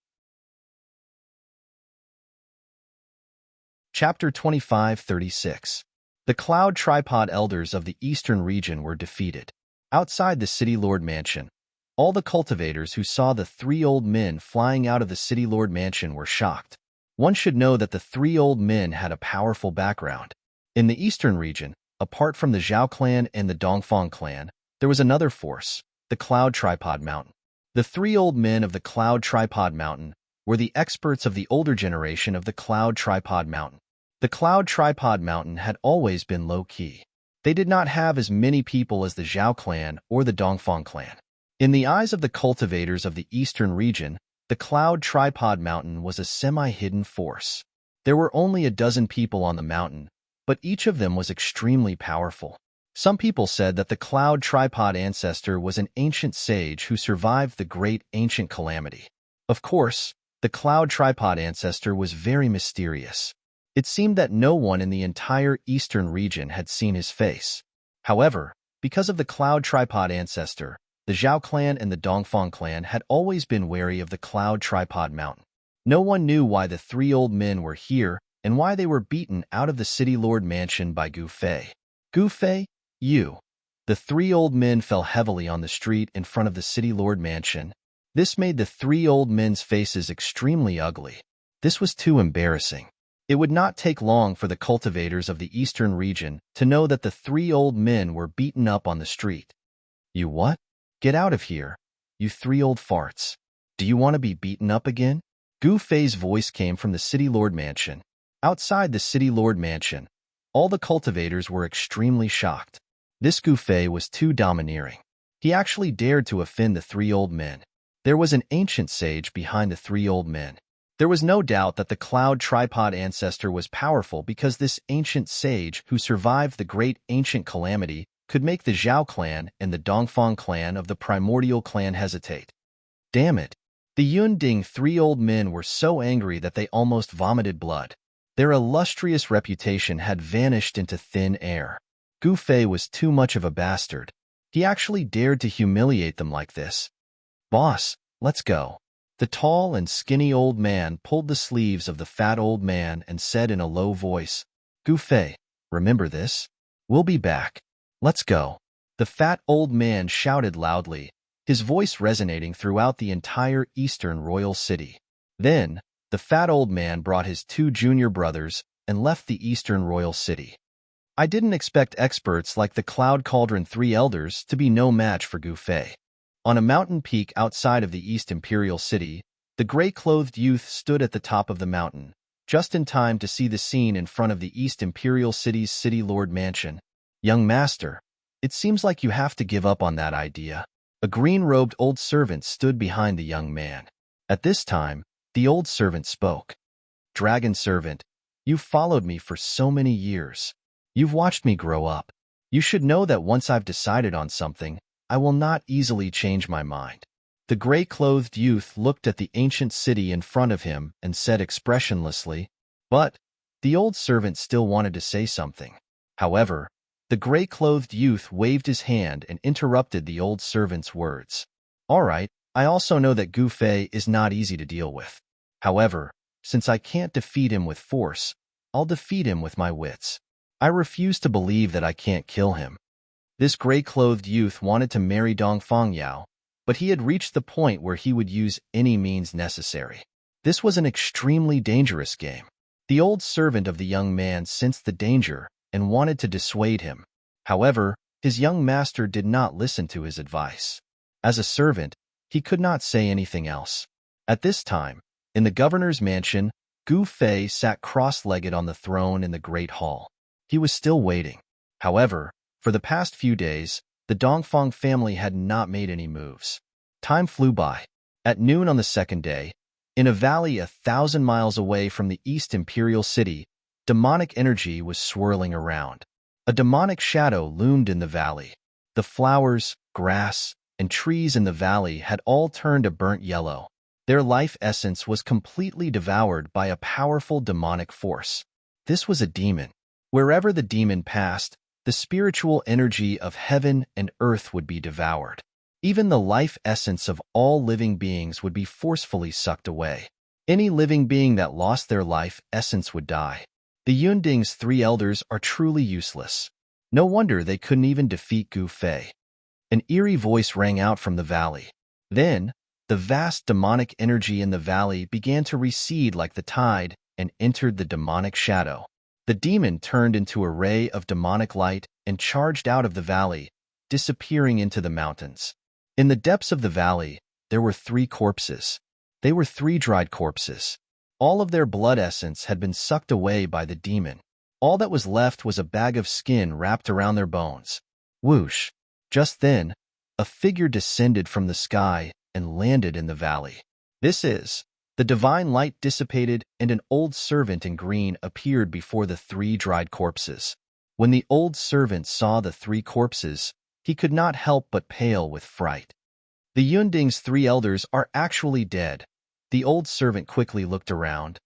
[SPEAKER 1] Chapter 25:36. The Cloud Tripod Elders of the Eastern region were defeated. Outside the City Lord Mansion, all the cultivators who saw the three old men flying out of the City Lord Mansion were shocked. One should know that the three old men had a powerful background. In the Eastern region, apart from the Zhao clan and the Dongfang clan, there was another force, the Cloud Tripod Mountain. The three old men of the Cloud Tripod Mountain were the experts of the older generation of the Cloud Tripod Mountain. The Cloud Tripod Mountain had always been low-key. They did not have as many people as the Zhao clan or the Dongfang clan. In the eyes of the cultivators of the Eastern region, the Cloud Tripod Mountain was a semi-hidden force. There were only a dozen people on the mountain, but each of them was extremely powerful. Some people said that the Cloud Tripod ancestor was an ancient sage who survived the great ancient calamity. Of course, the Cloud Tripod ancestor was very mysterious. It seemed that no one in the entire Eastern region had seen his face. However, because of the Cloud Tripod ancestor, the Zhao clan and the Dongfang clan had always been wary of the Cloud Tripod Mountain. No one knew why the three old men were here and why they were beaten out of the City Lord Mansion by Gu Fei. "Gu Fei, you." The three old men fell heavily on the street in front of the City Lord Mansion. This made the three old men's faces extremely ugly. This was too embarrassing. It would not take long for the cultivators of the Eastern region to know that the three old men were beaten up on the street. "You what? Get out of here, you three old farts. Do you want to be beaten up again?" Gu Fei's voice came from the City Lord Mansion. Outside the City Lord Mansion, all the cultivators were extremely shocked. This Gu Fei was too domineering. He actually dared to offend the three old men. There was an ancient sage behind the three old men. There was no doubt that the Cloud Tripod ancestor was powerful because this ancient sage who survived the great ancient calamity could make the Zhao clan and the Dongfang clan of the primordial clan hesitate. Damn it! The Yunding three old men were so angry that they almost vomited blood. Their illustrious reputation had vanished into thin air. Gu Fei was too much of a bastard. He actually dared to humiliate them like this. Boss, let's go. The tall and skinny old man pulled the sleeves of the fat old man and said in a low voice, Gu Fei, remember this? We'll be back. Let's go. The fat old man shouted loudly, his voice resonating throughout the entire eastern royal city. Then, the fat old man brought his 2 junior brothers and left the eastern royal city. I didn't expect experts like the Cloud Cauldron 3 elders to be no match for Gu Fei. On a mountain peak outside of the East Imperial City, the gray-clothed youth stood at the top of the mountain, just in time to see the scene in front of the East Imperial City's City Lord Mansion. Young master, it seems like you have to give up on that idea. A green-robed old servant stood behind the young man. At this time, the old servant spoke. Dragon servant, you've followed me for so many years. You've watched me grow up. You should know that once I've decided on something, I will not easily change my mind. The gray-clothed youth looked at the ancient city in front of him and said expressionlessly, but the old servant still wanted to say something. However, the gray-clothed youth waved his hand and interrupted the old servant's words. All right, I also know that Gu Fei is not easy to deal with. However, since I can't defeat him with force, I'll defeat him with my wits. I refuse to believe that I can't kill him. This gray-clothed youth wanted to marry Dongfang Yao, but he had reached the point where he would use any means necessary. This was an extremely dangerous game. The old servant of the young man sensed the danger and wanted to dissuade him. However, his young master did not listen to his advice. As a servant, he could not say anything else. At this time, in the governor's mansion, Gu Fei sat cross-legged on the throne in the great hall. He was still waiting. However, for the past few days, the Dongfang family had not made any moves. Time flew by. At noon on the second day, in a valley 1,000 miles away from the East Imperial City, demonic energy was swirling around. A demonic shadow loomed in the valley. The flowers, grass, and trees in the valley had all turned a burnt yellow. Their life essence was completely devoured by a powerful demonic force. This was a demon. Wherever the demon passed, the spiritual energy of heaven and earth would be devoured. Even the life essence of all living beings would be forcefully sucked away. Any living being that lost their life essence would die. The Yunding's 3 elders are truly useless. No wonder they couldn't even defeat Gu Fei. An eerie voice rang out from the valley. Then, the vast demonic energy in the valley began to recede like the tide and entered the demonic shadow. The demon turned into a ray of demonic light and charged out of the valley, disappearing into the mountains. In the depths of the valley, there were 3 corpses. They were 3 dried corpses. All of their blood essence had been sucked away by the demon. All that was left was a bag of skin wrapped around their bones. Whoosh! Just then, a figure descended from the sky and landed in the valley. The divine light dissipated and an old servant in green appeared before the 3 dried corpses. When the old servant saw the 3 corpses, he could not help but pale with fright. The Yunding's 3 elders are actually dead. The old servant quickly looked around.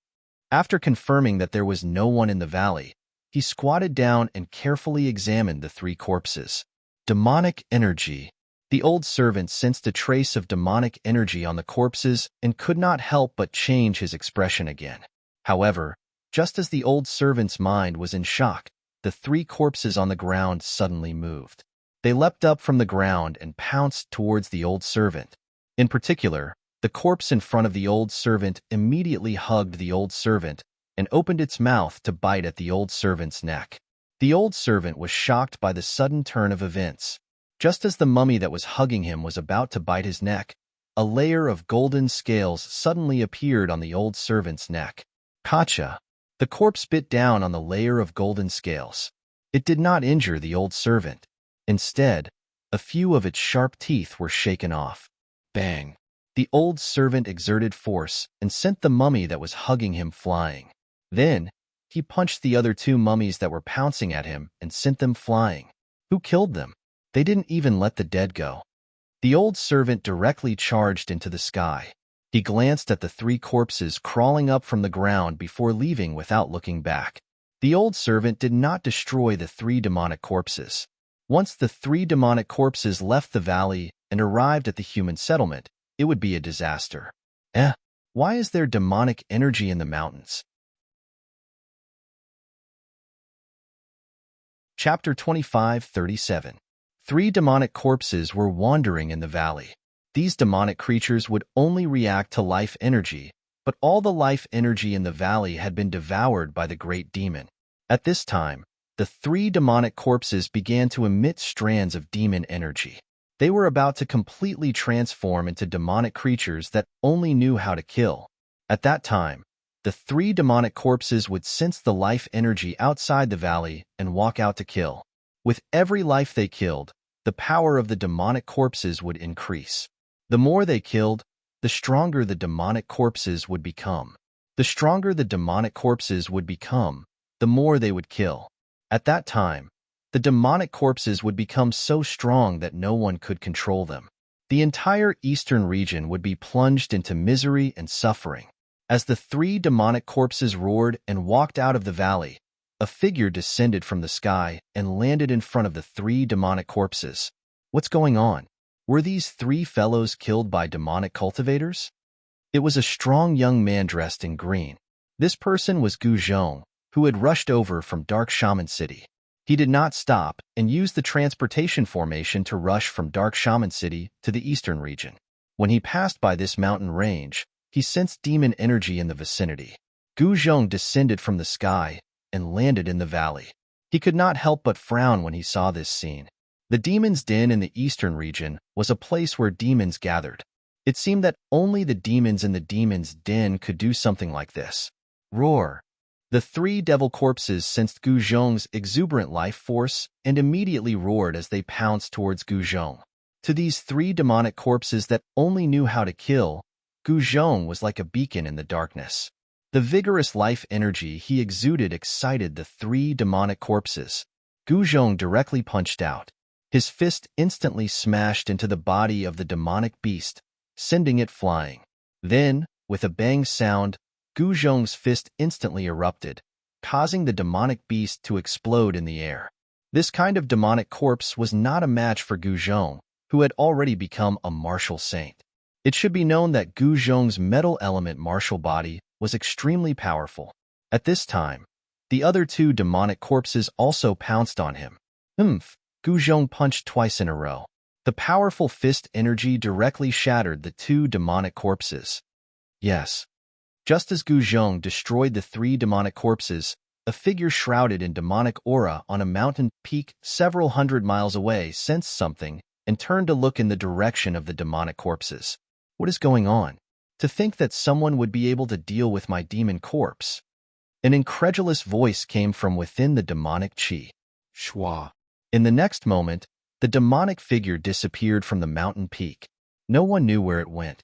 [SPEAKER 1] After confirming that there was no one in the valley, he squatted down and carefully examined the 3 corpses. Demonic energy. The old servant sensed a trace of demonic energy on the corpses and could not help but change his expression again. However, just as the old servant's mind was in shock, the 3 corpses on the ground suddenly moved. They leapt up from the ground and pounced towards the old servant. In particular, the corpse in front of the old servant immediately hugged the old servant and opened its mouth to bite at the old servant's neck. The old servant was shocked by the sudden turn of events. Just as the mummy that was hugging him was about to bite his neck, a layer of golden scales suddenly appeared on the old servant's neck. Kacha! The corpse bit down on the layer of golden scales. It did not injure the old servant. Instead, a few of its sharp teeth were shaken off. Bang! The old servant exerted force and sent the mummy that was hugging him flying. Then, he punched the other 2 mummies that were pouncing at him and sent them flying. Who killed them? They didn't even let the dead go. The old servant directly charged into the sky. He glanced at the 3 corpses crawling up from the ground before leaving without looking back. The old servant did not destroy the 3 demonic corpses. Once the 3 demonic corpses left the valley and arrived at the human settlement, it would be a disaster. Why is there demonic energy in the mountains? Chapter 25:37. 3 demonic corpses were wandering in the valley. These demonic creatures would only react to life energy, but all the life energy in the valley had been devoured by the great demon. At this time, the 3 demonic corpses began to emit strands of demon energy. They were about to completely transform into demonic creatures that only knew how to kill. At that time, the 3 demonic corpses would sense the life energy outside the valley and walk out to kill. With every life they killed, the power of the demonic corpses would increase. The more they killed, the stronger the demonic corpses would become. The stronger the demonic corpses would become, the more they would kill. At that time, the demonic corpses would become so strong that no one could control them. The entire eastern region would be plunged into misery and suffering. As the 3 demonic corpses roared and walked out of the valley, a figure descended from the sky and landed in front of the 3 demonic corpses. What's going on? Were these 3 fellows killed by demonic cultivators? It was a strong young man dressed in green. This person was Gu Zhong, who had rushed over from Dark Shaman City. He did not stop and used the transportation formation to rush from Dark Shaman City to the eastern region. When he passed by this mountain range, he sensed demon energy in the vicinity. Gu Zhong descended from the sky and landed in the valley. He could not help but frown when he saw this scene. The demon's den in the eastern region was a place where demons gathered. It seemed that only the demons in the demon's den could do something like this. Roar! The 3 devil corpses sensed Gu Zhong's exuberant life force and immediately roared as they pounced towards Gu Zhong. To these 3 demonic corpses that only knew how to kill, Gu Zhong was like a beacon in the darkness. The vigorous life energy he exuded excited the 3 demonic corpses. Gu Zhong directly punched out. His fist instantly smashed into the body of the demonic beast, sending it flying. Then, with a bang sound, Gu Zhong's fist instantly erupted, causing the demonic beast to explode in the air. This kind of demonic corpse was not a match for Gu Zhong, who had already become a martial saint. It should be known that Gu Zhong's metal element martial body was extremely powerful. At this time, the other 2 demonic corpses also pounced on him. Gu Zhong punched twice in a row. The powerful fist energy directly shattered the 2 demonic corpses. Yes. Just as Gu Zhong destroyed the 3 demonic corpses, a figure shrouded in demonic aura on a mountain peak several hundred miles away sensed something and turned to look in the direction of the demonic corpses. What is going on? To think that someone would be able to deal with my demon corpse. An incredulous voice came from within the demonic chi. Shua. In the next moment, the demonic figure disappeared from the mountain peak. No one knew where it went.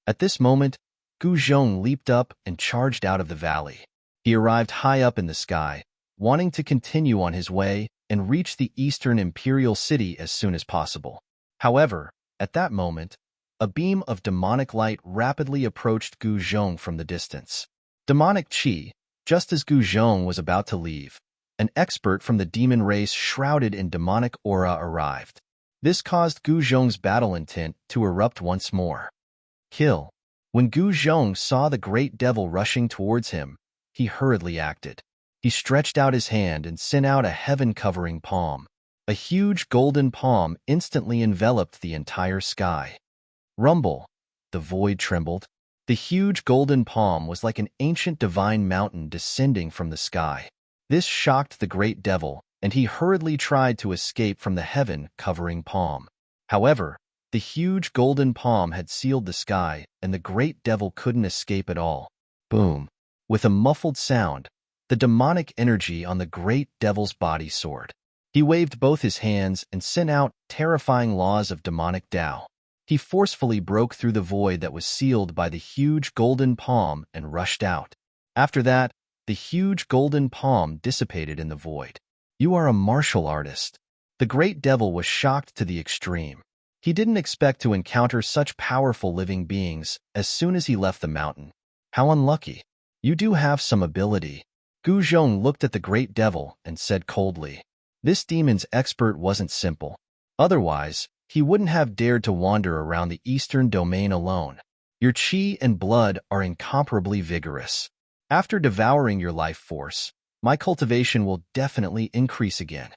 [SPEAKER 1] At this moment, Gu Zhong leaped up and charged out of the valley. He arrived high up in the sky, wanting to continue on his way and reach the eastern imperial city as soon as possible. However, at that moment, a beam of demonic light rapidly approached Gu Zhong from the distance. Demonic chi, just as Gu Zhong was about to leave, an expert from the demon race shrouded in demonic aura arrived. This caused Gu Zhong's battle intent to erupt once more. Kill. When Gu Zhong saw the great devil rushing towards him, he hurriedly acted. He stretched out his hand and sent out a heaven-covering palm. A huge golden palm instantly enveloped the entire sky. Rumble. The void trembled. The huge golden palm was like an ancient divine mountain descending from the sky. This shocked the great devil, and he hurriedly tried to escape from the heaven-covering palm. However, the huge golden palm had sealed the sky, and the great devil couldn't escape at all. Boom! With a muffled sound, the demonic energy on the great devil's body soared. He waved both his hands and sent out terrifying laws of demonic Tao. He forcefully broke through the void that was sealed by the huge golden palm and rushed out. After that, the huge golden palm dissipated in the void. You are a martial artist. The great devil was shocked to the extreme. He didn't expect to encounter such powerful living beings as soon as he left the mountain. How unlucky. You do have some ability. Gu Zhong looked at the great devil and said coldly, "This demon's expert wasn't simple. Otherwise, he wouldn't have dared to wander around the eastern domain alone. Your qi and blood are incomparably vigorous. After devouring your life force, my cultivation will definitely increase again."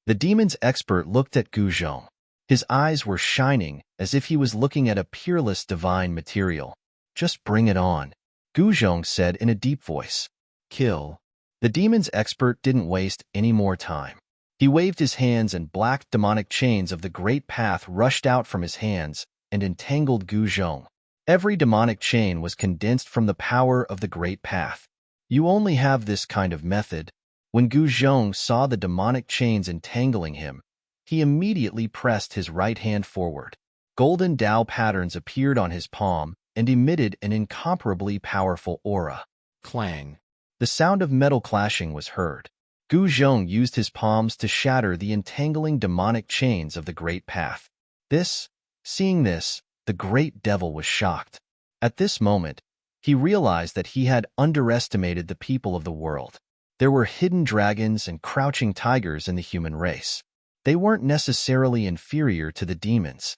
[SPEAKER 1] The demon's expert looked at Gu Zhong. His eyes were shining as if he was looking at a peerless divine material. "Just bring it on," Gu Zhong said in a deep voice. "Kill." The demon's expert didn't waste any more time. He waved his hands and black demonic chains of the great path rushed out from his hands and entangled Gu Zhong. Every demonic chain was condensed from the power of the great path. "You only have this kind of method." When Gu Zhong saw the demonic chains entangling him, he immediately pressed his right hand forward. Golden Tao patterns appeared on his palm and emitted an incomparably powerful aura. Clang. The sound of metal clashing was heard. Gu Zhong used his palms to shatter the entangling demonic chains of the great path. Seeing this, the great devil was shocked. At this moment, he realized that he had underestimated the people of the world. There were hidden dragons and crouching tigers in the human race. They weren't necessarily inferior to the demons.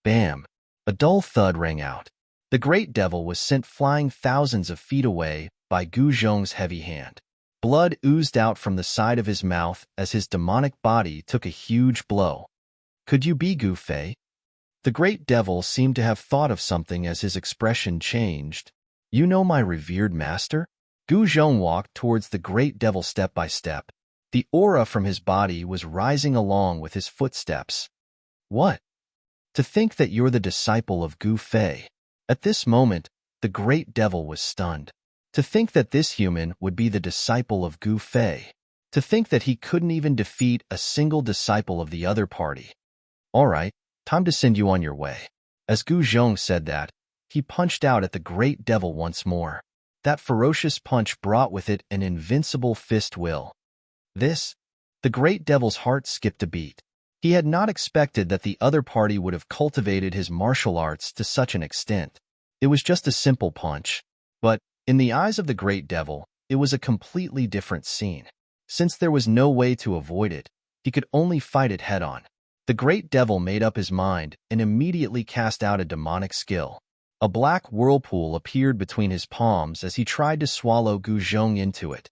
[SPEAKER 1] Bam! A dull thud rang out. The great devil was sent flying thousands of feet away by Gu Zhong's heavy hand. Blood oozed out from the side of his mouth as his demonic body took a huge blow. "Could you be Gu Fei?" The great devil seemed to have thought of something as his expression changed. "You know my revered master?" Gu Zhong walked towards the great devil step by step. The aura from his body was rising along with his footsteps. "What? To think that you're the disciple of Gu Fei." At this moment, the great devil was stunned. To think that this human would be the disciple of Gu Fei. To think that he couldn't even defeat a single disciple of the other party. "All right, time to send you on your way." As Gu Zhong said that, he punched out at the great devil once more. That ferocious punch brought with it an invincible fist will. The great devil's heart skipped a beat. He had not expected that the other party would have cultivated his martial arts to such an extent. It was just a simple punch. But, in the eyes of the great devil, it was a completely different scene. Since there was no way to avoid it, he could only fight it head-on. The great devil made up his mind and immediately cast out a demonic skill. A black whirlpool appeared between his palms as he tried to swallow Gu Zhong into it.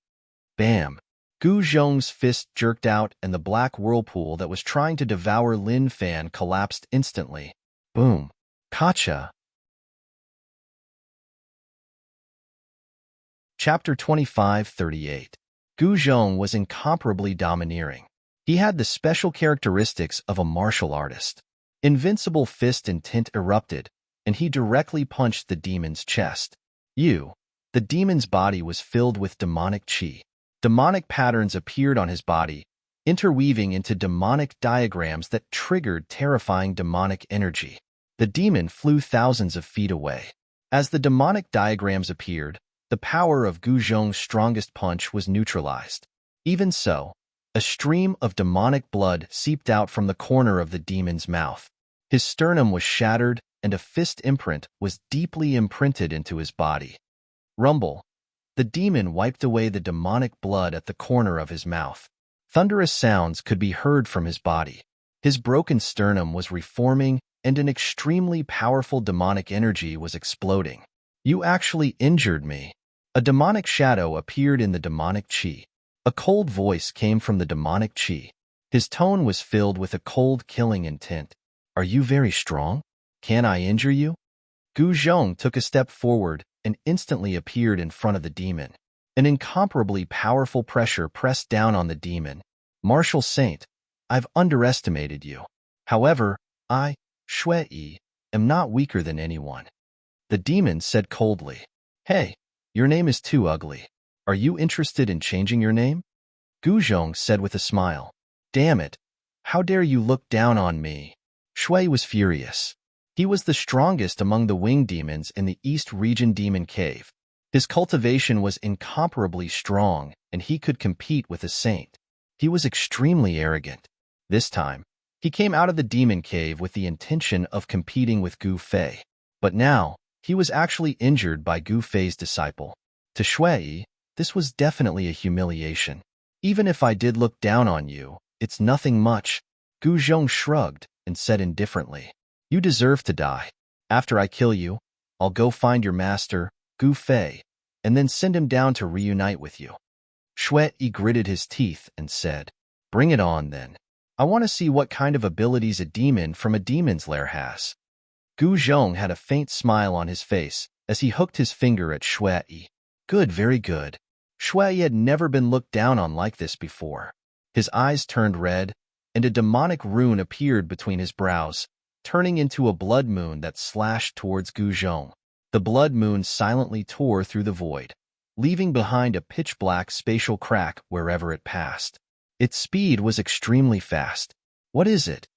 [SPEAKER 1] Bam! Gu Zhong's fist jerked out and the black whirlpool that was trying to devour Lin Fan collapsed instantly. Boom! Gotcha! Chapter 25:38. Gu Zhong was incomparably domineering. He had the special characteristics of a martial artist. Invincible fist and tint erupted, and he directly punched the demon's chest. The demon's body was filled with demonic qi. Demonic patterns appeared on his body, interweaving into demonic diagrams that triggered terrifying demonic energy. The demon flew thousands of feet away. As the demonic diagrams appeared, the power of Gu Zhong's strongest punch was neutralized. Even so, a stream of demonic blood seeped out from the corner of the demon's mouth. His sternum was shattered, and a fist imprint was deeply imprinted into his body. Rumble. The demon wiped away the demonic blood at the corner of his mouth. Thunderous sounds could be heard from his body. His broken sternum was reforming, and an extremely powerful demonic energy was exploding. "You actually injured me." A demonic shadow appeared in the demonic qi. A cold voice came from the demonic qi. His tone was filled with a cold, killing intent. "Are you very strong? Can I injure you?" Gu Zhong took a step forward and instantly appeared in front of the demon. An incomparably powerful pressure pressed down on the demon. "Martial Saint, I've underestimated you. However, I, Shui, am not weaker than anyone." The demon said coldly, "Hey, your name is too ugly. Are you interested in changing your name?" Gu Zhong said with a smile, "Damn it, how dare you look down on me?" Shui was furious. He was the strongest among the winged demons in the East Region Demon Cave. His cultivation was incomparably strong, and he could compete with a saint. He was extremely arrogant. This time, he came out of the demon cave with the intention of competing with Gu Fei. But now, he was actually injured by Gu Fei's disciple. To Shui, This was definitely a humiliation. Even if I did look down on you, it's nothing much. Gu Zhong shrugged and said indifferently, You deserve to die. After I kill you, I'll go find your master, Gu Fei, and then send him down to reunite with you. Shui gritted his teeth and said, Bring it on then. I want to see what kind of abilities a demon from a demon's lair has. Gu Zhong had a faint smile on his face as he hooked his finger at Shui. Good, very good. Shui had never been looked down on like this before. His eyes turned red, and a demonic rune appeared between his brows, turning into a blood moon that slashed towards Gu Zhong. The blood moon silently tore through the void, leaving behind a pitch-black spatial crack wherever it passed. Its speed was extremely fast. What is it?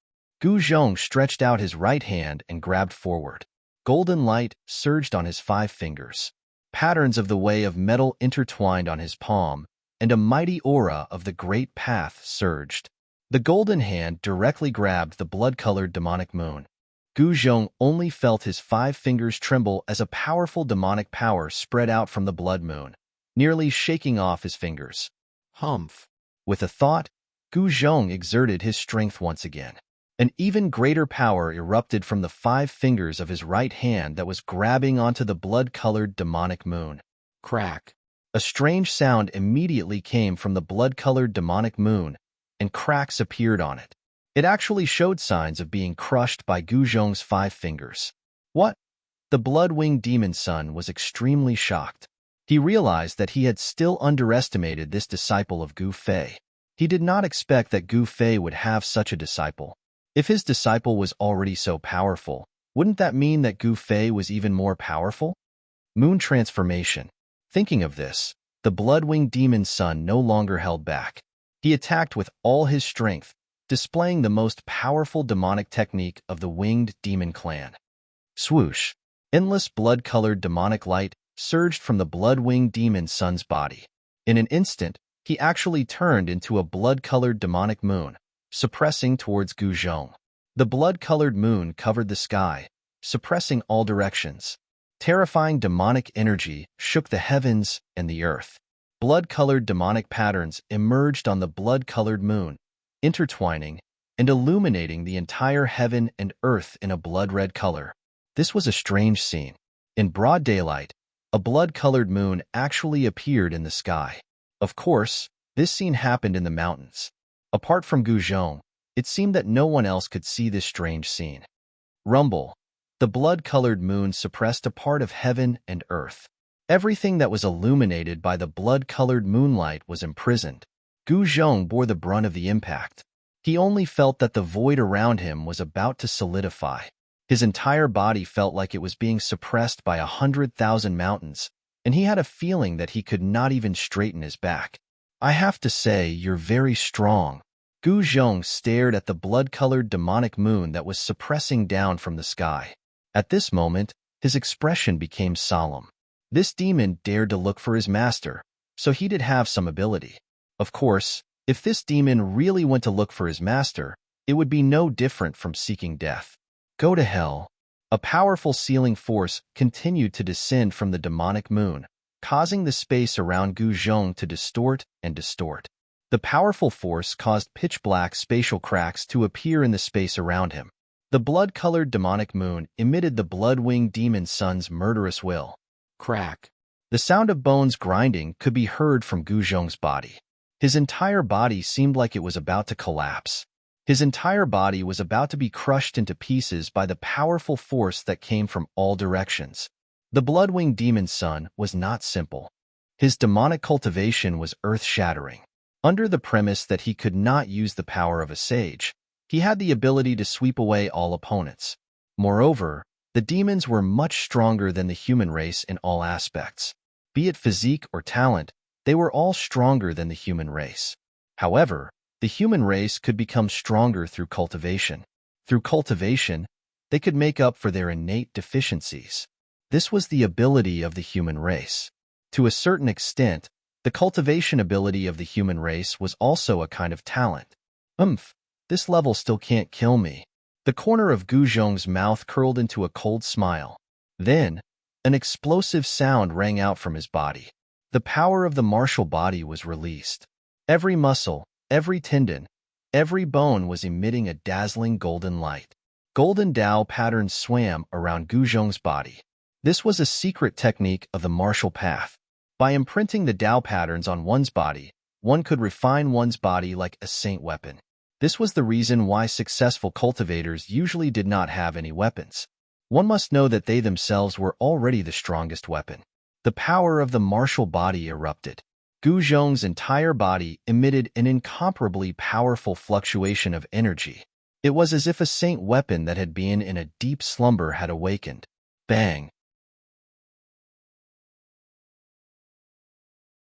[SPEAKER 1] Gu Zhong stretched out his right hand and grabbed forward. Golden light surged on his 5 fingers. Patterns of the way of metal intertwined on his palm, and a mighty aura of the great path surged. The golden hand directly grabbed the blood-colored demonic moon. Gu Zhong only felt his 5 fingers tremble as a powerful demonic power spread out from the blood moon, nearly shaking off his fingers. Humph! With a thought, Gu Zhong exerted his strength once again. An even greater power erupted from the 5 fingers of his right hand that was grabbing onto the blood-colored demonic moon. Crack! A strange sound immediately came from the blood-colored demonic moon, and cracks appeared on it. It actually showed signs of being crushed by Gu Zhong's 5 fingers. What? The blood-winged demon son was extremely shocked. He realized that he had still underestimated this disciple of Gu Fei. He did not expect that Gu Fei would have such a disciple. If his disciple was already so powerful, wouldn't that mean that Gu Fei was even more powerful? Moon transformation. Thinking of this, the blood-winged demon son no longer held back. He attacked with all his strength, displaying the most powerful demonic technique of the winged demon clan. Swoosh! Endless blood-colored demonic light surged from the blood-winged demon son's body. In an instant, he actually turned into a blood-colored demonic moon, suppressing towards Gu Zhong. The blood-colored moon covered the sky, suppressing all directions. Terrifying demonic energy shook the heavens and the earth. Blood-colored demonic patterns emerged on the blood-colored moon, intertwining and illuminating the entire heaven and earth in a blood-red color. This was a strange scene. In broad daylight, a blood-colored moon actually appeared in the sky. Of course, this scene happened in the mountains. Apart from Gu Zhong, it seemed that no one else could see this strange scene. Rumble. The blood-colored moon suppressed a part of heaven and earth. Everything that was illuminated by the blood-colored moonlight was imprisoned. Gu Zhong bore the brunt of the impact. He only felt that the void around him was about to solidify. His entire body felt like it was being suppressed by 100,000 mountains, and he had a feeling that he could not even straighten his back. I have to say, you're very strong. Gu Zhong stared at the blood-colored demonic moon that was suppressing down from the sky. At this moment, his expression became solemn. This demon dared to look for his master, so he did have some ability. Of course, if this demon really went to look for his master, it would be no different from seeking death. Go to hell. A powerful sealing force continued to descend from the demonic moon, causing the space around Gu Zhong to distort and distort. The powerful force caused pitch-black spatial cracks to appear in the space around him. The blood-colored demonic moon emitted the blood-winged demon son's murderous will. Crack. The sound of bones grinding could be heard from Gu Zhong's body. His entire body seemed like it was about to collapse. His entire body was about to be crushed into pieces by the powerful force that came from all directions. The blood-winged demon son was not simple. His demonic cultivation was earth-shattering. Under the premise that he could not use the power of a sage, he had the ability to sweep away all opponents. Moreover, the demons were much stronger than the human race in all aspects. Be it physique or talent, they were all stronger than the human race. However, the human race could become stronger through cultivation. Through cultivation, they could make up for their innate deficiencies. This was the ability of the human race. To a certain extent, the cultivation ability of the human race was also a kind of talent. This level still can't kill me. The corner of Gu Zhong's mouth curled into a cold smile. Then, an explosive sound rang out from his body. The power of the martial body was released. Every muscle, every tendon, every bone was emitting a dazzling golden light. Golden Tao patterns swam around Gu Zhong's body. This was a secret technique of the martial path. By imprinting the Tao patterns on one's body, one could refine one's body like a saint weapon. This was the reason why successful cultivators usually did not have any weapons. One must know that they themselves were already the strongest weapon. The power of the martial body erupted. Gu Zhong's entire body emitted an incomparably powerful fluctuation of energy. It was as if a saint weapon that had been in a deep slumber had awakened. Bang!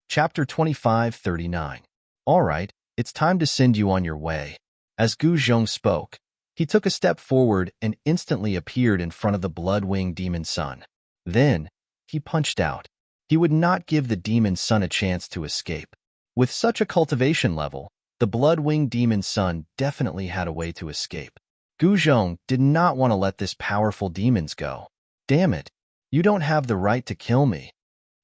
[SPEAKER 1] Chapter 25:39. All right, it's time to send you on your way. As Gu Zhong spoke, he took a step forward and instantly appeared in front of the blood-winged demon sun. Then, he punched out. He would not give the demon sun a chance to escape. With such a cultivation level, the blood-winged demon sun definitely had a way to escape. Gu Zhong did not want to let this powerful demons go. Damn it! You don't have the right to kill me.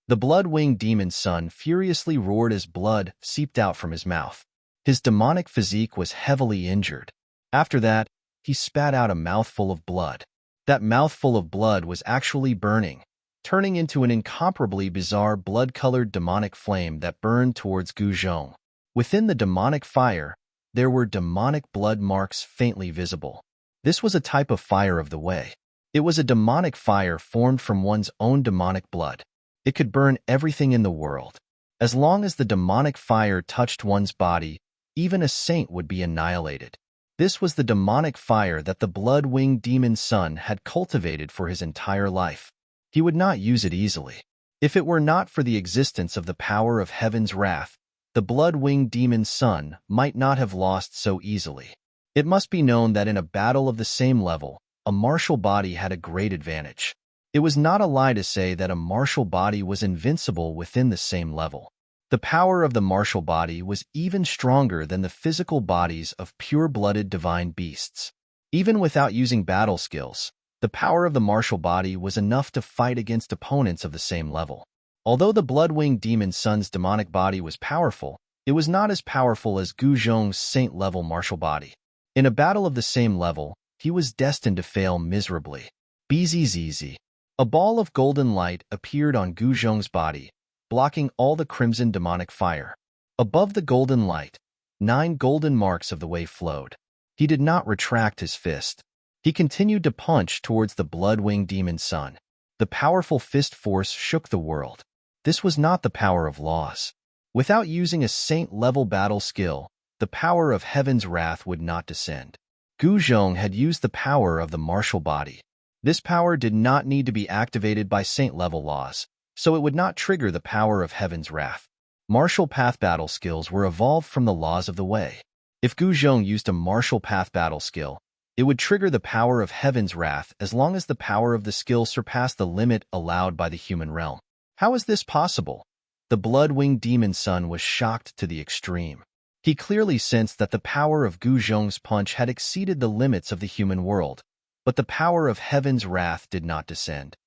[SPEAKER 1] The blood-winged demon sun furiously roared as blood seeped out from his mouth. His demonic physique was heavily injured. After that, he spat out a mouthful of blood. That mouthful of blood was actually burning, turning into an incomparably bizarre blood-colored demonic flame that burned towards Gu Zhong. Within the demonic fire, there were demonic blood marks faintly visible. This was a type of fire of the way. It was a demonic fire formed from one's own demonic blood. It could burn everything in the world. As long as the demonic fire touched one's body, even a saint would be annihilated. This was the demonic fire that the blood-winged demon sun had cultivated for his entire life. He would not use it easily. If it were not for the existence of the power of heaven's wrath, the blood-winged demon sun might not have lost so easily. It must be known that in a battle of the same level, a martial body had a great advantage. It was not a lie to say that a martial body was invincible within the same level. The power of the martial body was even stronger than the physical bodies of pure-blooded divine beasts. Even without using battle skills, the power of the martial body was enough to fight against opponents of the same level. Although the blood-winged demon sun's demonic body was powerful, it was not as powerful as Gu Zhong's saint-level martial body. In a battle of the same level, he was destined to fail miserably. Bzzz. A ball of golden light appeared on Gu Zhong's body, blocking all the crimson demonic fire. Above the golden light, 9 golden marks of the way flowed. He did not retract his fist. He continued to punch towards the blood-winged demon sun. The powerful fist force shook the world. This was not the power of laws. Without using a saint-level battle skill, the power of heaven's wrath would not descend. Gu Zhong had used the power of the martial body. This power did not need to be activated by saint-level laws, so it would not trigger the power of heaven's wrath. Martial path battle skills were evolved from the laws of the way. If Gu Zhong used a martial path battle skill, it would trigger the power of heaven's wrath as long as the power of the skill surpassed the limit allowed by the human realm. How is this possible? The blood-winged demon sun was shocked to the extreme. He clearly sensed that the power of Gu Zhong's punch had exceeded the limits of the human world, but the power of heaven's wrath did not descend.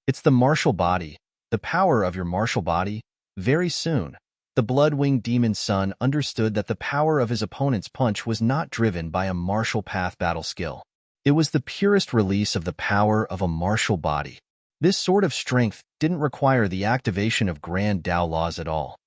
[SPEAKER 1] It's the martial body, the power of your martial body. Very soon, the blood-winged demon sun understood that the power of his opponent's punch was not driven by a martial path battle skill. It was the purest release of the power of a martial body. This sort of strength didn't require the activation of grand Tao laws at all.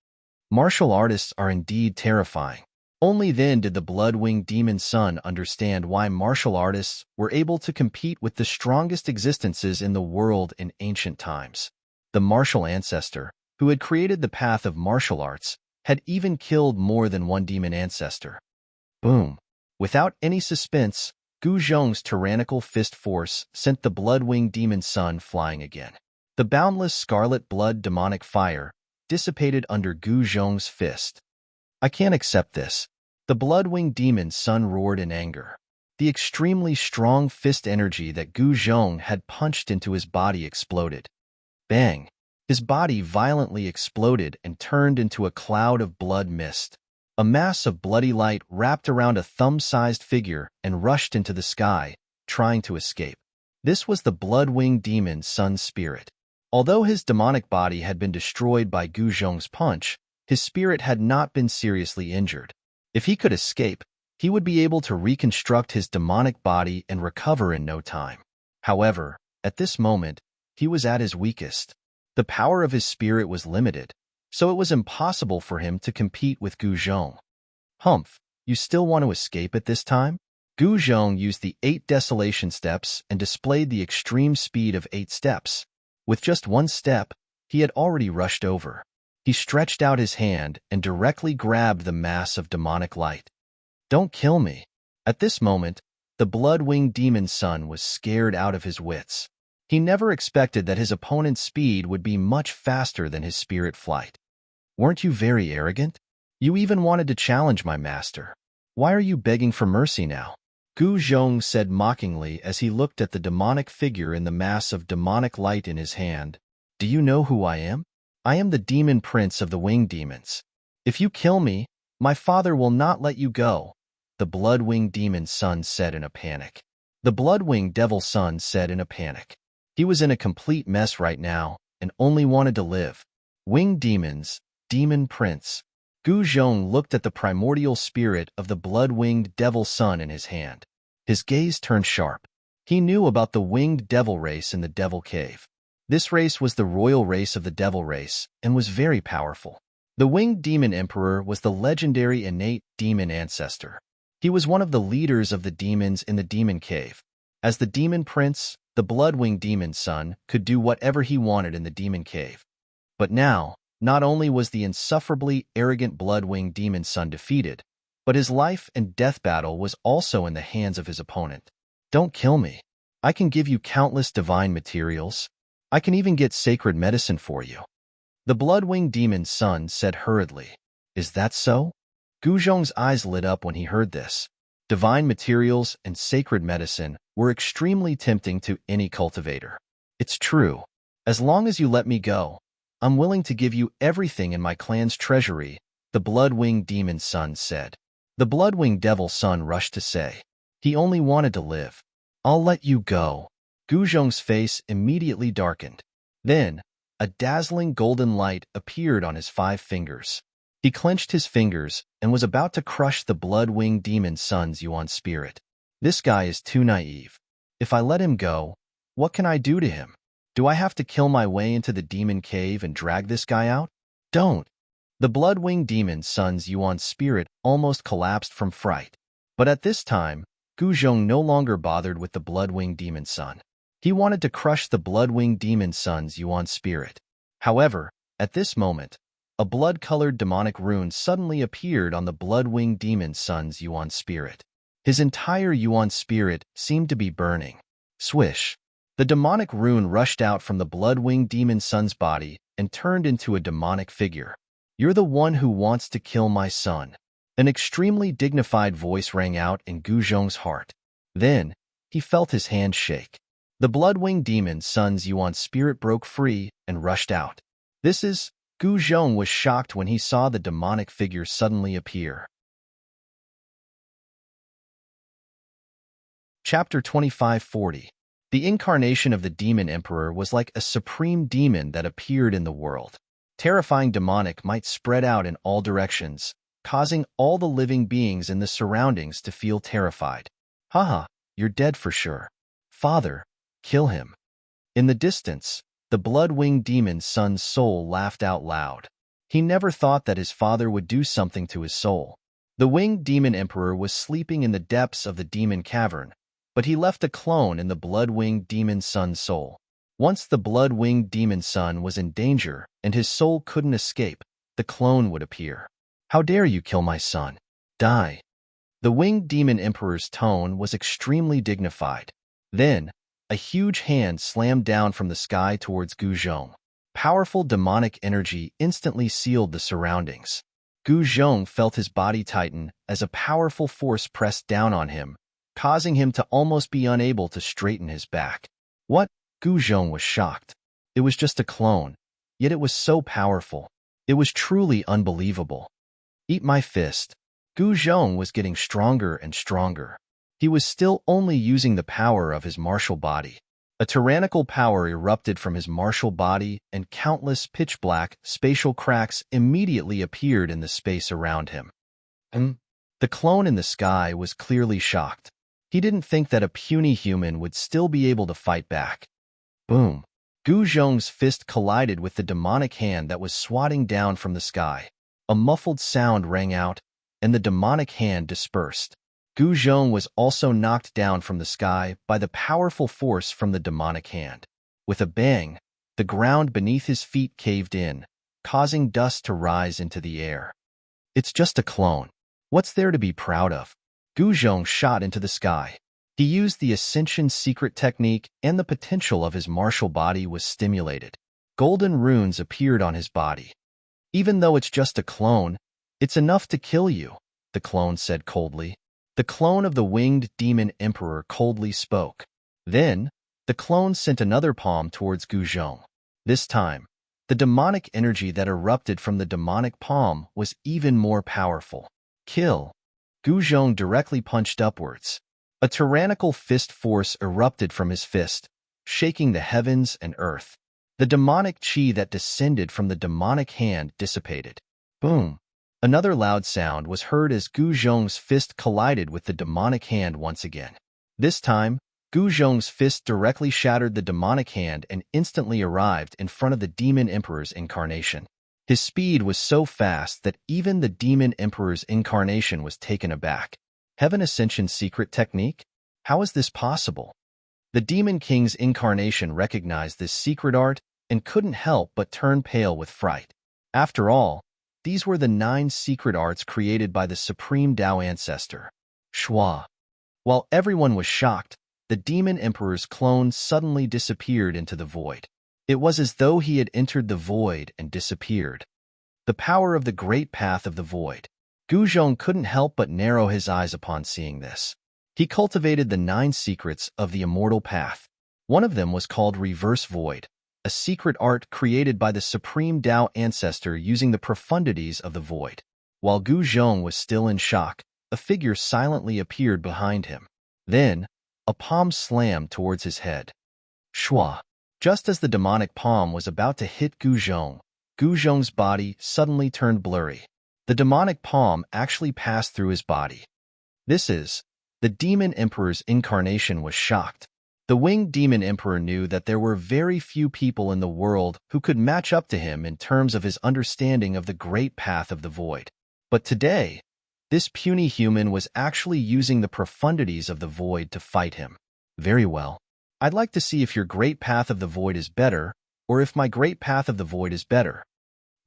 [SPEAKER 1] Martial artists are indeed terrifying. Only then did the blood-winged demon sun understand why martial artists were able to compete with the strongest existences in the world in ancient times. The martial ancestor, who had created the path of martial arts, had even killed more than one demon ancestor. Boom! Without any suspense, Gu Zhong's tyrannical fist force sent the blood-winged demon sun flying again. The boundless scarlet blood demonic fire dissipated under Gu Zhong's fist. I can't accept this. The blood-winged demon sun roared in anger. The extremely strong fist energy that Gu Zhong had punched into his body exploded. Bang! His body violently exploded and turned into a cloud of blood mist. A mass of bloody light wrapped around a thumb-sized figure and rushed into the sky, trying to escape. This was the blood-winged demon sun's spirit. Although his demonic body had been destroyed by Gu Zhong's punch, his spirit had not been seriously injured. If he could escape, he would be able to reconstruct his demonic body and recover in no time. However, at this moment, he was at his weakest. The power of his spirit was limited, so it was impossible for him to compete with Gu Zhong. Humph, you still want to escape at this time? Gu Zhong used the 8 desolation steps and displayed the extreme speed of 8 steps. With just one step, he had already rushed over. He stretched out his hand and directly grabbed the mass of demonic light. Don't kill me. At this moment, the blood-winged demon son was scared out of his wits. He never expected that his opponent's speed would be much faster than his spirit flight. Weren't you very arrogant? You even wanted to challenge my master. Why are you begging for mercy now? Gu Zhong said mockingly as he looked at the demonic figure in the mass of demonic light in his hand. Do you know who I am? I am the demon prince of the winged demons. If you kill me, my father will not let you go, the blood-winged demon son said in a panic. The blood-winged devil son said in a panic. He was in a complete mess right now and only wanted to live. Winged demons, demon prince. Gu Zhong looked at the primordial spirit of the blood-winged devil son in his hand. His gaze turned sharp. He knew about the winged devil race in the devil cave. This race was the royal race of the devil race and was very powerful. The winged demon emperor was the legendary innate demon ancestor. He was one of the leaders of the demons in the demon cave. As the demon prince, the blood-winged demon son could do whatever he wanted in the demon cave. But now, not only was the insufferably arrogant blood-winged demon son defeated, but his life and death battle was also in the hands of his opponent. Don't kill me. I can give you countless divine materials. I can even get sacred medicine for you. The blood-winged demon son said hurriedly. Is that so? Gu Zhong's eyes lit up when he heard this. Divine materials and sacred medicine were extremely tempting to any cultivator. It's true. As long as you let me go, I'm willing to give you everything in my clan's treasury, the blood-winged demon son said. The blood-winged devil son rushed to say. He only wanted to live. I'll let you go. Gu Zhong's face immediately darkened. Then, a dazzling golden light appeared on his 5 fingers. He clenched his fingers and was about to crush the blood-winged demon son's yuan spirit. This guy is too naive. If I let him go, what can I do to him? Do I have to kill my way into the demon cave and drag this guy out? Don't. The blood-winged demon son's yuan spirit almost collapsed from fright. But at this time, Gu Zhong no longer bothered with the blood-winged demon son. He wanted to crush the blood-winged demon son's yuan spirit. However, at this moment, a blood-colored demonic rune suddenly appeared on the blood-winged demon son's yuan spirit. His entire yuan spirit seemed to be burning. Swish! The demonic rune rushed out from the blood-winged demon son's body and turned into a demonic figure. You're the one who wants to kill my son. An extremely dignified voice rang out in Gu Zhong's heart. Then, he felt his hand shake. The blood-winged demon son's yuan spirit broke free and rushed out. Gu Zhong was shocked when he saw the demonic figure suddenly appear. Chapter 2540. The incarnation of the demon emperor was like a supreme demon that appeared in the world. Terrifying demonic might spread out in all directions, causing all the living beings in the surroundings to feel terrified. Haha, you're dead for sure. Father, kill him. In the distance, the blood-winged demon son's soul laughed out loud. He never thought that his father would do something to his soul. The winged demon emperor was sleeping in the depths of the demon cavern, but he left a clone in the blood-winged demon son's soul. Once the blood-winged demon son was in danger and his soul couldn't escape, the clone would appear. How dare you kill my son? Die. The winged demon emperor's tone was extremely dignified. Then, a huge hand slammed down from the sky towards Gu Zhong. Powerful demonic energy instantly sealed the surroundings. Gu Zhong felt his body tighten as a powerful force pressed down on him, causing him to almost be unable to straighten his back. What? Gu Zhong was shocked. It was just a clone, yet it was so powerful. It was truly unbelievable. Eat my fist. Gu Zhong was getting stronger and stronger. He was still only using the power of his martial body. A tyrannical power erupted from his martial body, and countless pitch-black, spatial cracks immediately appeared in the space around him. The clone in the sky was clearly shocked. He didn't think that a puny human would still be able to fight back. Boom! Gu Zhong's fist collided with the demonic hand that was swatting down from the sky. A muffled sound rang out, and the demonic hand dispersed. Gu Zhong was also knocked down from the sky by the powerful force from the demonic hand. With a bang, the ground beneath his feet caved in, causing dust to rise into the air. It's just a clone. What's there to be proud of? Gu Zhong shot into the sky. He used the Ascension secret technique, and the potential of his martial body was stimulated. Golden runes appeared on his body. Even though it's just a clone, it's enough to kill you, the clone said coldly. The clone of the winged demon emperor coldly spoke. Then, the clone sent another palm towards Gu Zhong. This time, the demonic energy that erupted from the demonic palm was even more powerful. Kill! Gu Zhong directly punched upwards. A tyrannical fist force erupted from his fist, shaking the heavens and earth. The demonic chi that descended from the demonic hand dissipated. Boom! Another loud sound was heard as Gu Zhong's fist collided with the demonic hand once again. This time, Gu Zhong's fist directly shattered the demonic hand and instantly arrived in front of the Demon Emperor's incarnation. His speed was so fast that even the Demon Emperor's incarnation was taken aback. Heaven Ascension secret technique? How is this possible? The Demon King's incarnation recognized this secret art and couldn't help but turn pale with fright. After all, these were the 9 secret arts created by the Supreme Tao Ancestor, Shua. While everyone was shocked, the Demon Emperor's clone suddenly disappeared into the void. It was as though he had entered the void and disappeared. The power of the great path of the void. Gu Zhong couldn't help but narrow his eyes upon seeing this. He cultivated the 9 secrets of the immortal path. One of them was called Reverse Void, a secret art created by the Supreme Tao Ancestor using the profundities of the void. While Gu Zhong was still in shock, a figure silently appeared behind him. Then, a palm slammed towards his head. Shua! Just as the demonic palm was about to hit Gu Zhong's body suddenly turned blurry. The demonic palm actually passed through his body. The Demon Emperor's incarnation was shocked. The winged Demon Emperor knew that there were very few people in the world who could match up to him in terms of his understanding of the great path of the void. But today, this puny human was actually using the profundities of the void to fight him. Very well. I'd like to see if your great path of the void is better, or if my great path of the void is better.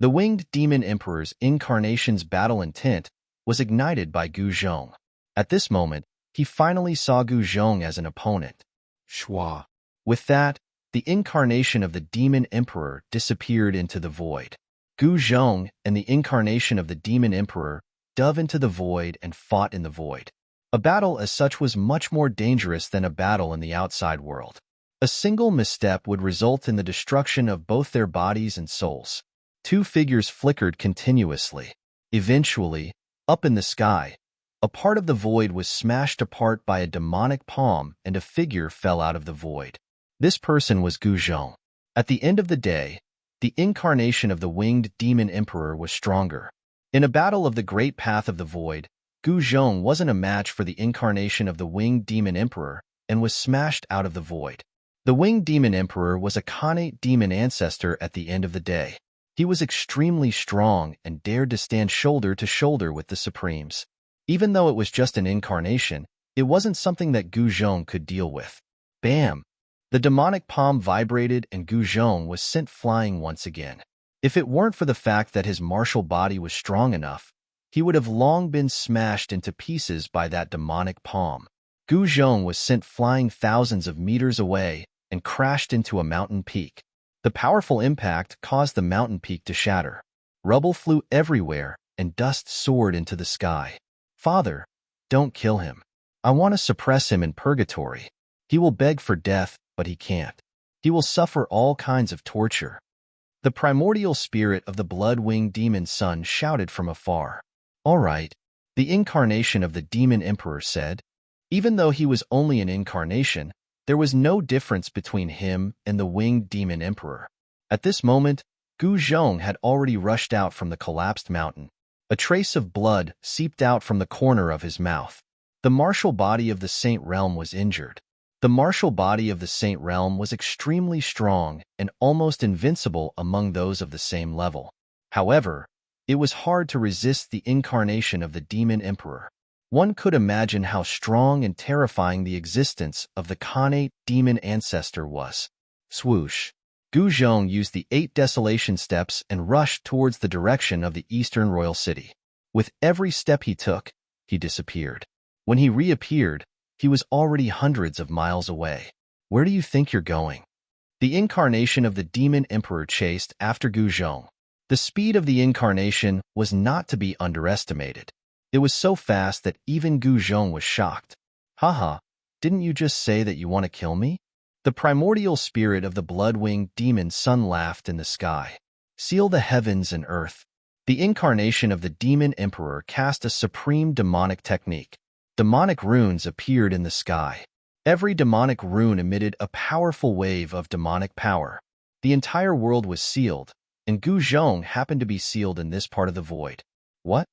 [SPEAKER 1] The winged Demon Emperor's incarnation's battle intent was ignited by Gu Zhong. At this moment, he finally saw Gu Zhong as an opponent. Shua. With that, the incarnation of the Demon Emperor disappeared into the void. Gu Zhong and the incarnation of the Demon Emperor dove into the void and fought in the void. A battle as such was much more dangerous than a battle in the outside world. A single misstep would result in the destruction of both their bodies and souls. 2 figures flickered continuously. Eventually, up in the sky, a part of the void was smashed apart by a demonic palm and a figure fell out of the void. This person was Gu Zhong. At the end of the day, the incarnation of the winged Demon Emperor was stronger. In a battle of the great path of the void, Gu Zhong wasn't a match for the incarnation of the winged Demon Emperor and was smashed out of the void. The winged Demon Emperor was a Khanate demon ancestor at the end of the day. He was extremely strong and dared to stand shoulder to shoulder with the Supremes. Even though it was just an incarnation, it wasn't something that Gu Zhong could deal with. Bam! The demonic palm vibrated and Gu Zhong was sent flying once again. If it weren't for the fact that his martial body was strong enough, he would have long been smashed into pieces by that demonic palm. Gu Zhong was sent flying thousands of meters away and crashed into a mountain peak. The powerful impact caused the mountain peak to shatter. Rubble flew everywhere and dust soared into the sky. Father, don't kill him. I want to suppress him in purgatory. He will beg for death, but he can't. He will suffer all kinds of torture. The primordial spirit of the blood-winged demon son shouted from afar. All right, the incarnation of the Demon Emperor said. Even though he was only an incarnation, There was no difference between him and the winged demon emperor. At this moment, Gu Zhong had already rushed out from the collapsed mountain. A trace of blood seeped out from the corner of his mouth. The martial body of the Saint Realm was injured. The martial body of the Saint Realm was extremely strong and almost invincible among those of the same level. However, it was hard to resist the incarnation of the demon emperor. One could imagine how strong and terrifying the existence of the Khanate demon ancestor was. Swoosh! Gu Zhong used the 8 desolation steps and rushed towards the direction of the eastern royal city. With every step he took, he disappeared. When he reappeared, he was already hundreds of miles away. Where do you think you're going? The incarnation of the demon emperor chased after Gu Zhong. The speed of the incarnation was not to be underestimated. It was so fast that even Gu Zhong was shocked. Haha, didn't you just say that you want to kill me? The primordial spirit of the blood-winged demon sun laughed in the sky. Seal the heavens and earth. The incarnation of the demon emperor cast a supreme demonic technique. Demonic runes appeared in the sky. Every demonic rune emitted a powerful wave of demonic power. The entire world was sealed, and Gu Zhong happened to be sealed in this part of the void. What?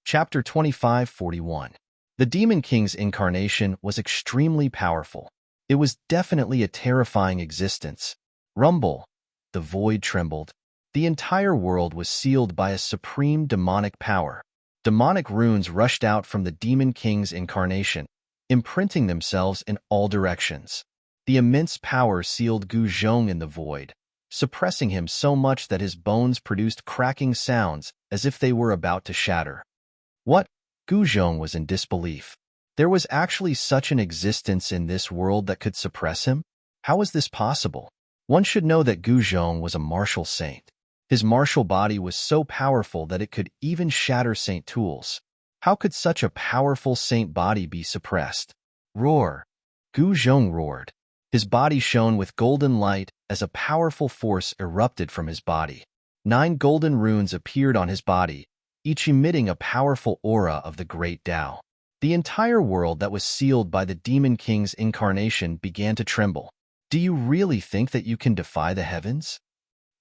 [SPEAKER 1] Chapter 25:41. The Demon King's incarnation was extremely powerful. It was definitely a terrifying existence. Rumble. The void trembled. The entire world was sealed by a supreme demonic power. Demonic runes rushed out from the Demon King's incarnation, imprinting themselves in all directions. The immense power sealed Gu Zhong in the void, suppressing him so much that his bones produced cracking sounds as if they were about to shatter. What? Gu Zhong was in disbelief. There was actually such an existence in this world that could suppress him? How was this possible? One should know that Gu Zhong was a martial saint. His martial body was so powerful that it could even shatter saint tools. How could such a powerful saint body be suppressed? Roar! Gu Zhong roared. His body shone with golden light as a powerful force erupted from his body. 9 golden runes appeared on his body, each emitting a powerful aura of the great Tao. The entire world that was sealed by the Demon King's incarnation began to tremble. Do you really think that you can defy the heavens?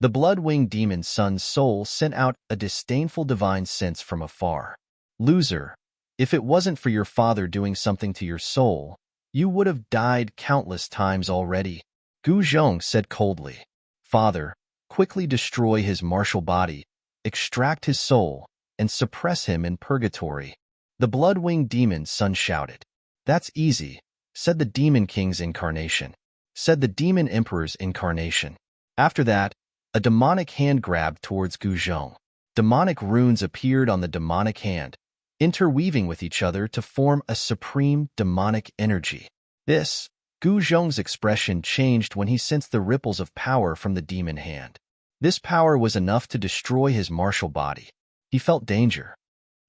[SPEAKER 1] The blood-winged demon sun's soul sent out a disdainful divine sense from afar. Loser, if it wasn't for your father doing something to your soul, you would have died countless times already. Gu Zhong said coldly. Father, quickly destroy his martial body, extract his soul, and suppress him in purgatory. The blood-winged demon sun shouted. That's easy, said the Demon King's incarnation. Said the Demon Emperor's incarnation. After that, a demonic hand grabbed towards Gu Zhong. Demonic runes appeared on the demonic hand, interweaving with each other to form a supreme demonic energy. Gu Zhong's expression changed when he sensed the ripples of power from the demon hand. This power was enough to destroy his martial body. He felt danger.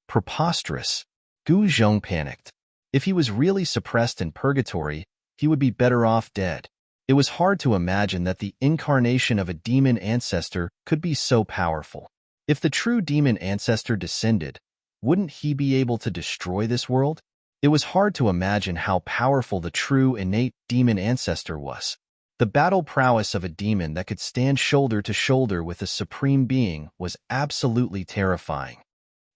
[SPEAKER 1] Preposterous. Gu Zhong panicked. If he was really suppressed in purgatory, he would be better off dead. It was hard to imagine that the incarnation of a demon ancestor could be so powerful. If the true demon ancestor descended, wouldn't he be able to destroy this world? It was hard to imagine how powerful the true innate demon ancestor was. The battle prowess of a demon that could stand shoulder to shoulder with a supreme being was absolutely terrifying.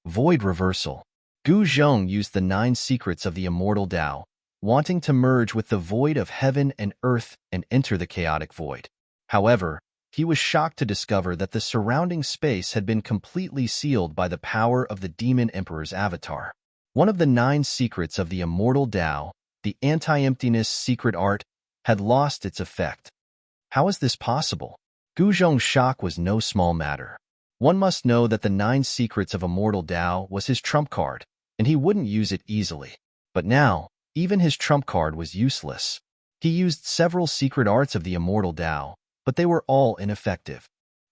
[SPEAKER 1] Void reversal. Gu Zhong used the 9 secrets of the immortal Tao, wanting to merge with the void of heaven and earth and enter the chaotic void. However, he was shocked to discover that the surrounding space had been completely sealed by the power of the Demon Emperor's avatar. One of the 9 secrets of the immortal Tao, the anti-emptiness secret art, had lost its effect. How is this possible? Gu Zhong's shock was no small matter. One must know that the 9 secrets of immortal Tao was his trump card, and he wouldn't use it easily. But now, even his trump card was useless. He used several secret arts of the immortal Tao, but they were all ineffective.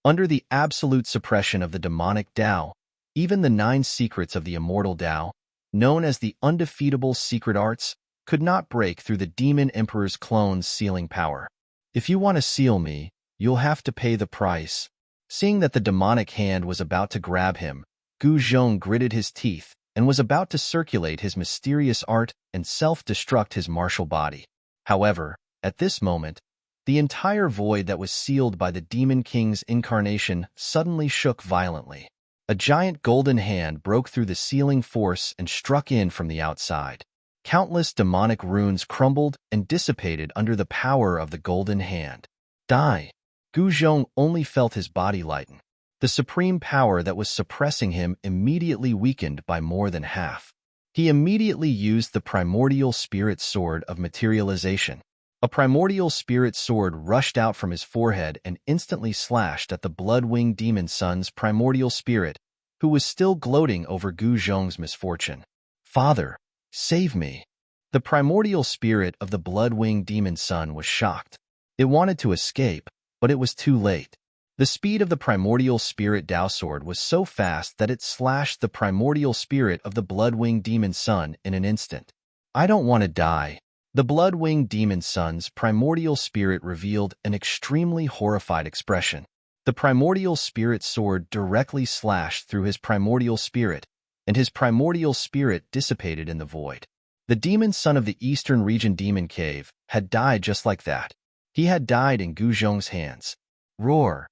[SPEAKER 1] Under the absolute suppression of the demonic Tao, even the 9 secrets of the immortal Tao, known as the undefeatable secret arts, could not break through the Demon Emperor's clone's sealing power. If you want to seal me, you'll have to pay the price. Seeing that the demonic hand was about to grab him, Gu Zhong gritted his teeth and was about to circulate his mysterious art and self-destruct his martial body. However, at this moment, the entire void that was sealed by the Demon King's incarnation suddenly shook violently. A giant golden hand broke through the sealing force and struck in from the outside. Countless demonic runes crumbled and dissipated under the power of the golden hand. Die! Gu Zhong only felt his body lighten. The supreme power that was suppressing him immediately weakened by more than half. He immediately used the primordial spirit sword of materialization. A primordial spirit sword rushed out from his forehead and instantly slashed at the blood-winged demon son's primordial spirit, who was still gloating over Gu Zhong's misfortune. Father, save me! The primordial spirit of the blood-winged demon son was shocked. It wanted to escape, but it was too late. The speed of the primordial spirit Dao sword was so fast that it slashed the primordial spirit of the blood-winged demon son in an instant. I don't want to die. The blood-winged demon son's primordial spirit revealed an extremely horrified expression. The primordial spirit sword directly slashed through his primordial spirit, and his primordial spirit dissipated in the void. The demon son of the Eastern Region Demon Cave had died just like that. He had died in Gu Zhong's hands. Roar!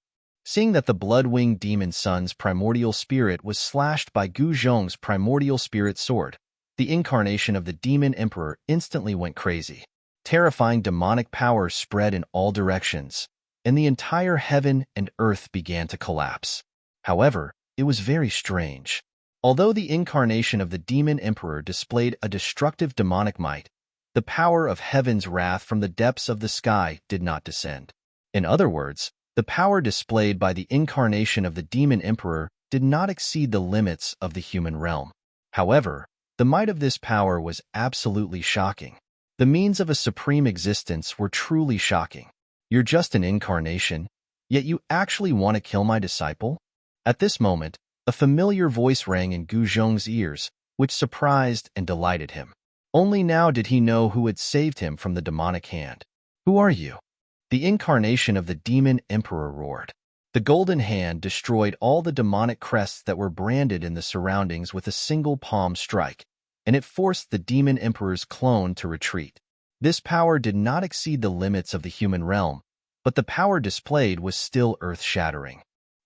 [SPEAKER 1] Seeing that the blood-winged demon son's primordial spirit was slashed by Gu Zhong's primordial spirit sword, the incarnation of the demon emperor instantly went crazy. Terrifying demonic power spread in all directions, and the entire heaven and earth began to collapse. However, it was very strange. Although the incarnation of the demon emperor displayed a destructive demonic might, the power of heaven's wrath from the depths of the sky did not descend. In other words, the power displayed by the incarnation of the demon emperor did not exceed the limits of the human realm. However, the might of this power was absolutely shocking. The means of a supreme existence were truly shocking. You're just an incarnation, yet you actually want to kill my disciple? At this moment, a familiar voice rang in Gu Zhong's ears, which surprised and delighted him. Only now did he know who had saved him from the demonic hand. Who are you? The incarnation of the demon emperor roared. The golden hand destroyed all the demonic crests that were branded in the surroundings with a single palm strike, and it forced the demon emperor's clone to retreat. This power did not exceed the limits of the human realm, but the power displayed was still earth-shattering.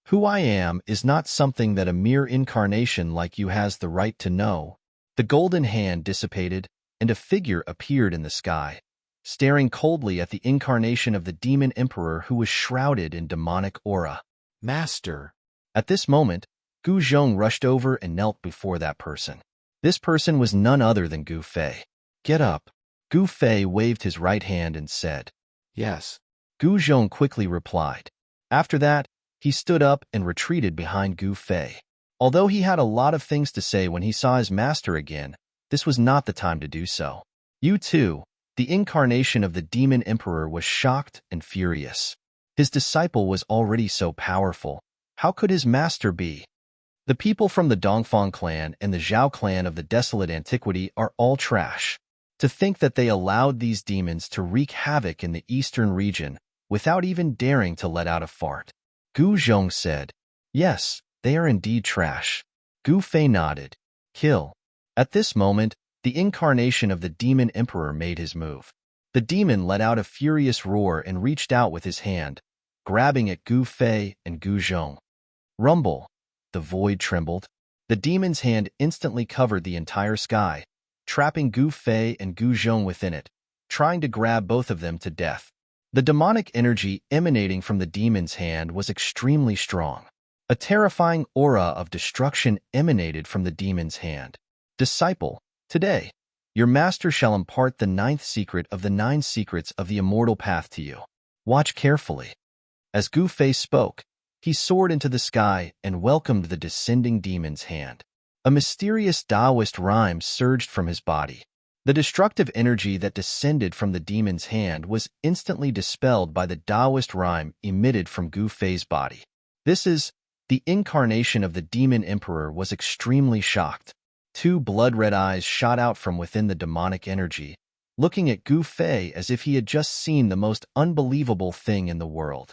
[SPEAKER 1] Who I am is not something that a mere incarnation like you has the right to know. The golden hand dissipated, and a figure appeared in the sky, staring coldly at the incarnation of the demon emperor who was shrouded in demonic aura. Master! At this moment, Gu Zhong rushed over and knelt before that person. This person was none other than Gu Fei. Get up! Gu Fei waved his right hand and said, Yes. Gu Zhong quickly replied. After that, he stood up and retreated behind Gu Fei. Although he had a lot of things to say when he saw his master again, this was not the time to do so. You too. The incarnation of the demon emperor was shocked and furious. His disciple was already so powerful. How could his master be? The people from the Dongfang clan and the Zhao clan of the desolate antiquity are all trash. To think that they allowed these demons to wreak havoc in the eastern region without even daring to let out a fart. Gu Zhong said, Yes, they are indeed trash. Gu Fei nodded. Kill. At this moment, the incarnation of the demon emperor made his move. The demon let out a furious roar and reached out with his hand, grabbing at Gu Fei and Gu Zhong. Rumble! The void trembled. The demon's hand instantly covered the entire sky, trapping Gu Fei and Gu Zhong within it, trying to grab both of them to death. The demonic energy emanating from the demon's hand was extremely strong. A terrifying aura of destruction emanated from the demon's hand. Disciple, today, your master shall impart the 9th secret of the 9 secrets of the immortal path to you. Watch carefully. As Gu Fei spoke, he soared into the sky and welcomed the descending demon's hand. A mysterious Taoist rhyme surged from his body. The destructive energy that descended from the demon's hand was instantly dispelled by the Taoist rhyme emitted from Gu Fei's body. This is, the incarnation of the demon emperor was extremely shocked. 2 blood-red eyes shot out from within the demonic energy, looking at Gu Fei as if he had just seen the most unbelievable thing in the world.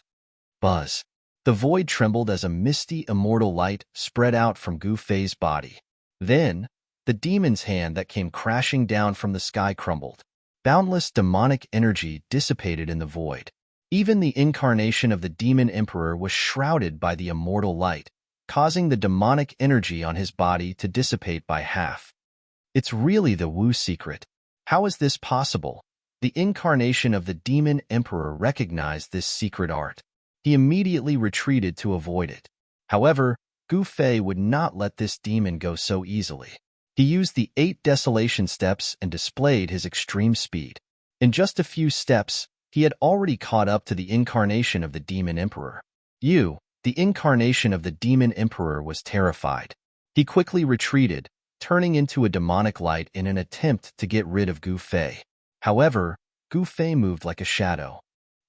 [SPEAKER 1] Buzz. The void trembled as a misty, immortal light spread out from Gu Fei's body. Then, The demon's hand that came crashing down from the sky crumbled. Boundless demonic energy dissipated in the void. Even the incarnation of the demon emperor was shrouded by the immortal light, causing the demonic energy on his body to dissipate by half. It's really the Wu secret. How is this possible? The incarnation of the demon emperor recognized this secret art. He immediately retreated to avoid it. However, Gu Fei would not let this demon go so easily. He used the 8 desolation steps and displayed his extreme speed. In just a few steps, he had already caught up to the incarnation of the demon emperor. The incarnation of the demon emperor, was terrified. He quickly retreated, turning into a demonic light in an attempt to get rid of Gu Fei. However, Gu Fei moved like a shadow.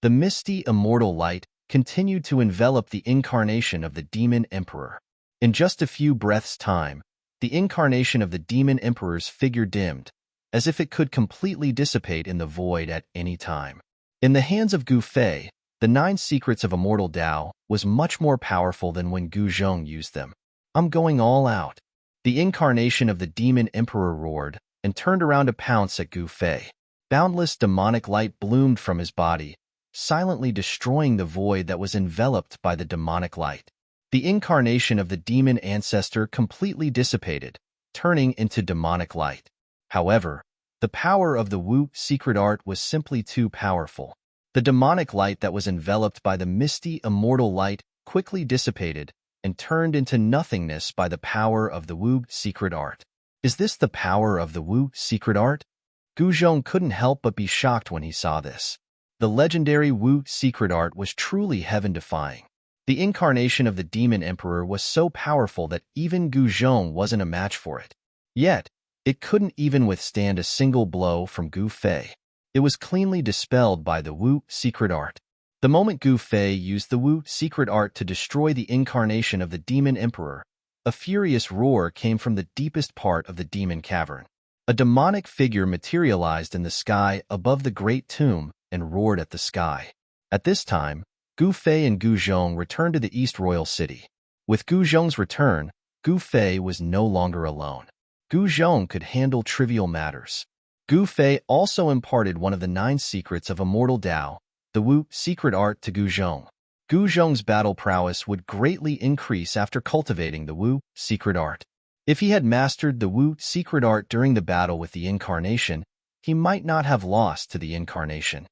[SPEAKER 1] The misty, immortal light continued to envelop the incarnation of the demon emperor. In just a few breaths' time, the incarnation of the demon emperor's figure dimmed, as if it could completely dissipate in the void at any time. In the hands of Gu Fei, the 9 secrets of immortal Tao was much more powerful than when Gu Zhong used them. "I'm going all out." The incarnation of the demon emperor roared and turned around to pounce at Gu Fei. Boundless demonic light bloomed from his body, silently destroying the void that was enveloped by the demonic light. The incarnation of the demon ancestor completely dissipated, turning into demonic light. However, the power of the Wu secret art was simply too powerful. The demonic light that was enveloped by the misty, immortal light quickly dissipated and turned into nothingness by the power of the Wu secret art. Is this the power of the Wu secret art? Gu Zhong couldn't help but be shocked when he saw this. The legendary Wu secret art was truly heaven-defying. The incarnation of the demon emperor was so powerful that even Gu Zhong wasn't a match for it. Yet, it couldn't even withstand a single blow from Gu Fei. It was cleanly dispelled by the Wu secret art. The moment Gu Fei used the Wu secret art to destroy the incarnation of the demon emperor, a furious roar came from the deepest part of the demon cavern. A demonic figure materialized in the sky above the great tomb and roared at the sky. At this time, Gu Fei and Gu Zhong returned to the East Royal City. With Gu Zhong's return, Gu Fei was no longer alone. Gu Zhong could handle trivial matters. Gu Fei also imparted one of the 9 secrets of immortal Tao, the Wu secret art, to Gu Zhong. Gu Zhong's battle prowess would greatly increase after cultivating the Wu secret art. If he had mastered the Wu secret art during the battle with the incarnation, he might not have lost to the incarnation.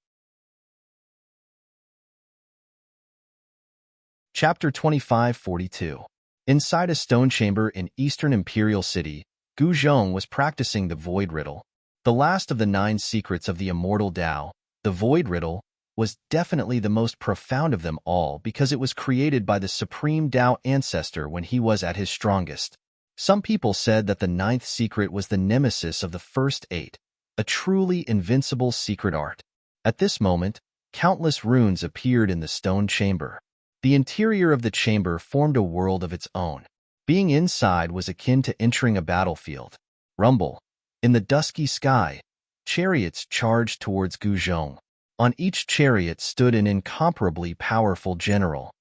[SPEAKER 1] Chapter 2542. Inside a stone chamber in Eastern Imperial City, Gu Zhong was practicing the Void Riddle. The last of the 9 secrets of the immortal Tao, the Void Riddle, was definitely the most profound of them all because it was created by the Supreme Tao ancestor when he was at his strongest. Some people said that the 9th secret was the nemesis of the first 8, a truly invincible secret art. At this moment, countless runes appeared in the stone chamber. The interior of the chamber formed a world of its own. Being inside was akin to entering a battlefield. Rumble. In the dusky sky, chariots charged towards Gu Zhong. On each chariot stood an incomparably powerful general.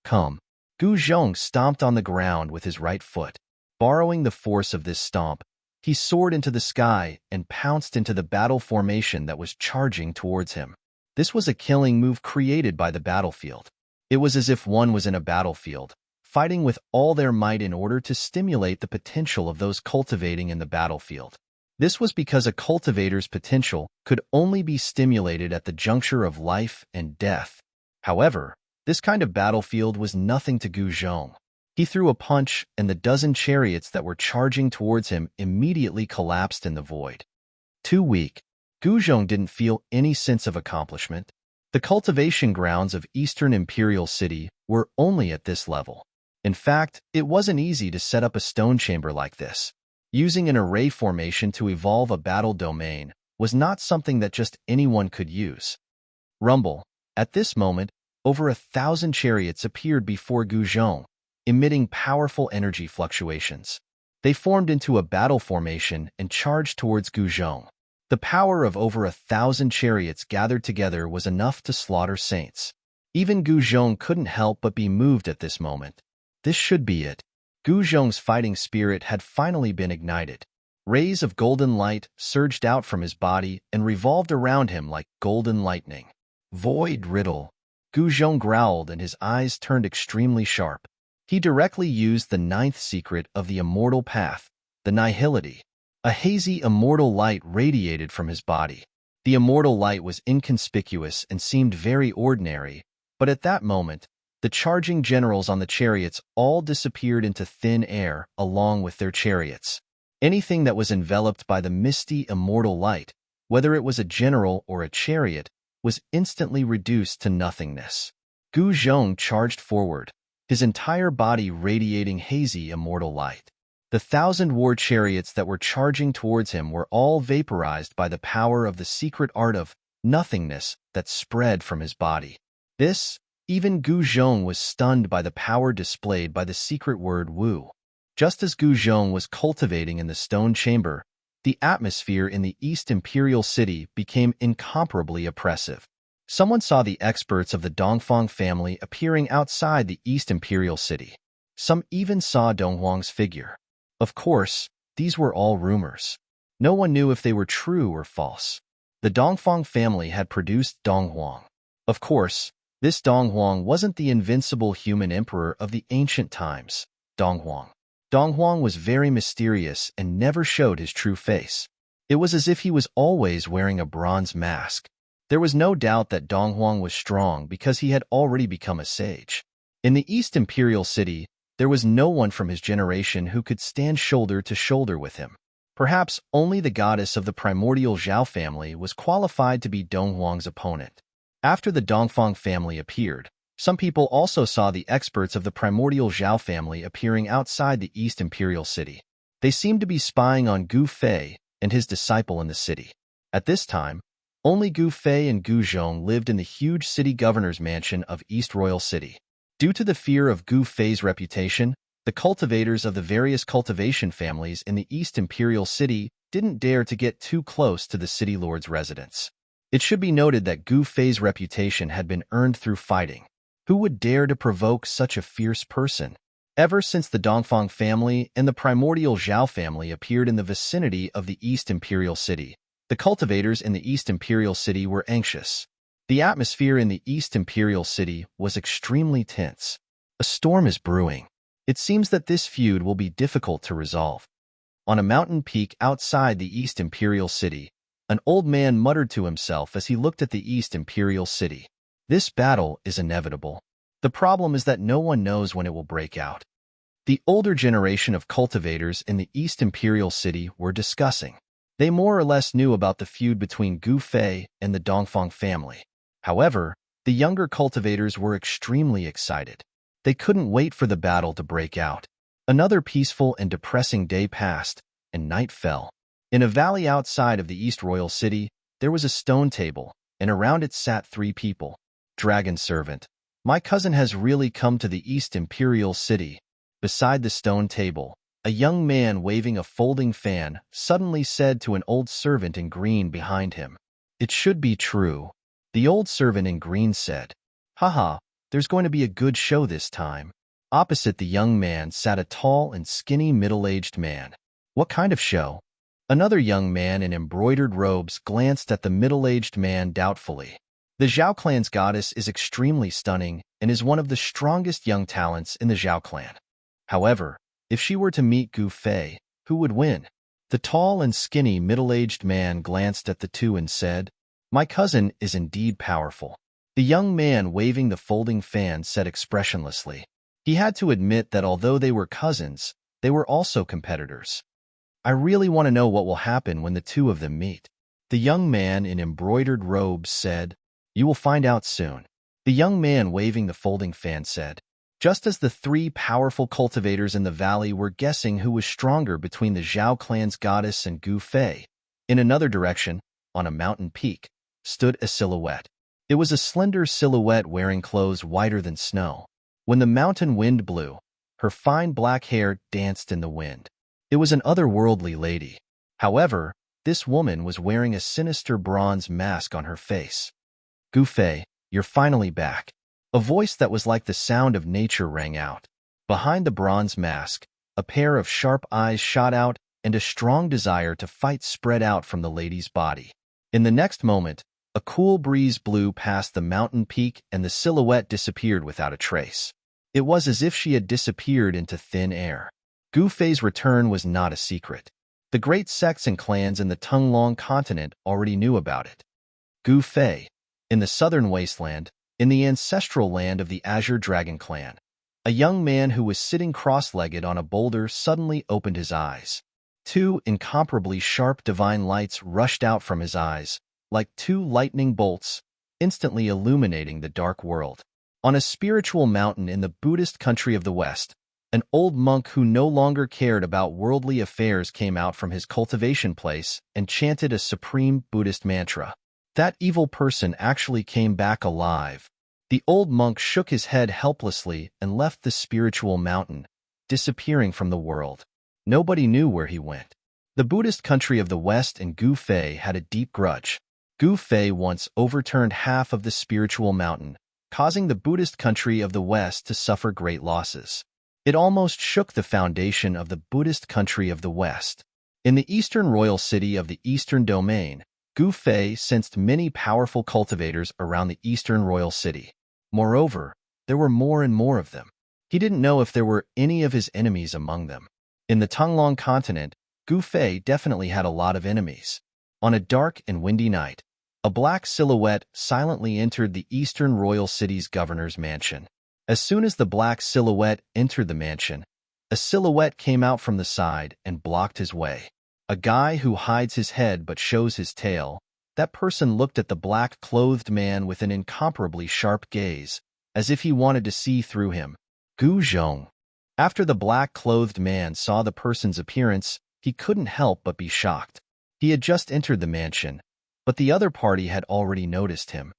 [SPEAKER 1] Come. Gu Zhong stomped on the ground with his right foot. Borrowing the force of this stomp, he soared into the sky and pounced into the battle formation that was charging towards him. This was a killing move created by the battlefield. It was as if one was in a battlefield, fighting with all their might in order to stimulate the potential of those cultivating in the battlefield. This was because a cultivator's potential could only be stimulated at the juncture of life and death. However, this kind of battlefield was nothing to Gu Zhong. He threw a punch, and the dozen chariots that were charging towards him immediately collapsed in the void. Too weak, Gu Zhong didn't feel any sense of accomplishment. The cultivation grounds of Eastern Imperial City were only at this level. In fact, it wasn't easy to set up a stone chamber like this. Using an array formation to evolve a battle domain was not something that just anyone could use. Rumble. At this moment, over 1,000 chariots appeared before Gu Zhong, emitting powerful energy fluctuations. They formed into a battle formation and charged towards Gu Zhong. The power of over 1,000 chariots gathered together was enough to slaughter saints. Even Gu Zhong couldn't help but be moved at this moment. This should be it. Gu Zhong's fighting spirit had finally been ignited. Rays of golden light surged out from his body and revolved around him like golden lightning. Void riddle. Gu Zhong growled and his eyes turned extremely sharp. He directly used the ninth secret of the immortal path, the nihility. A hazy immortal light radiated from his body. The immortal light was inconspicuous and seemed very ordinary, but at that moment, the charging generals on the chariots all disappeared into thin air along with their chariots. Anything that was enveloped by the misty immortal light, whether it was a general or a chariot, was instantly reduced to nothingness. Gu Zhong charged forward, his entire body radiating hazy immortal light. The 1,000 war chariots that were charging towards him were all vaporized by the power of the secret art of nothingness that spread from his body. Even Gu Zhong was stunned by the power displayed by the secret word Wu. Just as Gu Zhong was cultivating in the stone chamber, the atmosphere in the East Imperial City became incomparably oppressive. Someone saw the experts of the Dongfang family appearing outside the East Imperial City. Some even saw Dong Huang's figure. Of course, these were all rumors. No one knew if they were true or false. The Dongfang family had produced Dong Huang. Of course, this Dong Huang wasn't the invincible human emperor of the ancient times, Dong Huang. Dong Huang was very mysterious and never showed his true face. It was as if he was always wearing a bronze mask. There was no doubt that Dong Huang was strong because he had already become a sage. In the East Imperial City, there was no one from his generation who could stand shoulder to shoulder with him. Perhaps only the goddess of the primordial Zhao family was qualified to be Dong Huang's opponent. After the Dongfang family appeared, some people also saw the experts of the primordial Zhao family appearing outside the East Imperial City. They seemed to be spying on Gu Fei and his disciple in the city. At this time, only Gu Fei and Gu Zhong lived in the huge city governor's mansion of East Royal City. Due to the fear of Gu Fei's reputation, the cultivators of the various cultivation families in the East Imperial City didn't dare to get too close to the city lord's residence. It should be noted that Gu Fei's reputation had been earned through fighting. Who would dare to provoke such a fierce person? Ever since the Dongfang family and the primordial Zhao family appeared in the vicinity of the East Imperial City, the cultivators in the East Imperial City were anxious. The atmosphere in the East Imperial City was extremely tense. A storm is brewing. It seems that this feud will be difficult to resolve. On a mountain peak outside the East Imperial City, an old man muttered to himself as he looked at the East Imperial City. This battle is inevitable. The problem is that no one knows when it will break out. The older generation of cultivators in the East Imperial City were discussing. They more or less knew about the feud between Gu Fei and the Dongfang family. However, the younger cultivators were extremely excited. They couldn't wait for the battle to break out. Another peaceful and depressing day passed, and night fell. In a valley outside of the East Royal City, there was a stone table, and around it sat 3 people. Dragon servant. My cousin has really come to the East Imperial City. Beside the stone table, a young man waving a folding fan suddenly said to an old servant in green behind him. It should be true. The old servant in green said, Haha, there's going to be a good show this time. Opposite the young man sat a tall and skinny middle-aged man. What kind of show? Another young man in embroidered robes glanced at the middle-aged man doubtfully. The Zhao clan's goddess is extremely stunning and is one of the strongest young talents in the Zhao clan. However, if she were to meet Gu Fei, who would win? The tall and skinny middle-aged man glanced at the two and said, My cousin is indeed powerful. The young man waving the folding fan said expressionlessly. He had to admit that although they were cousins, they were also competitors. I really want to know what will happen when the two of them meet. The young man in embroidered robes said, You will find out soon. The young man waving the folding fan said. Just as the 3 powerful cultivators in the valley were guessing who was stronger between the Zhao clan's goddess and Gu Fei, in another direction, on a mountain peak, stood a silhouette. It was a slender silhouette wearing clothes whiter than snow. When the mountain wind blew, her fine black hair danced in the wind. It was an otherworldly lady. However, this woman was wearing a sinister bronze mask on her face. Gu Fei, you're finally back. A voice that was like the sound of nature rang out. Behind the bronze mask, a pair of sharp eyes shot out, and a strong desire to fight spread out from the lady's body. In the next moment, a cool breeze blew past the mountain peak and the silhouette disappeared without a trace. It was as if she had disappeared into thin air. Gu Fei's return was not a secret. The great sects and clans in the Tunglong continent already knew about it. Gu Fei, in the southern wasteland, in the ancestral land of the Azure Dragon clan, a young man who was sitting cross-legged on a boulder suddenly opened his eyes. Two incomparably sharp divine lights rushed out from his eyes, like two lightning bolts, instantly illuminating the dark world. On a spiritual mountain in the Buddhist country of the West, an old monk who no longer cared about worldly affairs came out from his cultivation place and chanted a supreme Buddhist mantra. That evil person actually came back alive. The old monk shook his head helplessly and left the spiritual mountain, disappearing from the world. Nobody knew where he went. The Buddhist country of the West and Gu Fei had a deep grudge. Gu Fei once overturned half of the spiritual mountain, causing the Buddhist country of the West to suffer great losses. It almost shook the foundation of the Buddhist country of the West. In the eastern royal city of the Eastern Domain, Gu Fei sensed many powerful cultivators around the eastern royal city. Moreover, there were more and more of them. He didn't know if there were any of his enemies among them. In the Tunglong continent, Gu Fei definitely had a lot of enemies. On a dark and windy night, a black silhouette silently entered the eastern royal city's governor's mansion. As soon as the black silhouette entered the mansion, a silhouette came out from the side and blocked his way. A guy who hides his head but shows his tail. That person looked at the black-clothed man with an incomparably sharp gaze, as if he wanted to see through him. Gu Zhong. After the black-clothed man saw the person's appearance, he couldn't help but be shocked. He had just entered the mansion, but the other party had already noticed him.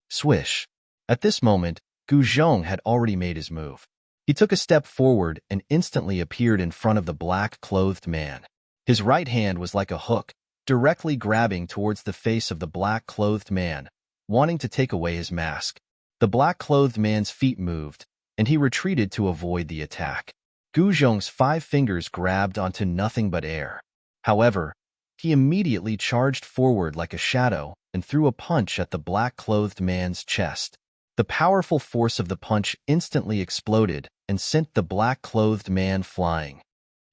[SPEAKER 1] Swish. At this moment, Gu Zhong had already made his move. He took a step forward and instantly appeared in front of the black-clothed man. His right hand was like a hook, directly grabbing towards the face of the black-clothed man, wanting to take away his mask. The black-clothed man's feet moved, and he retreated to avoid the attack. Gu Zhong's 5 fingers grabbed onto nothing but air. However, he immediately charged forward like a shadow and threw a punch at the black-clothed man's chest. The powerful force of the punch instantly exploded and sent the black-clothed man flying.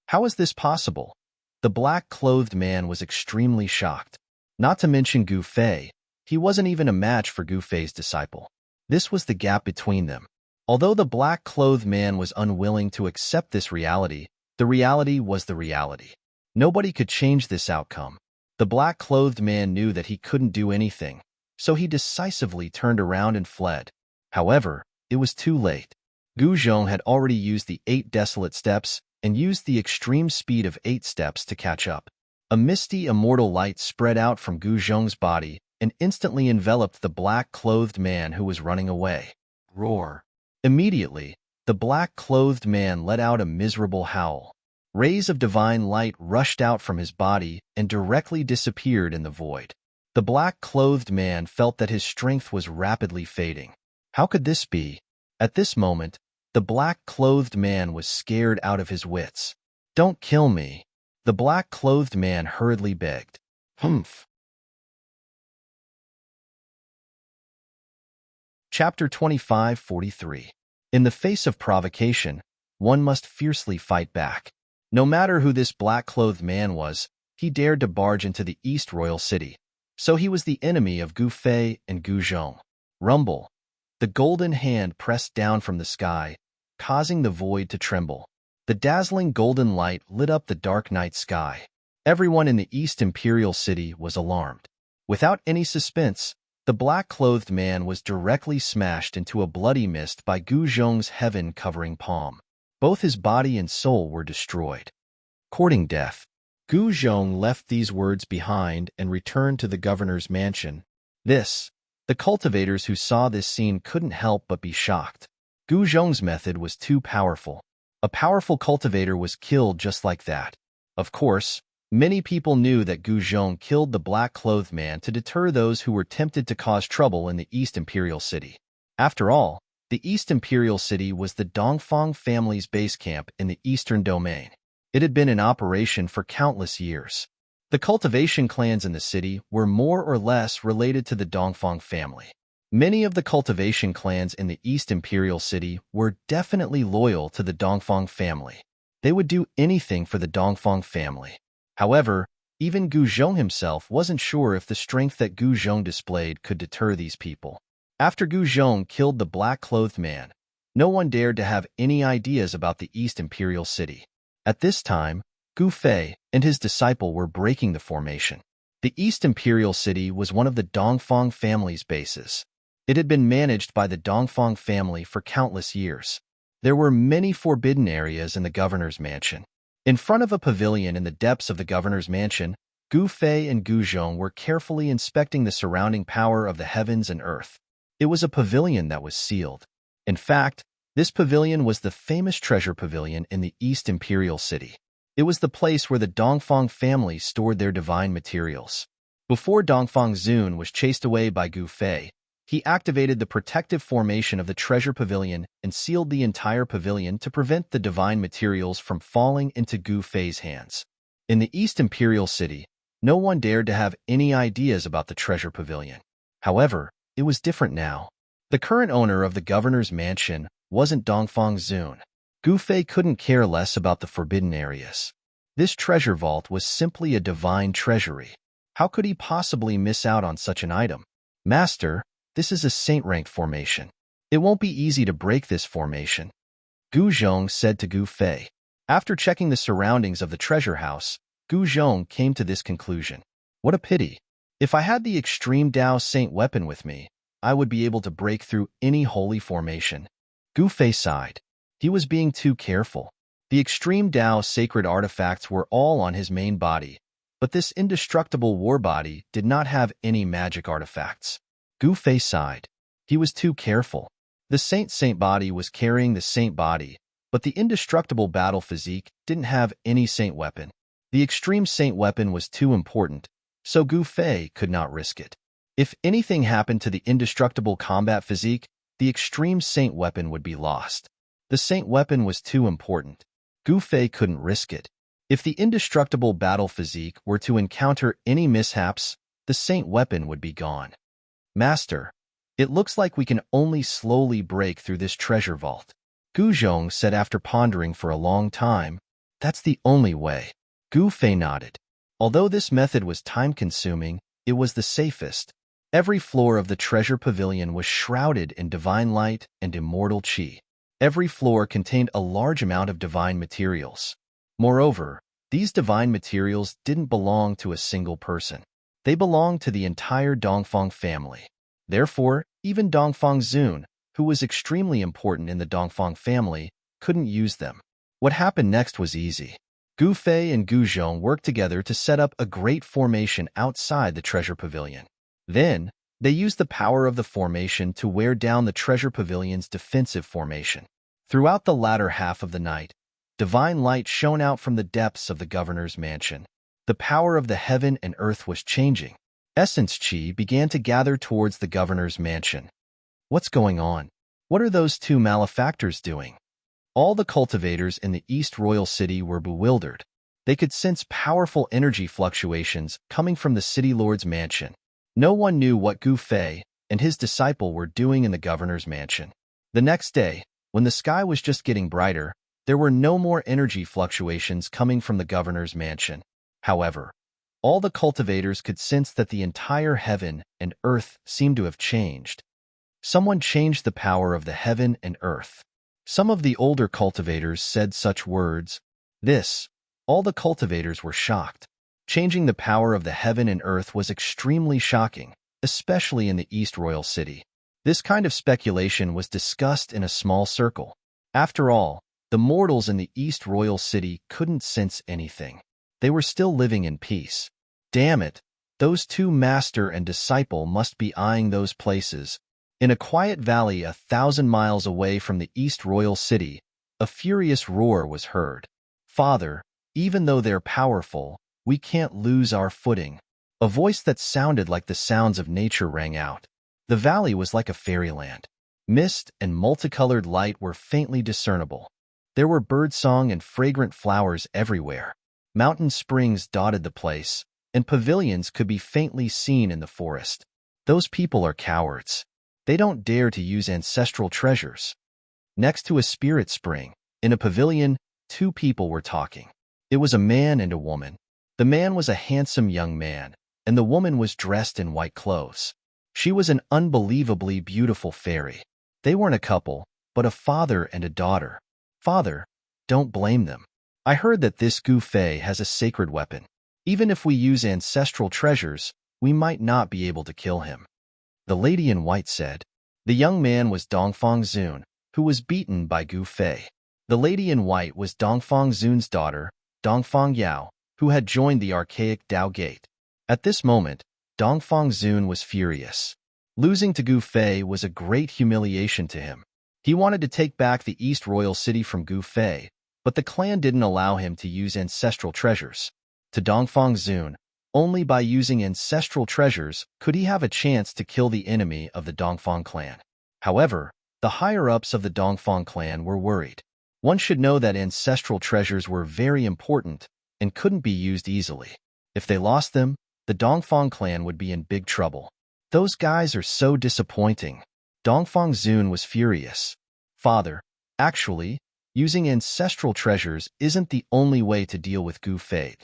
[SPEAKER 1] How is this possible? The black-clothed man was extremely shocked. Not to mention Gu Fei, he wasn't even a match for Gu Fei's disciple. This was the gap between them. Although the black-clothed man was unwilling to accept this reality, the reality was the reality. Nobody could change this outcome. The black-clothed man knew that he couldn't do anything, so he decisively turned around and fled. However, it was too late. Gu Zhong had already used the 8 desolate steps and used the extreme speed of 8 steps to catch up. A misty, immortal light spread out from Gu Zhong's body and instantly enveloped the black-clothed man who was running away. Roar. Immediately, the black-clothed man let out a miserable howl. Rays of divine light rushed out from his body and directly disappeared in the void. The black-clothed man felt that his strength was rapidly fading. How could this be? At this moment, the black-clothed man was scared out of his wits. "Don't kill me," the black-clothed man hurriedly begged. Humph. Chapter 25:43. In the face of provocation, one must fiercely fight back. No matter who this black-clothed man was, he dared to barge into the East Royal City. So he was the enemy of Gu Fei and Gu Zhong. Rumble. The golden hand pressed down from the sky, causing the void to tremble. The dazzling golden light lit up the dark night sky. Everyone in the East Imperial City was alarmed. Without any suspense, the black-clothed man was directly smashed into a bloody mist by Gu Zhong's heaven-covering palm. Both his body and soul were destroyed. Courting death. Gu Zhong left these words behind and returned to the governor's mansion. The cultivators who saw this scene couldn't help but be shocked. Gu Zhong's method was too powerful. A powerful cultivator was killed just like that. Of course, many people knew that Gu Zhong killed the black-clothed man to deter those who were tempted to cause trouble in the East Imperial City. After all, the East Imperial City was the Dongfang family's base camp in the Eastern Domain. It had been in operation for countless years. The cultivation clans in the city were more or less related to the Dongfang family. Many of the cultivation clans in the East Imperial City were definitely loyal to the Dongfang family. They would do anything for the Dongfang family. However, even Gu Zhong himself wasn't sure if the strength that Gu Zhong displayed could deter these people. After Gu Zhong killed the black-clothed man, no one dared to have any ideas about the East Imperial City. At this time, Gu Fei and his disciple were breaking the formation. The East Imperial City was one of the Dongfang family's bases. It had been managed by the Dongfang family for countless years. There were many forbidden areas in the governor's mansion. In front of a pavilion in the depths of the governor's mansion, Gu Fei and Gu Zhong were carefully inspecting the surrounding power of the heavens and earth. It was a pavilion that was sealed. In fact, this pavilion was the famous treasure pavilion in the East Imperial City. It was the place where the Dongfang family stored their divine materials. Before Dongfang Zun was chased away by Gu Fei, he activated the protective formation of the treasure pavilion and sealed the entire pavilion to prevent the divine materials from falling into Gu Fei's hands. In the East Imperial City, no one dared to have any ideas about the treasure pavilion. However, it was different now. The current owner of the governor's mansion wasn't Dongfang Zun. Gu Fei couldn't care less about the forbidden areas. This treasure vault was simply a divine treasury. How could he possibly miss out on such an item? Master, this is a saint-ranked formation. It won't be easy to break this formation, Gu Zhong said to Gu Fei. After checking the surroundings of the treasure house, Gu Zhong came to this conclusion. What a pity. If I had the extreme Dao Saint weapon with me, I would be able to break through any holy formation. Gu Fei sighed. He was being too careful. The extreme Dao sacred artifacts were all on his main body, but this indestructible war body did not have any magic artifacts. Gu Fei sighed. He was too careful. The saint body was carrying the saint body, but the indestructible battle physique didn't have any saint weapon. The extreme saint weapon was too important, so Gu Fei could not risk it. If anything happened to the indestructible combat physique, the extreme saint weapon would be lost. The saint weapon was too important. Gu Fei couldn't risk it. If the indestructible battle physique were to encounter any mishaps, the saint weapon would be gone. Master, it looks like we can only slowly break through this treasure vault, Gu Zhong said after pondering for a long time. That's the only way. Gu Fei nodded. Although this method was time-consuming, it was the safest. Every floor of the treasure pavilion was shrouded in divine light and immortal qi. Every floor contained a large amount of divine materials. Moreover, these divine materials didn't belong to a single person. They belonged to the entire Dongfang family. Therefore, even Dongfang Zun, who was extremely important in the Dongfang family, couldn't use them. What happened next was easy. Gu Fei and Gu Zhong worked together to set up a great formation outside the treasure pavilion. Then, they used the power of the formation to wear down the treasure pavilion's defensive formation. Throughout the latter half of the night, divine light shone out from the depths of the governor's mansion. The power of the heaven and earth was changing. Essence Qi began to gather towards the governor's mansion. What's going on? What are those two malefactors doing? All the cultivators in the East Royal City were bewildered. They could sense powerful energy fluctuations coming from the city lord's mansion. No one knew what Gu Fei and his disciple were doing in the governor's mansion. The next day, when the sky was just getting brighter, there were no more energy fluctuations coming from the governor's mansion. However, all the cultivators could sense that the entire heaven and earth seemed to have changed. Someone changed the power of the heaven and earth. Some of the older cultivators said such words. All the cultivators were shocked. Changing the power of the heaven and earth was extremely shocking, especially in the East Royal City. This kind of speculation was discussed in a small circle. After all, the mortals in the East Royal City couldn't sense anything. They were still living in peace. Damn it, those two master and disciple must be eyeing those places. In a quiet valley 1,000 miles away from the East Royal City, a furious roar was heard. Father, even though they're powerful, we can't lose our footing. A voice that sounded like the sounds of nature rang out. The valley was like a fairyland. Mist and multicolored light were faintly discernible. There were birdsong and fragrant flowers everywhere. Mountain springs dotted the place, and pavilions could be faintly seen in the forest. Those people are cowards. They don't dare to use ancestral treasures. Next to a spirit spring, in a pavilion, two people were talking. It was a man and a woman. The man was a handsome young man, and the woman was dressed in white clothes. She was an unbelievably beautiful fairy. They weren't a couple, but a father and a daughter. Father, don't blame them. I heard that this Gu Fei has a sacred weapon. Even if we use ancestral treasures, we might not be able to kill him. The lady in white said. The young man was Dongfang Zun, who was beaten by Gu Fei. The lady in white was Dongfang Zun's daughter, Dongfang Yao, who had joined the archaic Dao Gate. At this moment, Dongfang Zun was furious. Losing to Gu Fei was a great humiliation to him. He wanted to take back the East Royal City from Gu Fei, but the clan didn't allow him to use ancestral treasures. To Dongfang Zun, only by using ancestral treasures could he have a chance to kill the enemy of the Dongfang clan. However, the higher-ups of the Dongfang clan were worried. One should know that ancestral treasures were very important and couldn't be used easily. If they lost them, the Dongfang clan would be in big trouble. Those guys are so disappointing. Dongfang Zun was furious. Father, actually, using ancestral treasures isn't the only way to deal with Gu Fei.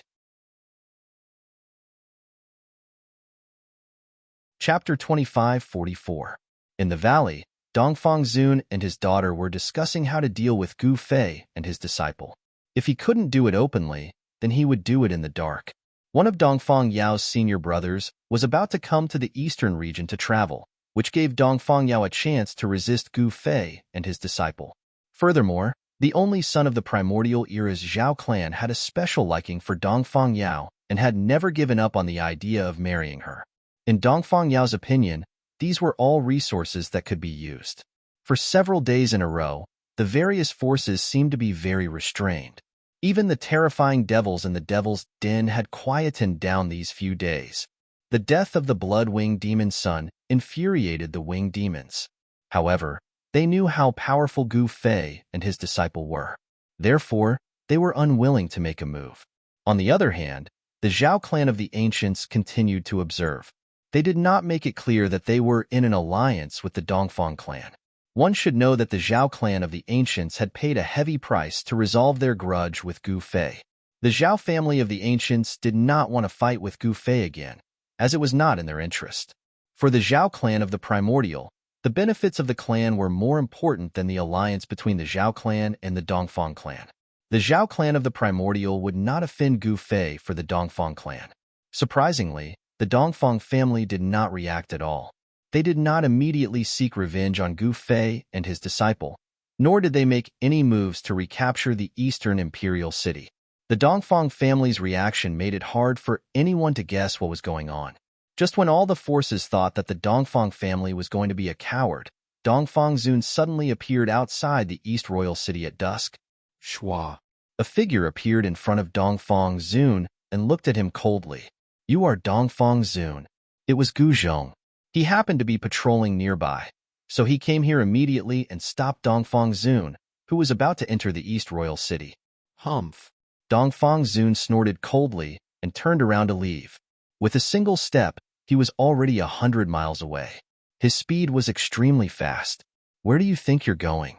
[SPEAKER 1] Chapter 25:44. In the valley, Dongfang Zun and his daughter were discussing how to deal with Gu Fei and his disciple. If he couldn't do it openly, then he would do it in the dark. One of Dongfang Yao's senior brothers was about to come to the eastern region to travel, which gave Dongfang Yao a chance to resist Gu Fei and his disciple. Furthermore, the only son of the primordial era's Zhao clan had a special liking for Dongfang Yao and had never given up on the idea of marrying her. In Dongfang Yao's opinion, these were all resources that could be used. For several days in a row, the various forces seemed to be very restrained. Even the terrifying devils in the Devil's Den had quietened down these few days. The death of the blood-winged demon son infuriated the winged demons. However, they knew how powerful Gu Fei and his disciple were. Therefore, they were unwilling to make a move. On the other hand, the Zhao clan of the ancients continued to observe. They did not make it clear that they were in an alliance with the Dongfang clan. One should know that the Zhao clan of the ancients had paid a heavy price to resolve their grudge with Gu Fei. The Zhao family of the ancients did not want to fight with Gu Fei again, as it was not in their interest. For the Zhao clan of the primordial, the benefits of the clan were more important than the alliance between the Zhao clan and the Dongfang clan. The Zhao clan of the primordial would not offend Gu Fei for the Dongfang clan. Surprisingly, the Dongfang family did not react at all. They did not immediately seek revenge on Gu Fei and his disciple, nor did they make any moves to recapture the eastern imperial city. The Dongfang family's reaction made it hard for anyone to guess what was going on. Just when all the forces thought that the Dongfang family was going to be a coward, Dongfang Zun suddenly appeared outside the East Royal City at dusk. Shua. A figure appeared in front of Dongfang Zun and looked at him coldly. You are Dongfang Zun. It was Gu Zhong. He happened to be patrolling nearby, so he came here immediately and stopped Dongfang Zun, who was about to enter the East Royal City. Humph. Dongfang Zun snorted coldly and turned around to leave. With a single step, he was already 100 miles away. His speed was extremely fast. Where do you think you're going?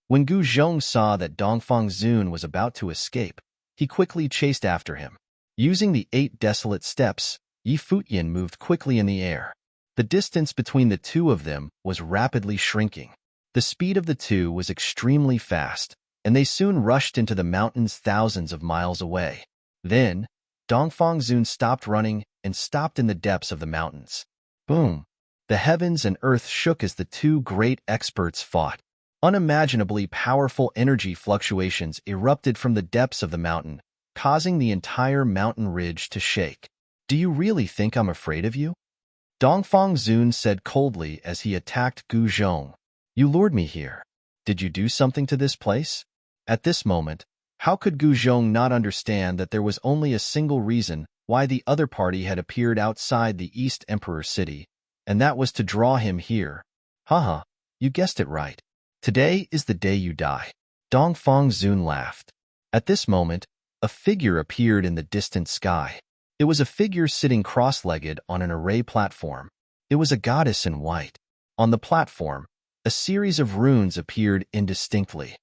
[SPEAKER 1] When Gu Zhong saw that Dongfang Zun was about to escape, he quickly chased after him. Using the 8 desolate steps, Yi Fuyin moved quickly in the air. The distance between the two of them was rapidly shrinking. The speed of the two was extremely fast, and they soon rushed into the mountains thousands of miles away. Then, Dongfang Zun stopped running and stopped in the depths of the mountains. Boom! The heavens and earth shook as the two great experts fought. Unimaginably powerful energy fluctuations erupted from the depths of the mountain, causing the entire mountain ridge to shake. Do you really think I'm afraid of you? Dongfang Zun said coldly as he attacked Gu Zhong. You lured me here. Did you do something to this place? At this moment, how could Gu Zhong not understand that there was only a single reason why the other party had appeared outside the East Emperor City, and that was to draw him here? Haha, you guessed it right. Today is the day you die. Dongfang Zun laughed. At this moment, a figure appeared in the distant sky. It was a figure sitting cross-legged on an array platform. It was a goddess in white. On the platform, a series of runes appeared indistinctly.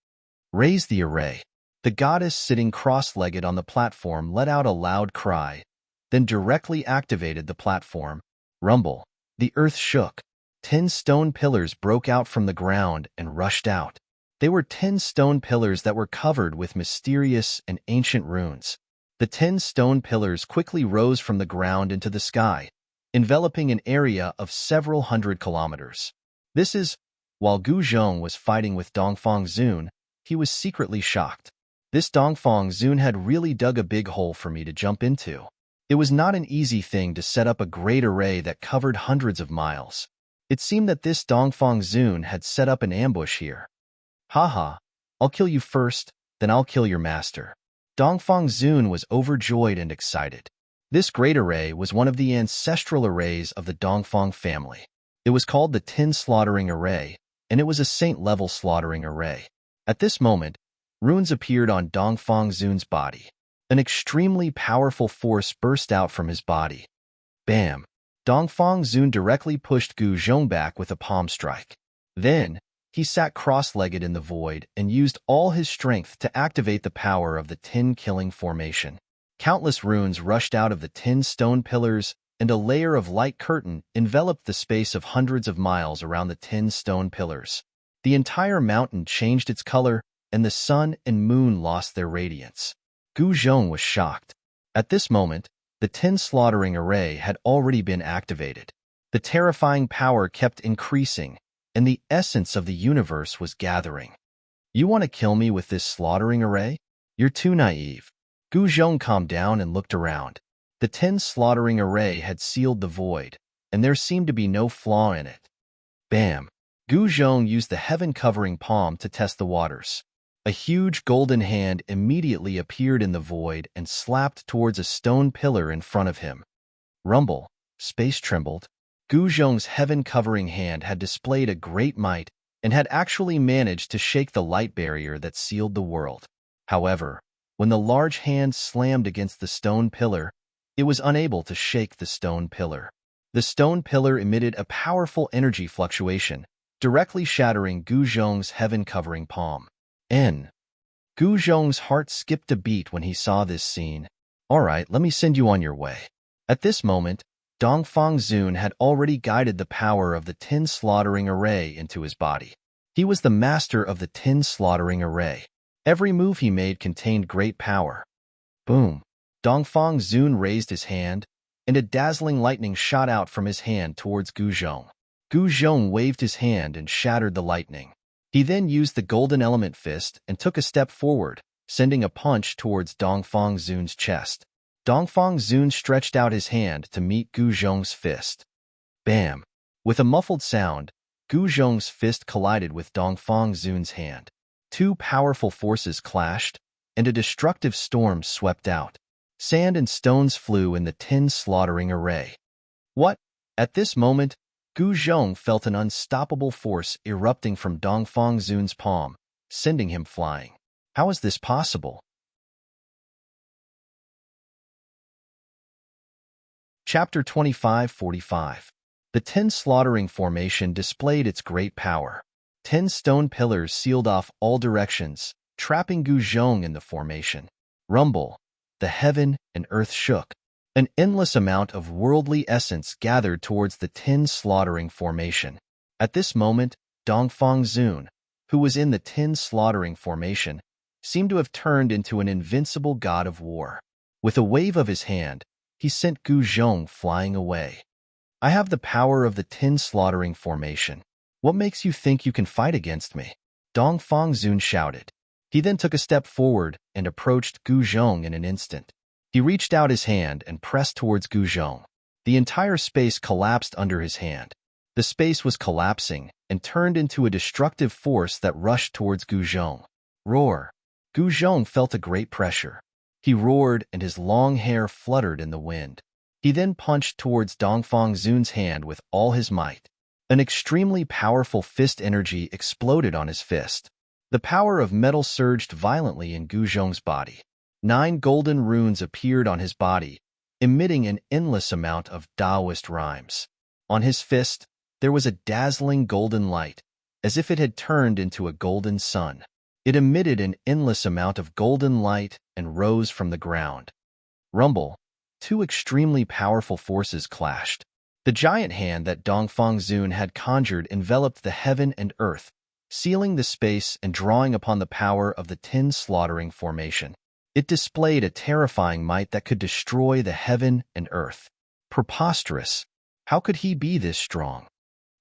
[SPEAKER 1] Raise the array. The goddess sitting cross-legged on the platform let out a loud cry, then directly activated the platform. Rumble. The earth shook. 10 stone pillars broke out from the ground and rushed out. They were 10 stone pillars that were covered with mysterious and ancient runes. The 10 stone pillars quickly rose from the ground into the sky, enveloping an area of several hundred kilometers. This is, while Gu Zhong was fighting with Dongfang Zun, he was secretly shocked. This Dongfang Zun had really dug a big hole for me to jump into. It was not an easy thing to set up a great array that covered hundreds of miles. It seemed that this Dongfang Zun had set up an ambush here. Haha, I'll kill you first, then I'll kill your master. Dongfang Zun was overjoyed and excited. This great array was one of the ancestral arrays of the Dongfang family. It was called the 10 Slaughtering Array, and it was a saint-level slaughtering array. At this moment, runes appeared on Dongfang Zun's body. An extremely powerful force burst out from his body. Bam! Dongfang Zun directly pushed Gu Zhong back with a palm strike. Then, he sat cross-legged in the void and used all his strength to activate the power of the 10 killing formation. Countless runes rushed out of the 10 stone pillars, and a layer of light curtain enveloped the space of hundreds of miles around the 10 stone pillars. The entire mountain changed its color, and the sun and moon lost their radiance. Gu Zhong was shocked. At this moment, the 10 Slaughtering Array had already been activated. The terrifying power kept increasing, and the essence of the universe was gathering. You want to kill me with this slaughtering array? You're too naive. Gu Zhong calmed down and looked around. The 10 Slaughtering Array had sealed the void, and there seemed to be no flaw in it. Bam! Gu Zhong used the heaven-covering palm to test the waters. A huge golden hand immediately appeared in the void and slapped towards a stone pillar in front of him. Rumble. Space trembled. Gu Zhong's heaven-covering hand had displayed a great might and had actually managed to shake the light barrier that sealed the world. However, when the large hand slammed against the stone pillar, it was unable to shake the stone pillar. The stone pillar emitted a powerful energy fluctuation, directly shattering Gu Zhong's heaven-covering palm. Gu Zhong's heart skipped a beat when he saw this scene. All right, let me send you on your way. At this moment, Dongfang Zun had already guided the power of the 10 Slaughtering Array into his body. He was the master of the 10 Slaughtering Array. Every move he made contained great power. Boom! Dongfang Zun raised his hand, and a dazzling lightning shot out from his hand towards Gu Zhong. Gu Zhong waved his hand and shattered the lightning. He then used the Golden Element Fist and took a step forward, sending a punch towards Dongfang Zun's chest. Dongfang Zun stretched out his hand to meet Gu Zhong's fist. Bam! With a muffled sound, Gu Zhong's fist collided with Dongfang Zun's hand. Two powerful forces clashed, and a destructive storm swept out. Sand and stones flew in the 10 Slaughtering Array. What? At this moment, Gu Zhong felt an unstoppable force erupting from Dongfang Zun's palm, sending him flying. How is this possible? Chapter 25:45. The 10 Slaughtering Formation displayed its great power. 10 stone pillars sealed off all directions, trapping Gu Zhong in the formation. Rumble. The heaven and earth shook. An endless amount of worldly essence gathered towards the 10 Slaughtering Formation. At this moment, Dongfang Zun, who was in the 10 Slaughtering Formation, seemed to have turned into an invincible god of war. With a wave of his hand, he sent Gu Zhong flying away. I have the power of the 10 Slaughtering Formation. What makes you think you can fight against me? Dongfang Zun shouted. He then took a step forward and approached Gu Zhong in an instant. He reached out his hand and pressed towards Gu Zhong. The entire space collapsed under his hand. The space was collapsing and turned into a destructive force that rushed towards Gu Zhong. Roar! Gu Zhong felt a great pressure. He roared and his long hair fluttered in the wind. He then punched towards Dongfang Zun's hand with all his might. An extremely powerful fist energy exploded on his fist. The power of metal surged violently in Gu Zhong's body. 9 golden runes appeared on his body, emitting an endless amount of Taoist rhymes. On his fist, there was a dazzling golden light, as if it had turned into a golden sun. It emitted an endless amount of golden light and rose from the ground. Rumble. 2 extremely powerful forces clashed. The giant hand that Dongfang Zun had conjured enveloped the heaven and earth, sealing the space and drawing upon the power of the 10 slaughtering formation. It displayed a terrifying might that could destroy the heaven and earth. Preposterous. How could he be this strong?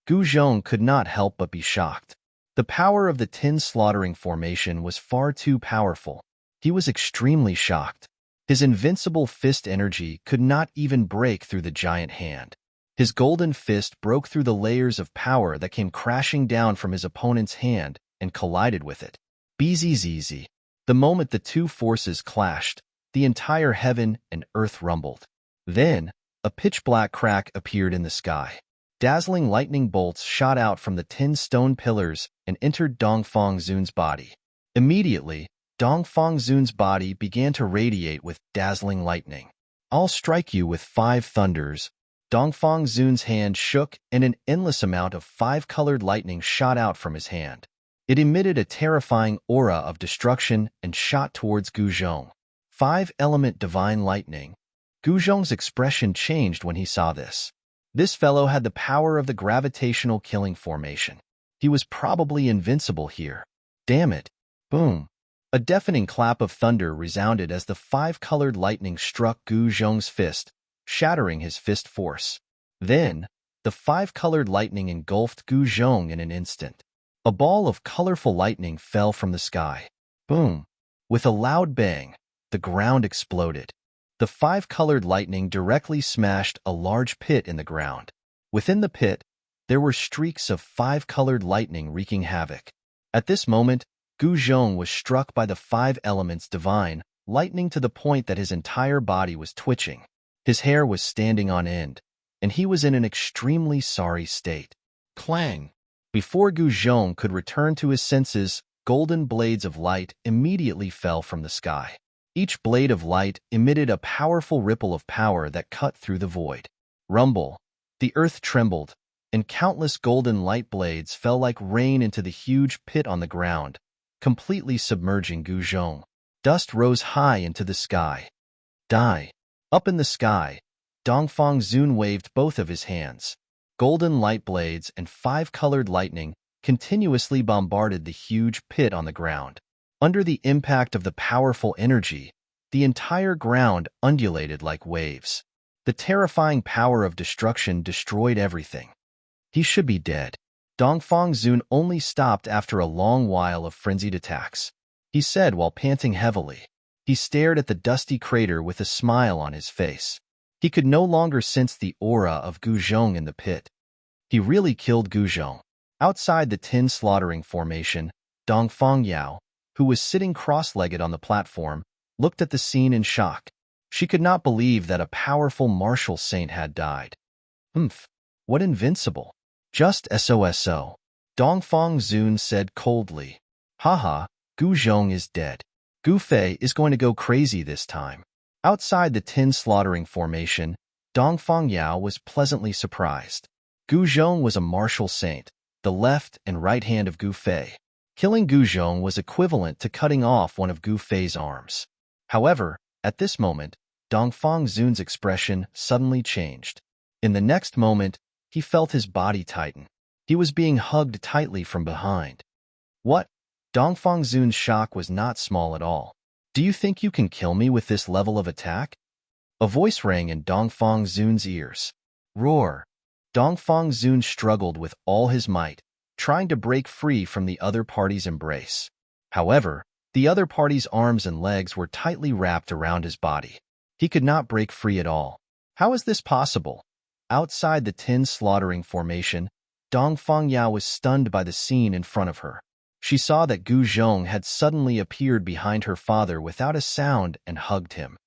[SPEAKER 1] Gu Zhong could not help but be shocked. The power of the 10 slaughtering formation was far too powerful. He was extremely shocked. His invincible fist energy could not even break through the giant hand. His golden fist broke through the layers of power that came crashing down from his opponent's hand and collided with it. Bzzz. The moment the 2 forces clashed, the entire heaven and earth rumbled. Then, a pitch-black crack appeared in the sky. Dazzling lightning bolts shot out from the 10 stone pillars and entered Dongfang Zun's body. Immediately, Dongfang Zun's body began to radiate with dazzling lightning. "I'll strike you with 5 thunders." Dongfang Zun's hand shook and an endless amount of 5-colored lightning shot out from his hand. It emitted a terrifying aura of destruction and shot towards Gu Zhong. 5-element divine lightning. Gu Zhong's expression changed when he saw this. This fellow had the power of the gravitational killing formation. He was probably invincible here. Damn it. Boom. A deafening clap of thunder resounded as the 5-colored lightning struck Gu Zhong's fist, shattering his fist force. Then, the 5-colored lightning engulfed Gu Zhong in an instant. A ball of colorful lightning fell from the sky. Boom! With a loud bang, the ground exploded. The 5-colored lightning directly smashed a large pit in the ground. Within the pit, there were streaks of 5-colored lightning wreaking havoc. At this moment, Gu Zhong was struck by the 5 elements divine lightning to the point that his entire body was twitching. His hair was standing on end, and he was in an extremely sorry state. Clang! Before Gu Zhong could return to his senses, golden blades of light immediately fell from the sky. Each blade of light emitted a powerful ripple of power that cut through the void. Rumble. The earth trembled, and countless golden light blades fell like rain into the huge pit on the ground, completely submerging Gu Zhong. Dust rose high into the sky. Die. Up in the sky, Dongfang Zun waved both of his hands. Golden light blades and 5-colored lightning continuously bombarded the huge pit on the ground. Under the impact of the powerful energy, the entire ground undulated like waves. The terrifying power of destruction destroyed everything. He should be dead. Dongfang Zun only stopped after a long while of frenzied attacks. He said while panting heavily. He stared at the dusty crater with a smile on his face. He could no longer sense the aura of Gu Zhong in the pit. He really killed Gu Zhong. Outside the 10 slaughtering formation, Dongfang Yao, who was sitting cross-legged on the platform, looked at the scene in shock. She could not believe that a powerful martial saint had died. What invincible. Just SOSO. Dongfang Zun said coldly. Haha, Gu Zhong is dead. Gu Fei is going to go crazy this time. Outside the 10 slaughtering formation, Dongfang Yao was pleasantly surprised. Gu Zhong was a martial saint, the left and right hand of Gu Fei. Killing Gu Zhong was equivalent to cutting off one of Gu Fei's arms. However, at this moment, Dongfang Zun's expression suddenly changed. In the next moment, he felt his body tighten. He was being hugged tightly from behind. What? Dongfang Zun's shock was not small at all. Do you think you can kill me with this level of attack? A voice rang in Dongfang Zun's ears. Roar! Dongfang Zun struggled with all his might, trying to break free from the other party's embrace. However, the other party's arms and legs were tightly wrapped around his body. He could not break free at all. How is this possible? Outside the 10 slaughtering formation, Dongfang Yao was stunned by the scene in front of her. She saw that Gu Zhong had suddenly appeared behind her father without a sound and hugged him.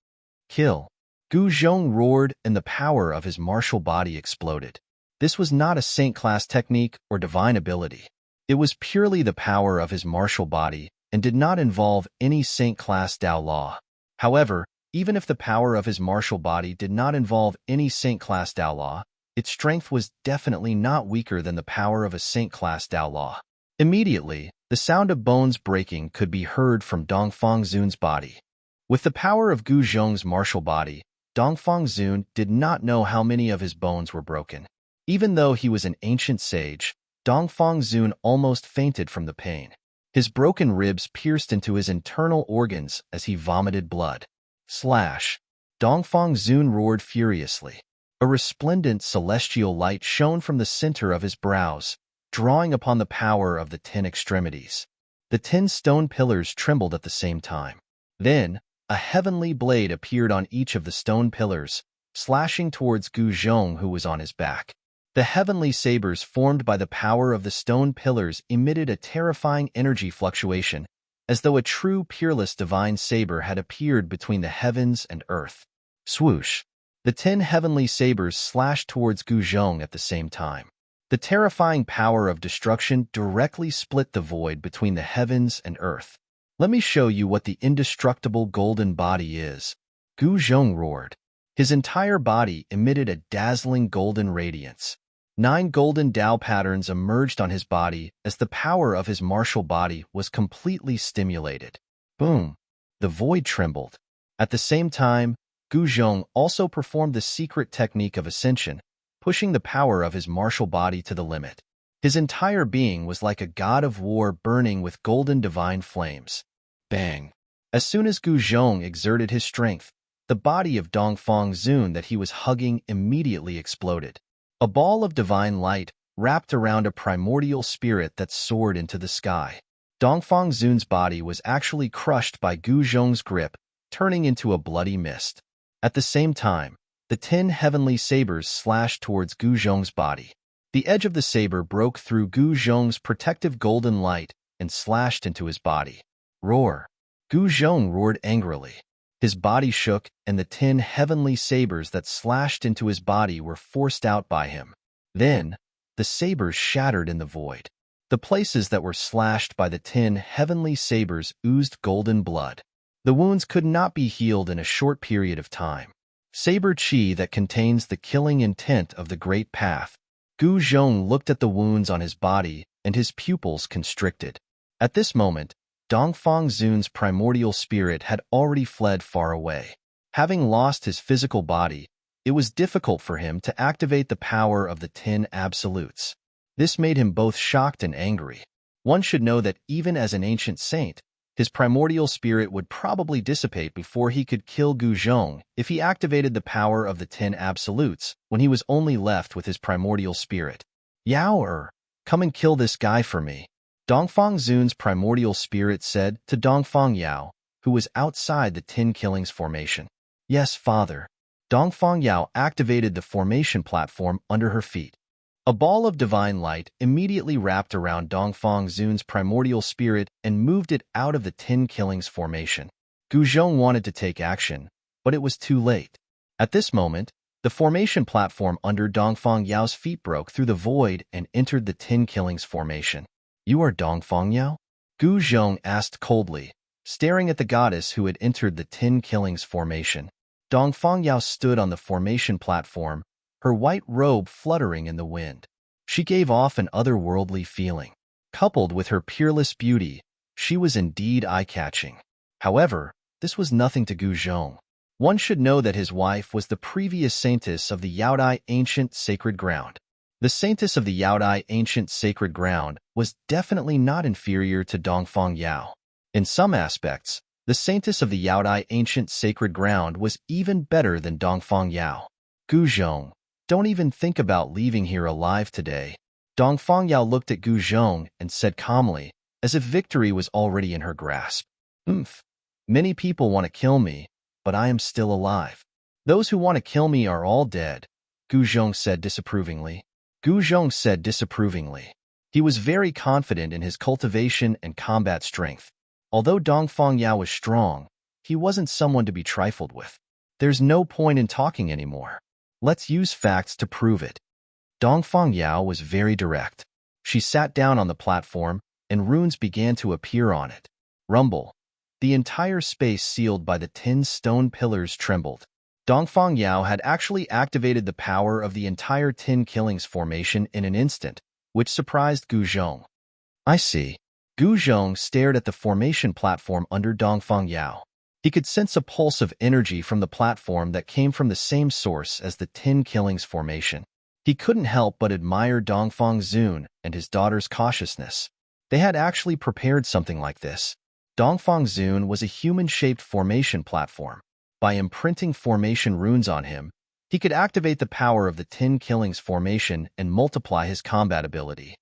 [SPEAKER 1] Kill! Gu Zhong roared and the power of his martial body exploded. This was not a saint-class technique or divine ability. It was purely the power of his martial body and did not involve any Saint-class Dao law. However, even if the power of his martial body did not involve any Saint-class Dao law, its strength was definitely not weaker than the power of a Saint-class Dao law. Immediately, the sound of bones breaking could be heard from Dongfang Zun's body. With the power of Gu Zhong's martial body, Dongfang Zun did not know how many of his bones were broken. Even though he was an ancient sage, Dongfang Zun almost fainted from the pain. His broken ribs pierced into his internal organs as he vomited blood. Slash! Dongfang Zun roared furiously. A resplendent celestial light shone from the center of his brows, drawing upon the power of the 10 extremities. The 10 stone pillars trembled at the same time. Then, a heavenly blade appeared on each of the stone pillars, slashing towards Gu Zhong, who was on his back. The heavenly sabers formed by the power of the stone pillars emitted a terrifying energy fluctuation, as though a true peerless divine saber had appeared between the heavens and earth. Swoosh! The 10 heavenly sabers slashed towards Gu Zhong at the same time. The terrifying power of destruction directly split the void between the heavens and earth. Let me show you what the indestructible golden body is. Gu Zhong roared. His entire body emitted a dazzling golden radiance. 9 golden Dao patterns emerged on his body as the power of his martial body was completely stimulated. Boom! The void trembled. At the same time, Gu Zhong also performed the secret technique of ascension, pushing the power of his martial body to the limit. His entire being was like a god of war burning with golden divine flames. Bang! As soon as Gu Zhong exerted his strength, the body of Dongfang Zun that he was hugging immediately exploded. A ball of divine light wrapped around a primordial spirit that soared into the sky. Dongfang Zun's body was actually crushed by Gu Zhong's grip, turning into a bloody mist. At the same time, the 10 heavenly sabers slashed towards Gu Zhong's body. The edge of the saber broke through Gu Zhong's protective golden light and slashed into his body. Roar! Gu Zhong roared angrily. His body shook, and the 10 heavenly sabers that slashed into his body were forced out by him. Then, the sabers shattered in the void. The places that were slashed by the 10 heavenly sabers oozed golden blood. The wounds could not be healed in a short period of time. Saber chi that contains the killing intent of the Great Path. Gu Zhong looked at the wounds on his body, and his pupils constricted. At this moment, Dongfang Zun's primordial spirit had already fled far away. Having lost his physical body, it was difficult for him to activate the power of the 10 absolutes. This made him both shocked and angry. One should know that even as an ancient saint, his primordial spirit would probably dissipate before he could kill Gu Zhong if he activated the power of the 10 absolutes when he was only left with his primordial spirit. Yao, come and kill this guy for me. Dongfang Zun's primordial spirit said to Dongfang Yao, who was outside the 10 killings formation. Yes, father. Dongfang Yao activated the formation platform under her feet. A ball of divine light immediately wrapped around Dongfang Zun's primordial spirit and moved it out of the 10 killings formation. Gu Zhong wanted to take action, but it was too late. At this moment, the formation platform under Dongfang Yao's feet broke through the void and entered the 10 killings formation. You are Dongfang Yao? Gu Zhong asked coldly, staring at the goddess who had entered the 10 killings formation. Dongfang Yao stood on the formation platform, her white robe fluttering in the wind. She gave off an otherworldly feeling. Coupled with her peerless beauty, she was indeed eye-catching. However, this was nothing to Gu Zhong. One should know that his wife was the previous saintess of the Yaodai ancient sacred ground. The saintess of the Yaodai ancient sacred ground was definitely not inferior to Dongfang Yao. In some aspects, the saintess of the Yaodai ancient sacred ground was even better than Dongfang Yao. Gu Zhong, don't even think about leaving here alive today. Dongfang Yao looked at Gu Zhong and said calmly, as if victory was already in her grasp. Many people want to kill me, but I am still alive. Those who want to kill me are all dead, Gu Zhong said disapprovingly. Gu Zhong said disapprovingly. He was very confident in his cultivation and combat strength. Although Dongfang Yao was strong, he wasn't someone to be trifled with. There's no point in talking anymore. Let's use facts to prove it. Dongfang Yao was very direct. She sat down on the platform, and runes began to appear on it. Rumble. The entire space sealed by the 10 stone pillars trembled. Dongfang Yao had actually activated the power of the entire 10 Killings formation in an instant, which surprised Gu Zhong. I see. Gu Zhong stared at the formation platform under Dongfang Yao. He could sense a pulse of energy from the platform that came from the same source as the 10 Killings formation. He couldn't help but admire Dongfang Zun and his daughter's cautiousness. They had actually prepared something like this. Dongfang Zun was a human-shaped formation platform. By imprinting formation runes on him, he could activate the power of the 10 Killings formation and multiply his combat ability.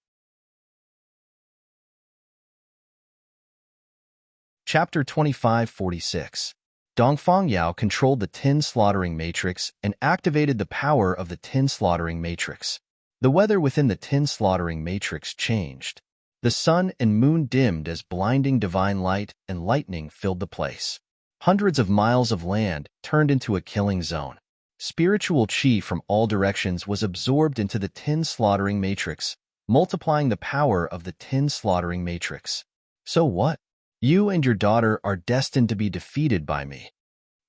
[SPEAKER 1] Chapter 2546. Dongfang Yao controlled the 10 slaughtering matrix and activated the power of the 10 slaughtering matrix. The weather within the 10 slaughtering matrix changed. The sun and moon dimmed as blinding divine light and lightning filled the place. Hundreds of miles of land turned into a killing zone. Spiritual chi from all directions was absorbed into the 10 slaughtering matrix, multiplying the power of the 10 slaughtering matrix. So what? You and your daughter are destined to be defeated by me.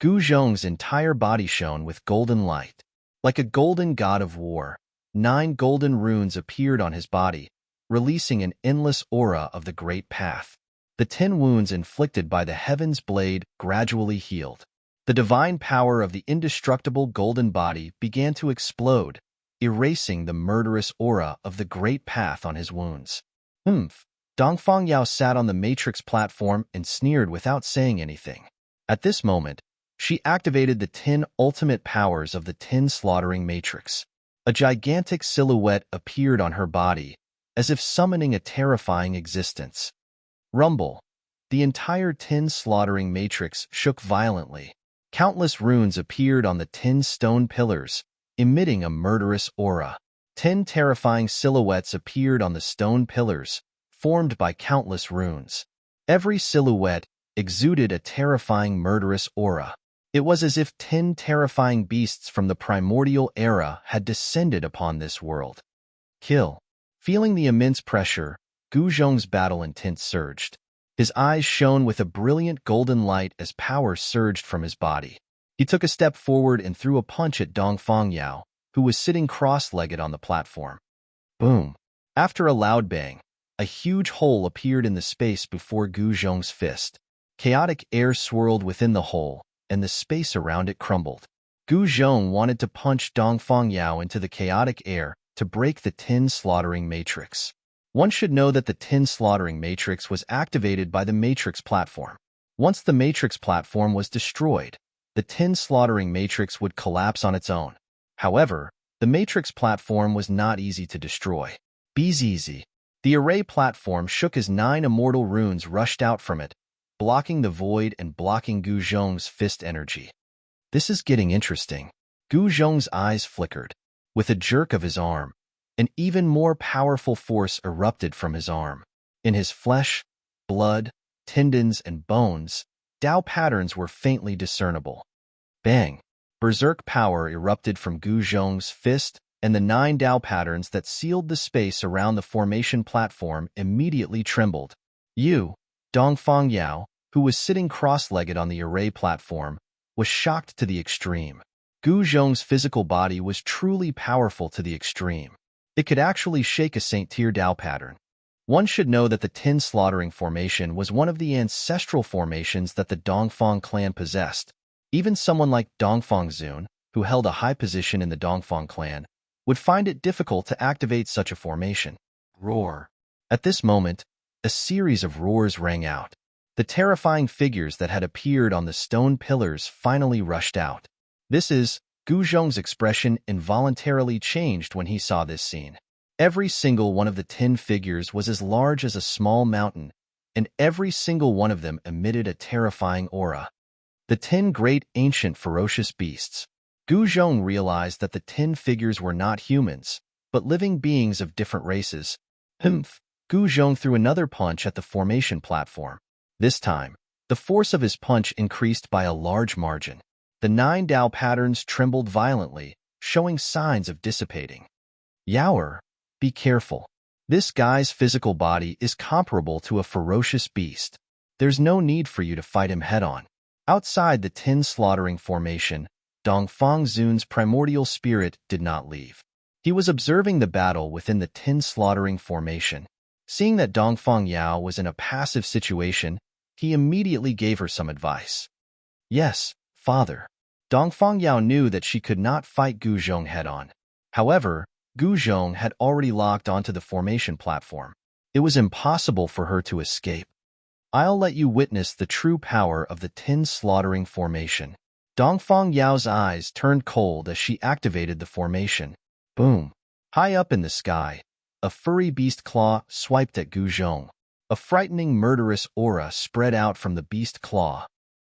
[SPEAKER 1] Gu Zhong's entire body shone with golden light. Like a golden god of war, 9 golden runes appeared on his body, releasing an endless aura of the great path. The 10 wounds inflicted by the heaven's blade gradually healed. The divine power of the indestructible golden body began to explode, erasing the murderous aura of the great path on his wounds. Dongfang Yao sat on the matrix platform and sneered without saying anything. At this moment, she activated the 10 ultimate powers of the 10 slaughtering matrix. A gigantic silhouette appeared on her body, as if summoning a terrifying existence. Rumble. The entire 10 slaughtering matrix shook violently. Countless runes appeared on the 10 stone pillars, emitting a murderous aura. 10 terrifying silhouettes appeared on the stone pillars, formed by countless runes. Every silhouette exuded a terrifying murderous aura. It was as if 10 terrifying beasts from the primordial era had descended upon this world. Kill. Feeling the immense pressure, Gu Zhong's battle intent surged. His eyes shone with a brilliant golden light as power surged from his body. He took a step forward and threw a punch at Dongfang Yao, who was sitting cross-legged on the platform. Boom. After a loud bang, a huge hole appeared in the space before Gu Zhong's fist. Chaotic air swirled within the hole, and the space around it crumbled. Gu Zhong wanted to punch Dongfang Yao into the chaotic air to break the 10 slaughtering matrix. One should know that the 10 slaughtering matrix was activated by the matrix platform. Once the matrix platform was destroyed, the 10 slaughtering matrix would collapse on its own. However, the matrix platform was not easy to destroy. Easy. The array platform shook as 9 immortal runes rushed out from it, blocking the void and blocking Gu Zhong's fist energy. This is getting interesting. Gu Zhong's eyes flickered. With a jerk of his arm, an even more powerful force erupted from his arm. In his flesh, blood, tendons, and bones, Dao patterns were faintly discernible. Bang! Berserk power erupted from Gu Zhong's fist, and the 9 Dao patterns that sealed the space around the formation platform immediately trembled. Dongfang Yao, who was sitting cross-legged on the array platform, was shocked to the extreme. Gu Zhong's physical body was truly powerful to the extreme. It could actually shake a Saint-Tier Dao pattern. One should know that the 10 slaughtering formation was one of the ancestral formations that the Dongfang clan possessed. Even someone like Dongfang Zun, who held a high position in the Dongfang clan, would find it difficult to activate such a formation. Roar. At this moment, a series of roars rang out. The terrifying figures that had appeared on the stone pillars finally rushed out. Gu Zhong's expression involuntarily changed when he saw this scene. Every single one of the 10 figures was as large as a small mountain, and every single one of them emitted a terrifying aura. The 10 great ancient ferocious beasts. Gu Zhong realized that the 10 figures were not humans, but living beings of different races. Gu Zhong threw another punch at the formation platform. This time, the force of his punch increased by a large margin. The 9 Dao patterns trembled violently, showing signs of dissipating. Yaoer, be careful. This guy's physical body is comparable to a ferocious beast. There's no need for you to fight him head-on. Outside the tin slaughtering formation, Dongfang Zun's primordial spirit did not leave. He was observing the battle within the tin slaughtering formation. Seeing that Dongfang Yao was in a passive situation, he immediately gave her some advice. Yes, father. Dongfang Yao knew that she could not fight Gu Zhong head-on. However, Gu Zhong had already locked onto the formation platform. It was impossible for her to escape. I'll let you witness the true power of the tin slaughtering formation. Dongfang Yao's eyes turned cold as she activated the formation. Boom! High up in the sky, a furry beast claw swiped at Gu Zhong. A frightening, murderous aura spread out from the beast claw.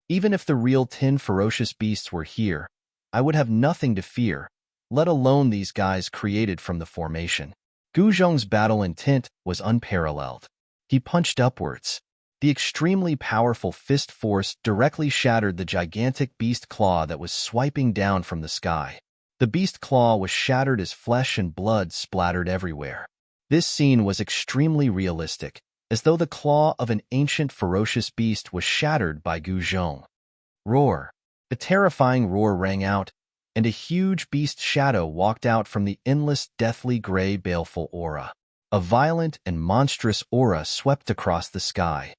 [SPEAKER 1] Even if the real tin ferocious beasts were here, I would have nothing to fear, let alone these guys created from the formation. Gu Zhong's battle intent was unparalleled. He punched upwards. The extremely powerful fist force directly shattered the gigantic beast claw that was swiping down from the sky. The beast claw was shattered as flesh and blood splattered everywhere. This scene was extremely realistic, as though the claw of an ancient ferocious beast was shattered by Gu Zhong. Roar! A terrifying roar rang out, and a huge beast shadow walked out from the endless deathly gray baleful aura. A violent and monstrous aura swept across the sky.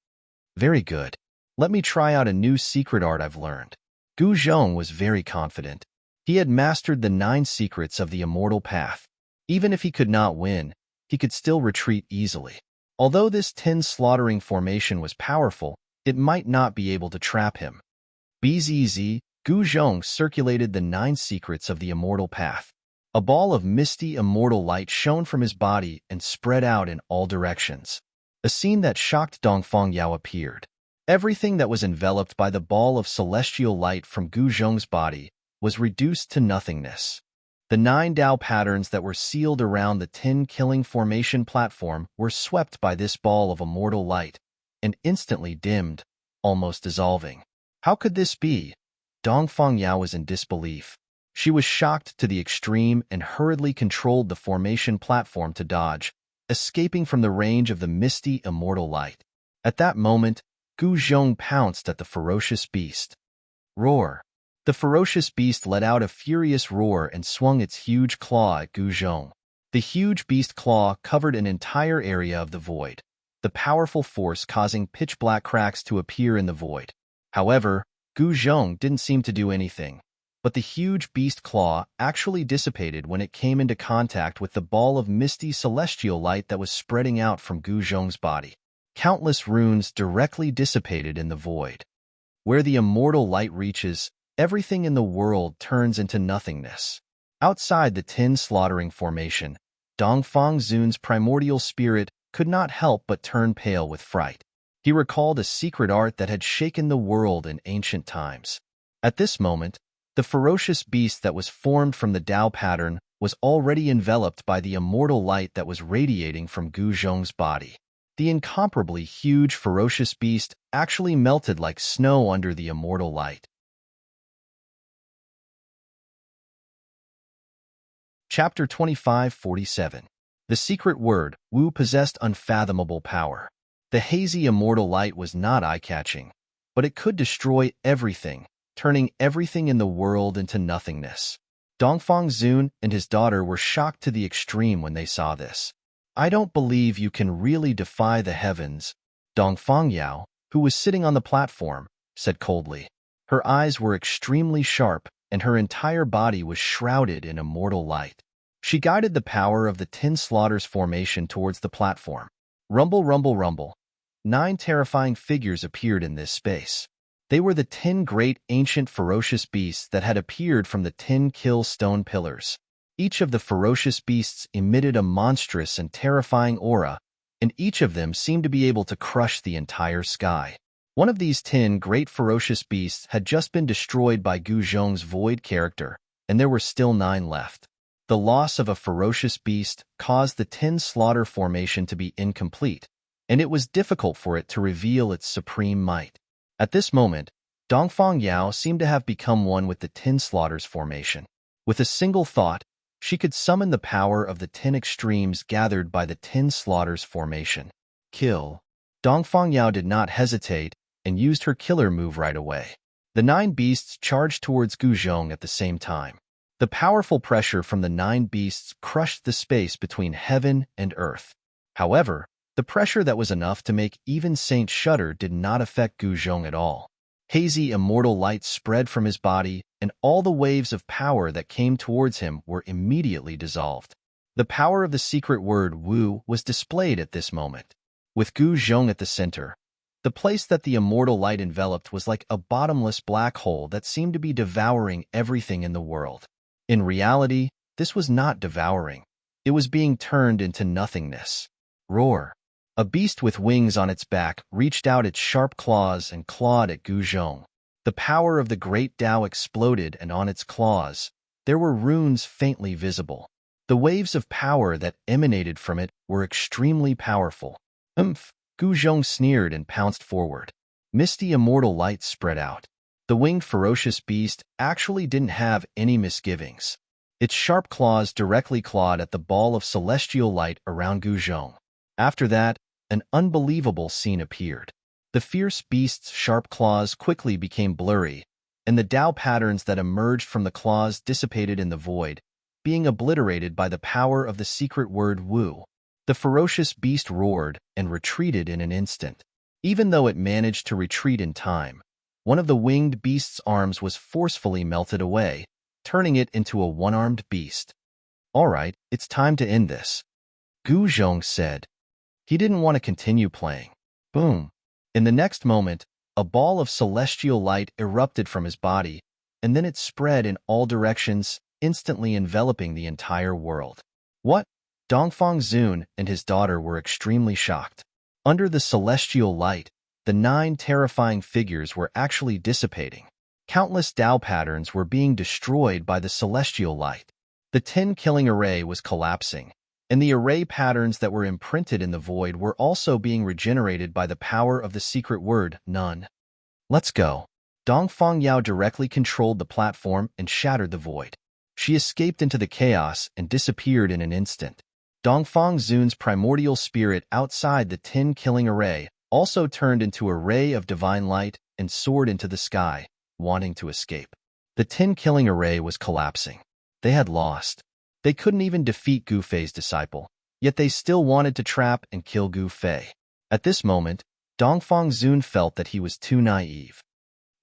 [SPEAKER 1] Very good. Let me try out a new secret art I've learned. Gu Zhong was very confident. He had mastered the 9 secrets of the immortal path. Even if he could not win, he could still retreat easily. Although this tin slaughtering formation was powerful, it might not be able to trap him. Bzz, Gu Zhong circulated the 9 secrets of the immortal path. A ball of misty immortal light shone from his body and spread out in all directions. A scene that shocked Dongfang Yao appeared. Everything that was enveloped by the ball of celestial light from Gu Zhong's body was reduced to nothingness. The 9 Dao patterns that were sealed around the tin killing formation platform were swept by this ball of immortal light and instantly dimmed, almost dissolving. How could this be? Dongfang Yao was in disbelief. She was shocked to the extreme and hurriedly controlled the formation platform to dodge, escaping from the range of the misty immortal light. At that moment, Gu Zhong pounced at the ferocious beast. Roar! The ferocious beast let out a furious roar and swung its huge claw at Gu Zhong. The huge beast claw covered an entire area of the void, the powerful force causing pitch-black cracks to appear in the void. However, Gu Zhong didn't seem to do anything, but the huge beast claw actually dissipated when it came into contact with the ball of misty celestial light that was spreading out from Gu Zhong's body. Countless runes directly dissipated in the void. Where the immortal light reaches, everything in the world turns into nothingness. Outside the tin slaughtering formation, Dongfang Zun's primordial spirit could not help but turn pale with fright. He recalled a secret art that had shaken the world in ancient times. At this moment, the ferocious beast that was formed from the Dao pattern was already enveloped by the immortal light that was radiating from Gu Zhong's body. The incomparably huge ferocious beast actually melted like snow under the immortal light. Chapter 25:47. The secret word, Wu possessed unfathomable power. The hazy immortal light was not eye-catching, but it could destroy everything, turning everything in the world into nothingness. Dongfang Zun and his daughter were shocked to the extreme when they saw this. I don't believe you can really defy the heavens, Dongfang Yao, who was sitting on the platform, said coldly. Her eyes were extremely sharp, and her entire body was shrouded in immortal light. She guided the power of the Tin Slaughter's formation towards the platform. Rumble, rumble, rumble. 9 terrifying figures appeared in this space. They were the 10 great ancient ferocious beasts that had appeared from the 10 kill stone pillars. Each of the ferocious beasts emitted a monstrous and terrifying aura, and each of them seemed to be able to crush the entire sky. One of these 10 great ferocious beasts had just been destroyed by Gu Zhong's void character, and there were still 9 left. The loss of a ferocious beast caused the Tin Slaughter formation to be incomplete, and it was difficult for it to reveal its supreme might. At this moment, Dongfang Yao seemed to have become one with the Tin Slaughter's formation. With a single thought, She could summon the power of the 10 extremes gathered by the 10 slaughters formation. Kill. Dongfang Yao did not hesitate and used her killer move right away. The 9 beasts charged towards Gu Zhong at the same time. The powerful pressure from the 9 beasts crushed the space between heaven and earth. However, the pressure that was enough to make even Saint shudder did not affect Gu Zhong at all. Hazy immortal light spread from his body, and all the waves of power that came towards him were immediately dissolved. The power of the secret word Wu was displayed at this moment. With Gu Zhong at the center, the place that the immortal light enveloped was like a bottomless black hole that seemed to be devouring everything in the world. In reality, this was not devouring. It was being turned into nothingness. Roar. A beast with wings on its back reached out its sharp claws and clawed at Gu Zhong. The power of the great Tao exploded, and on its claws, there were runes faintly visible. The waves of power that emanated from it were extremely powerful. Umph! Gu Zhong sneered and pounced forward. Misty immortal light spread out. The winged ferocious beast actually didn't have any misgivings. Its sharp claws directly clawed at the ball of celestial light around Gu Zhong. After that, an unbelievable scene appeared. The fierce beast's sharp claws quickly became blurry, and the Tao patterns that emerged from the claws dissipated in the void, being obliterated by the power of the secret word Wu. The ferocious beast roared and retreated in an instant. Even though it managed to retreat in time, one of the winged beast's arms was forcefully melted away, turning it into a one-armed beast. "All right, it's time to end this," Gu Zhong said. He didn't want to continue playing. Boom! In the next moment, a ball of celestial light erupted from his body, and then it spread in all directions, instantly enveloping the entire world. What? Dongfang Zun and his daughter were extremely shocked. Under the celestial light, the 9 terrifying figures were actually dissipating. Countless Tao patterns were being destroyed by the celestial light. The 10 killing array was collapsing, and the array patterns that were imprinted in the void were also being regenerated by the power of the secret word, none. Let's go. Dongfang Yao directly controlled the platform and shattered the void. She escaped into the chaos and disappeared in an instant. Dongfang Zun's primordial spirit outside the 10 killing array also turned into a ray of divine light and soared into the sky, wanting to escape. The 10 killing array was collapsing. They had lost. They couldn't even defeat Gu Fei's disciple, yet they still wanted to trap and kill Gu Fei. At this moment, Dongfang Zun felt that he was too naive.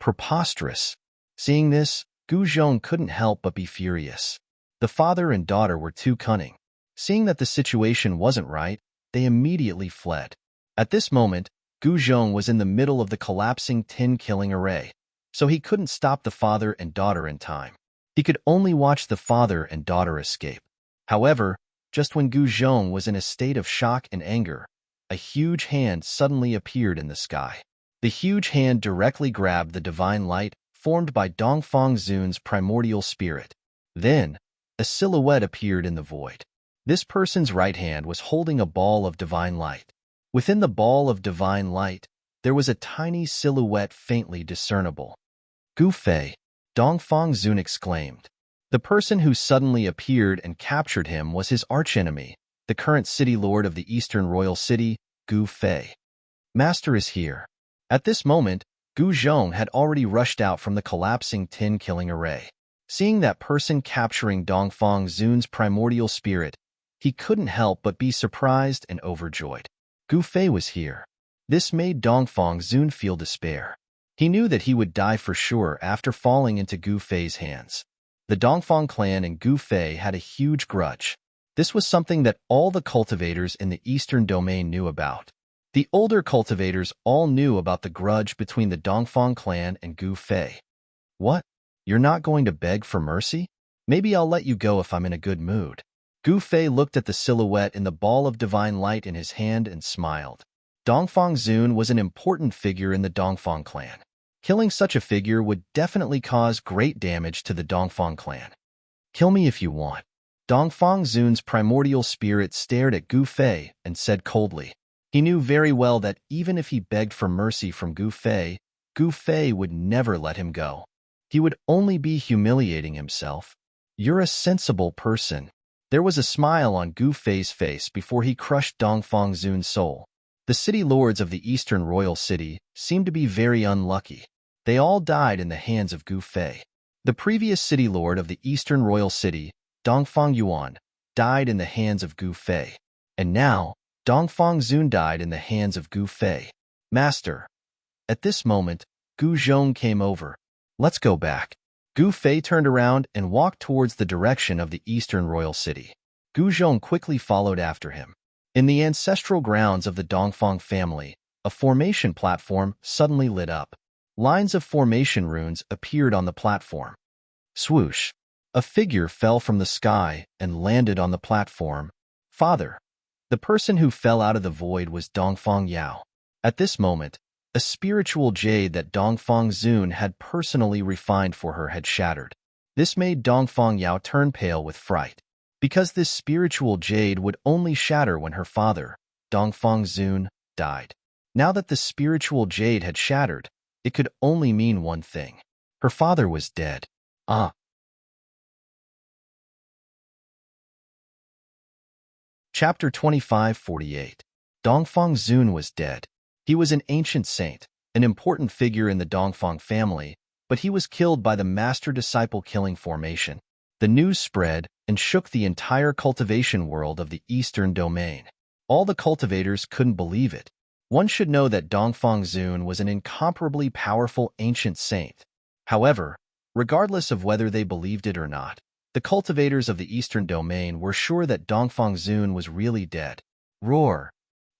[SPEAKER 1] Preposterous. Seeing this, Gu Zhong couldn't help but be furious. The father and daughter were too cunning. Seeing that the situation wasn't right, they immediately fled. At this moment, Gu Zhong was in the middle of the collapsing 10 killing array, so he couldn't stop the father and daughter in time. He could only watch the father and daughter escape. However, just when Gu Zhong was in a state of shock and anger, a huge hand suddenly appeared in the sky. The huge hand directly grabbed the divine light formed by Dongfang Zun's primordial spirit. Then, a silhouette appeared in the void. This person's right hand was holding a ball of divine light. Within the ball of divine light, there was a tiny silhouette faintly discernible. "Gu Fei," Dongfang Zun exclaimed. The person who suddenly appeared and captured him was his archenemy, the current city lord of the Eastern Royal City, Gu Fei. "Master is here." At this moment, Gu Zhong had already rushed out from the collapsing 10 killing array. Seeing that person capturing Dongfang Zun's primordial spirit, he couldn't help but be surprised and overjoyed. Gu Fei was here. This made Dongfang Zun feel despair. He knew that he would die for sure after falling into Gu Fei's hands. The Dongfang clan and Gu Fei had a huge grudge. This was something that all the cultivators in the Eastern Domain knew about. The older cultivators all knew about the grudge between the Dongfang clan and Gu Fei. "What? You're not going to beg for mercy? Maybe I'll let you go if I'm in a good mood." Gu Fei looked at the silhouette in the ball of divine light in his hand and smiled. Dongfang Zun was an important figure in the Dongfang clan. Killing such a figure would definitely cause great damage to the Dongfang clan. "Kill me if you want." Dongfang Zun's primordial spirit stared at Gu Fei and said coldly. He knew very well that even if he begged for mercy from Gu Fei would never let him go. He would only be humiliating himself. You're a sensible person. There was a smile on Gu Fei's face before he crushed Dongfang Zun's soul. The city lords of the Eastern Royal City seemed to be very unlucky. They all died in the hands of Gu Fei. The previous city lord of the Eastern Royal City, Dongfang Yuan, died in the hands of Gu Fei. And now, Dongfang Zun died in the hands of Gu Fei. Master. At this moment, Gu Zhong came over. Let's go back. Gu Fei turned around and walked towards the direction of the Eastern Royal City. Gu Zhong quickly followed after him. In the ancestral grounds of the Dongfang family, a formation platform suddenly lit up. Lines of formation runes appeared on the platform. Swoosh! A figure fell from the sky and landed on the platform. Father! The person who fell out of the void was Dongfang Yao. At this moment, a spiritual jade that Dongfang Zun had personally refined for her had shattered. This made Dongfang Yao turn pale with fright. Because this spiritual jade would only shatter when her father, Dongfang Zun, died. Now that the spiritual jade had shattered, it could only mean one thing. Her father was dead. Chapter 25:48. Dongfang Zun was dead. He was an ancient saint, an important figure in the Dongfang family, but he was killed by the master-disciple killing formation. The news spread and shook the entire cultivation world of the Eastern Domain. All the cultivators couldn't believe it. One should know that Dongfang Zun was an incomparably powerful ancient saint. However, regardless of whether they believed it or not, the cultivators of the Eastern Domain were sure that Dongfang Zun was really dead. Roar!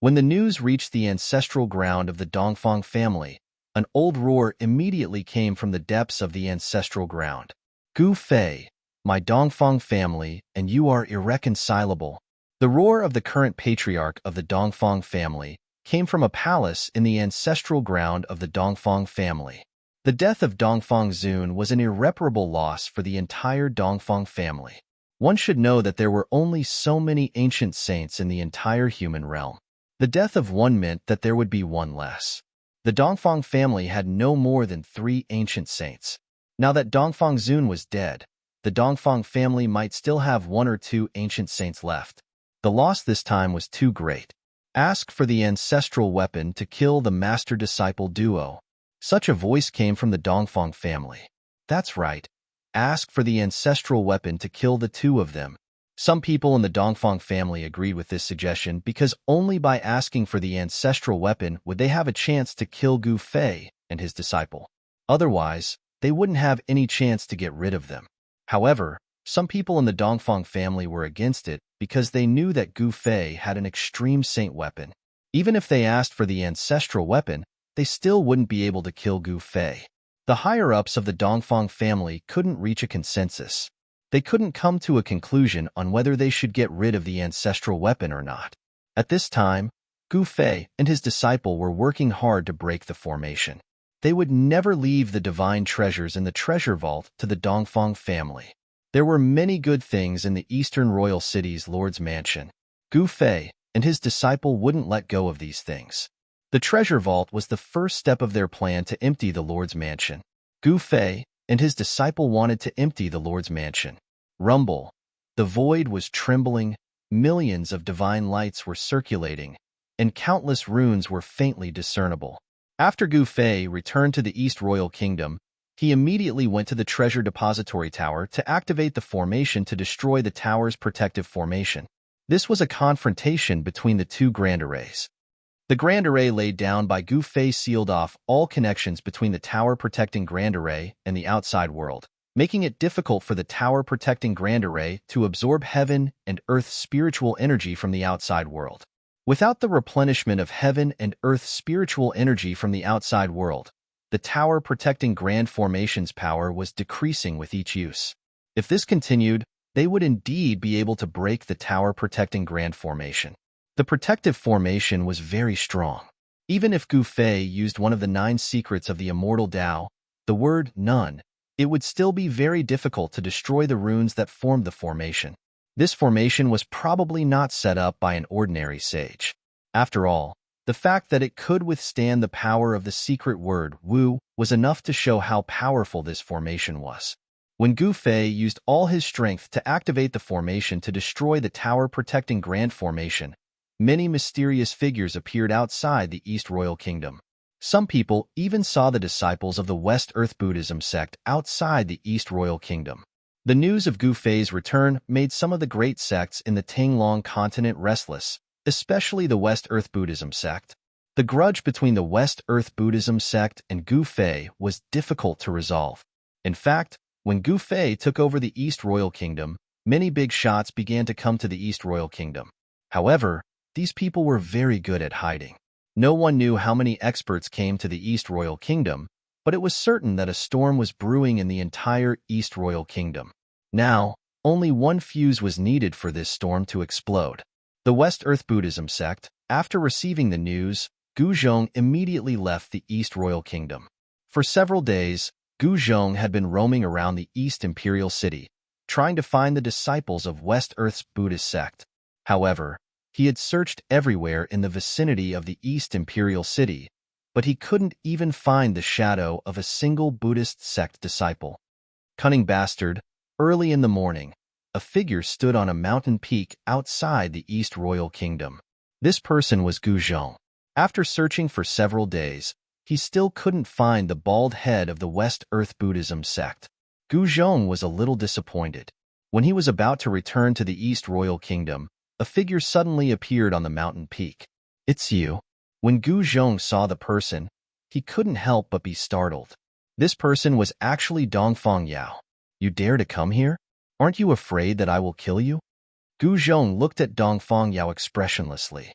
[SPEAKER 1] When the news reached the ancestral ground of the Dongfang family, an old roar immediately came from the depths of the ancestral ground. Gu Fei, my Dongfang family, and you are irreconcilable. The roar of the current patriarch of the Dongfang family came from a palace in the ancestral ground of the Dongfang family. The death of Dongfang Zun was an irreparable loss for the entire Dongfang family. One should know that there were only so many ancient saints in the entire human realm. The death of one meant that there would be one less. The Dongfang family had no more than 3 ancient saints. Now that Dongfang Zun was dead, the Dongfang family might still have 1 or 2 ancient saints left. The loss this time was too great. Ask for the ancestral weapon to kill the master-disciple duo. Such a voice came from the Dongfang family. That's right. Ask for the ancestral weapon to kill the 2 of them. Some people in the Dongfang family agreed with this suggestion because only by asking for the ancestral weapon would they have a chance to kill Gu Fei and his disciple. Otherwise, they wouldn't have any chance to get rid of them. However, some people in the Dongfang family were against it because they knew that Gu Fei had an extreme saint weapon. Even if they asked for the ancestral weapon, they still wouldn't be able to kill Gu Fei. The higher-ups of the Dongfang family couldn't reach a consensus. They couldn't come to a conclusion on whether they should get rid of the ancestral weapon or not. At this time, Gu Fei and his disciple were working hard to break the formation. They would never leave the divine treasures in the treasure vault to the Dongfang family. There were many good things in the Eastern Royal City's Lord's Mansion. Gu Fei and his disciple wouldn't let go of these things. The treasure vault was the first step of their plan to empty the Lord's Mansion. Gu Fei and his disciple wanted to empty the Lord's Mansion. Rumble. The void was trembling, millions of divine lights were circulating, and countless runes were faintly discernible. After Gu Fei returned to the East Royal Kingdom, he immediately went to the Treasure Depository Tower to activate the formation to destroy the tower's protective formation. This was a confrontation between the 2 grand arrays. The grand array laid down by Gu Fei sealed off all connections between the tower-protecting grand array and the outside world, making it difficult for the tower-protecting grand array to absorb heaven and earth's spiritual energy from the outside world. Without the replenishment of heaven and earth's spiritual energy from the outside world, the tower-protecting grand formation's power was decreasing with each use. If this continued, they would indeed be able to break the tower-protecting grand formation. The protective formation was very strong. Even if Gu Fei used one of the 9 secrets of the immortal Tao, the word none, it would still be very difficult to destroy the runes that formed the formation. This formation was probably not set up by an ordinary sage. After all, the fact that it could withstand the power of the secret word Wu was enough to show how powerful this formation was. When Gu Fei used all his strength to activate the formation to destroy the tower protecting Grand Formation, many mysterious figures appeared outside the East Royal Kingdom. Some people even saw the disciples of the West Earth Buddhism sect outside the East Royal Kingdom. The news of Gu Fei's return made some of the great sects in the Tinglong continent restless, especially the West Earth Buddhism sect. The grudge between the West Earth Buddhism sect and Gu Fei was difficult to resolve. In fact, when Gu Fei took over the East Royal Kingdom, many big shots began to come to the East Royal Kingdom. However, these people were very good at hiding. No one knew how many experts came to the East Royal Kingdom, but it was certain that a storm was brewing in the entire East Royal Kingdom. Now, only one fuse was needed for this storm to explode. The West Earth Buddhism sect, after receiving the news, Gu Zhong immediately left the East Royal Kingdom. For several days, Gu Zhong had been roaming around the East Imperial City, trying to find the disciples of West Earth's Buddhist sect. However, he had searched everywhere in the vicinity of the East Imperial City, but he couldn't even find the shadow of a single Buddhist sect disciple. Cunning bastard, early in the morning, a figure stood on a mountain peak outside the East Royal Kingdom. This person was Gu Zhong. After searching for several days, he still couldn't find the bald head of the West Earth Buddhism sect. Gu Zhong was a little disappointed. When he was about to return to the East Royal Kingdom, a figure suddenly appeared on the mountain peak. "It's you." When Gu Zhong saw the person, he couldn't help but be startled. This person was actually Dongfang Yao. "You dare to come here? Aren't you afraid that I will kill you?" Gu Zhong looked at Dongfang Yao expressionlessly.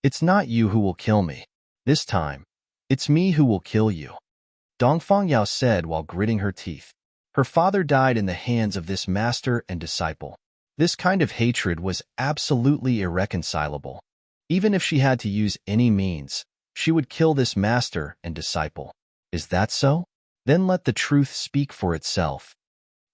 [SPEAKER 1] It's not you who will kill me. This time, it's me who will kill you," Dongfang Yao said while gritting her teeth. Her father died in the hands of this master and disciple. This kind of hatred was absolutely irreconcilable. Even if she had to use any means, she would kill this master and disciple. "Is that so? Then let the truth speak for itself,"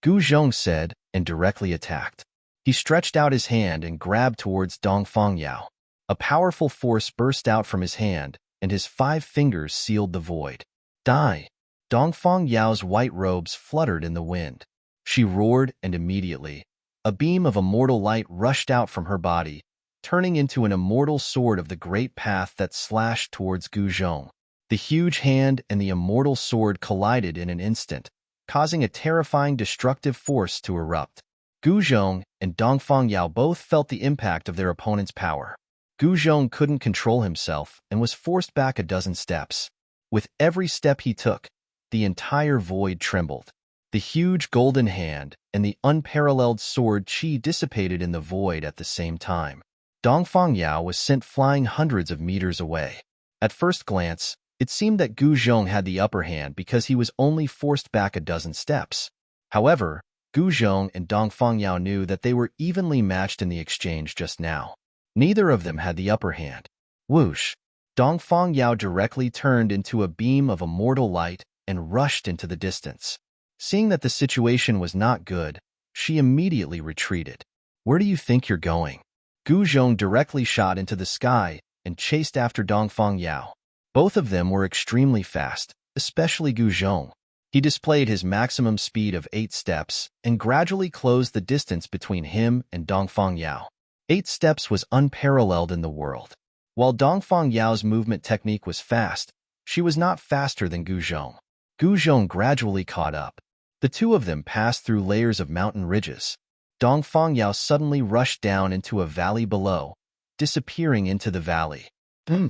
[SPEAKER 1] Gu Zhong said and directly attacked. He stretched out his hand and grabbed towards Dongfang Yao. A powerful force burst out from his hand, and his 5 fingers sealed the void. "Die!" Dongfang Yao's white robes fluttered in the wind. She roared, and immediately, a beam of immortal light rushed out from her body, turning into an immortal sword of the great path that slashed towards Gu Zhong. The huge hand and the immortal sword collided in an instant, causing a terrifying destructive force to erupt. Gu Zhong and Dongfang Yao both felt the impact of their opponent's power. Gu Zhong couldn't control himself and was forced back a dozen steps. With every step he took, the entire void trembled. The huge golden hand and the unparalleled sword qi dissipated in the void at the same time. Dongfang Yao was sent flying hundreds of meters away. At first glance, it seemed that Gu Zhong had the upper hand because he was only forced back a dozen steps. However, Gu Zhong and Dongfang Yao knew that they were evenly matched in the exchange just now. Neither of them had the upper hand. Whoosh! Dongfang Yao directly turned into a beam of immortal light and rushed into the distance. Seeing that the situation was not good, she immediately retreated. "Where do you think you're going?" Gu Zhong directly shot into the sky and chased after Dongfang Yao. Both of them were extremely fast, especially Gu Zhong. He displayed his maximum speed of 8 steps and gradually closed the distance between him and Dongfang Yao. 8 steps was unparalleled in the world. While Dongfang Yao's movement technique was fast, she was not faster than Gu Zhong. Gu Zhong gradually caught up. The two of them passed through layers of mountain ridges. Dongfang Yao suddenly rushed down into a valley below, disappearing into the valley. Gu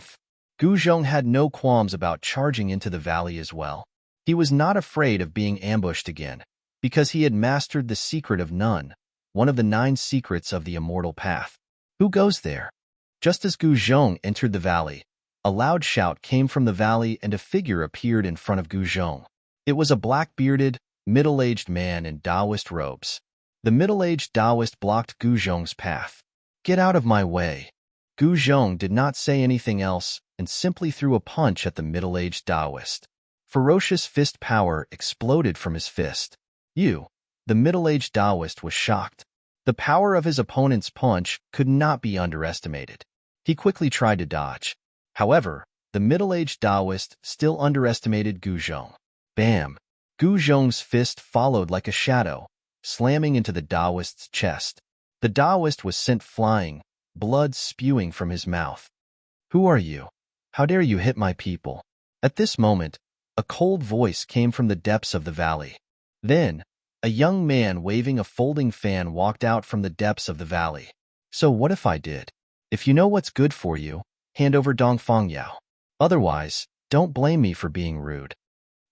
[SPEAKER 1] Zhong had no qualms about charging into the valley as well. He was not afraid of being ambushed again, because he had mastered the secret of none, one of the 9 secrets of the immortal path. "Who goes there?" Just as Gu Zhong entered the valley, a loud shout came from the valley and a figure appeared in front of Gu Zhong. It was a black-bearded, middle-aged man in Taoist robes. The middle-aged Taoist blocked Gu Zhong's path. "Get out of my way." Gu Zhong did not say anything else and simply threw a punch at the middle-aged Taoist. Ferocious fist power exploded from his fist. The middle-aged Taoist was shocked. The power of his opponent's punch could not be underestimated. He quickly tried to dodge. However, the middle-aged Taoist still underestimated Gu Zhong. Bam! Gu Zhong's fist followed like a shadow, slamming into the Taoist's chest. The Taoist was sent flying, blood spewing from his mouth. "Who are you? How dare you hit my people?" At this moment, a cold voice came from the depths of the valley. Then, a young man waving a folding fan walked out from the depths of the valley. "So what if I did? If you know what's good for you, hand over Dongfang Yao. Otherwise, don't blame me for being rude."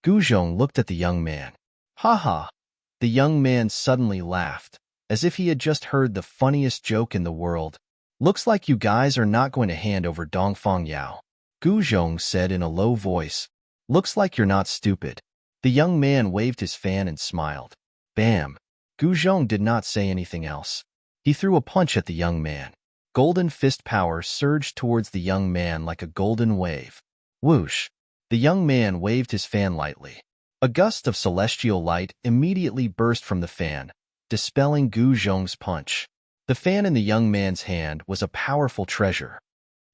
[SPEAKER 1] Gu Zhong looked at the young man. "Ha ha!" The young man suddenly laughed, as if he had just heard the funniest joke in the world. "Looks like you guys are not going to hand over Dongfang Yao," Gu Zhong said in a low voice. "Looks like you're not stupid." The young man waved his fan and smiled. Bam! Gu Zhong did not say anything else. He threw a punch at the young man. Golden fist power surged towards the young man like a golden wave. Whoosh! The young man waved his fan lightly. A gust of celestial light immediately burst from the fan, dispelling Gu Zhong's punch. The fan in the young man's hand was a powerful treasure.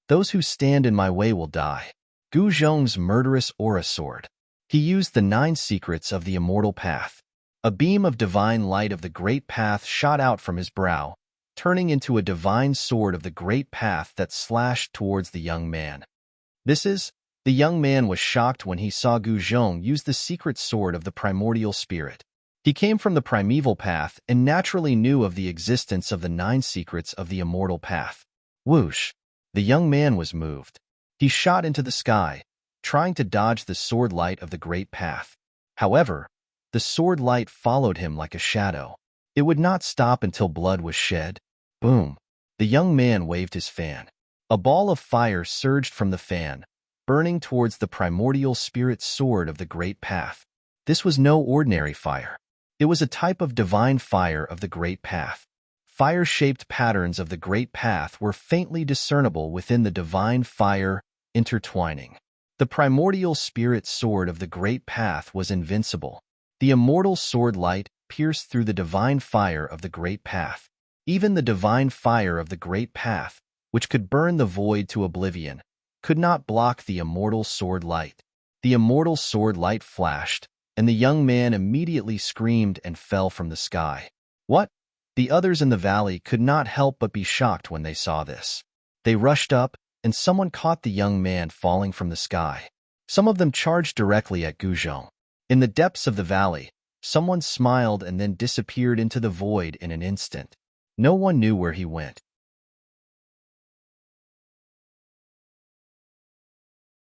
[SPEAKER 1] "Those who stand in my way will die." Gu Zhong's murderous aura sword. He used the 9 secrets of the immortal path. A beam of divine light of the great path shot out from his brow, turning into a divine sword of the great path that slashed towards the young man. The young man was shocked when he saw Gu Zhong use the secret sword of the primordial spirit. He came from the primeval path and naturally knew of the existence of the 9 secrets of the immortal path. Whoosh! The young man was moved. He shot into the sky, trying to dodge the sword light of the great path. However, the sword light followed him like a shadow. It would not stop until blood was shed. Boom! The young man waved his fan. A ball of fire surged from the fan, burning towards the primordial spirit sword of the great path. This was no ordinary fire. It was a type of divine fire of the great path. Fire-shaped patterns of the great path were faintly discernible within the divine fire intertwining. The primordial spirit sword of the great path was invincible. The immortal sword light pierced through the divine fire of the great path. Even the divine fire of the great path, which could burn the void to oblivion, could not block the immortal sword light. The immortal sword light flashed, and the young man immediately screamed and fell from the sky. What? The others in the valley could not help but be shocked when they saw this. They rushed up, and someone caught the young man falling from the sky. Some of them charged directly at Gu Zhong. In the depths of the valley, someone smiled and then disappeared into the void in an instant. No one knew where he went.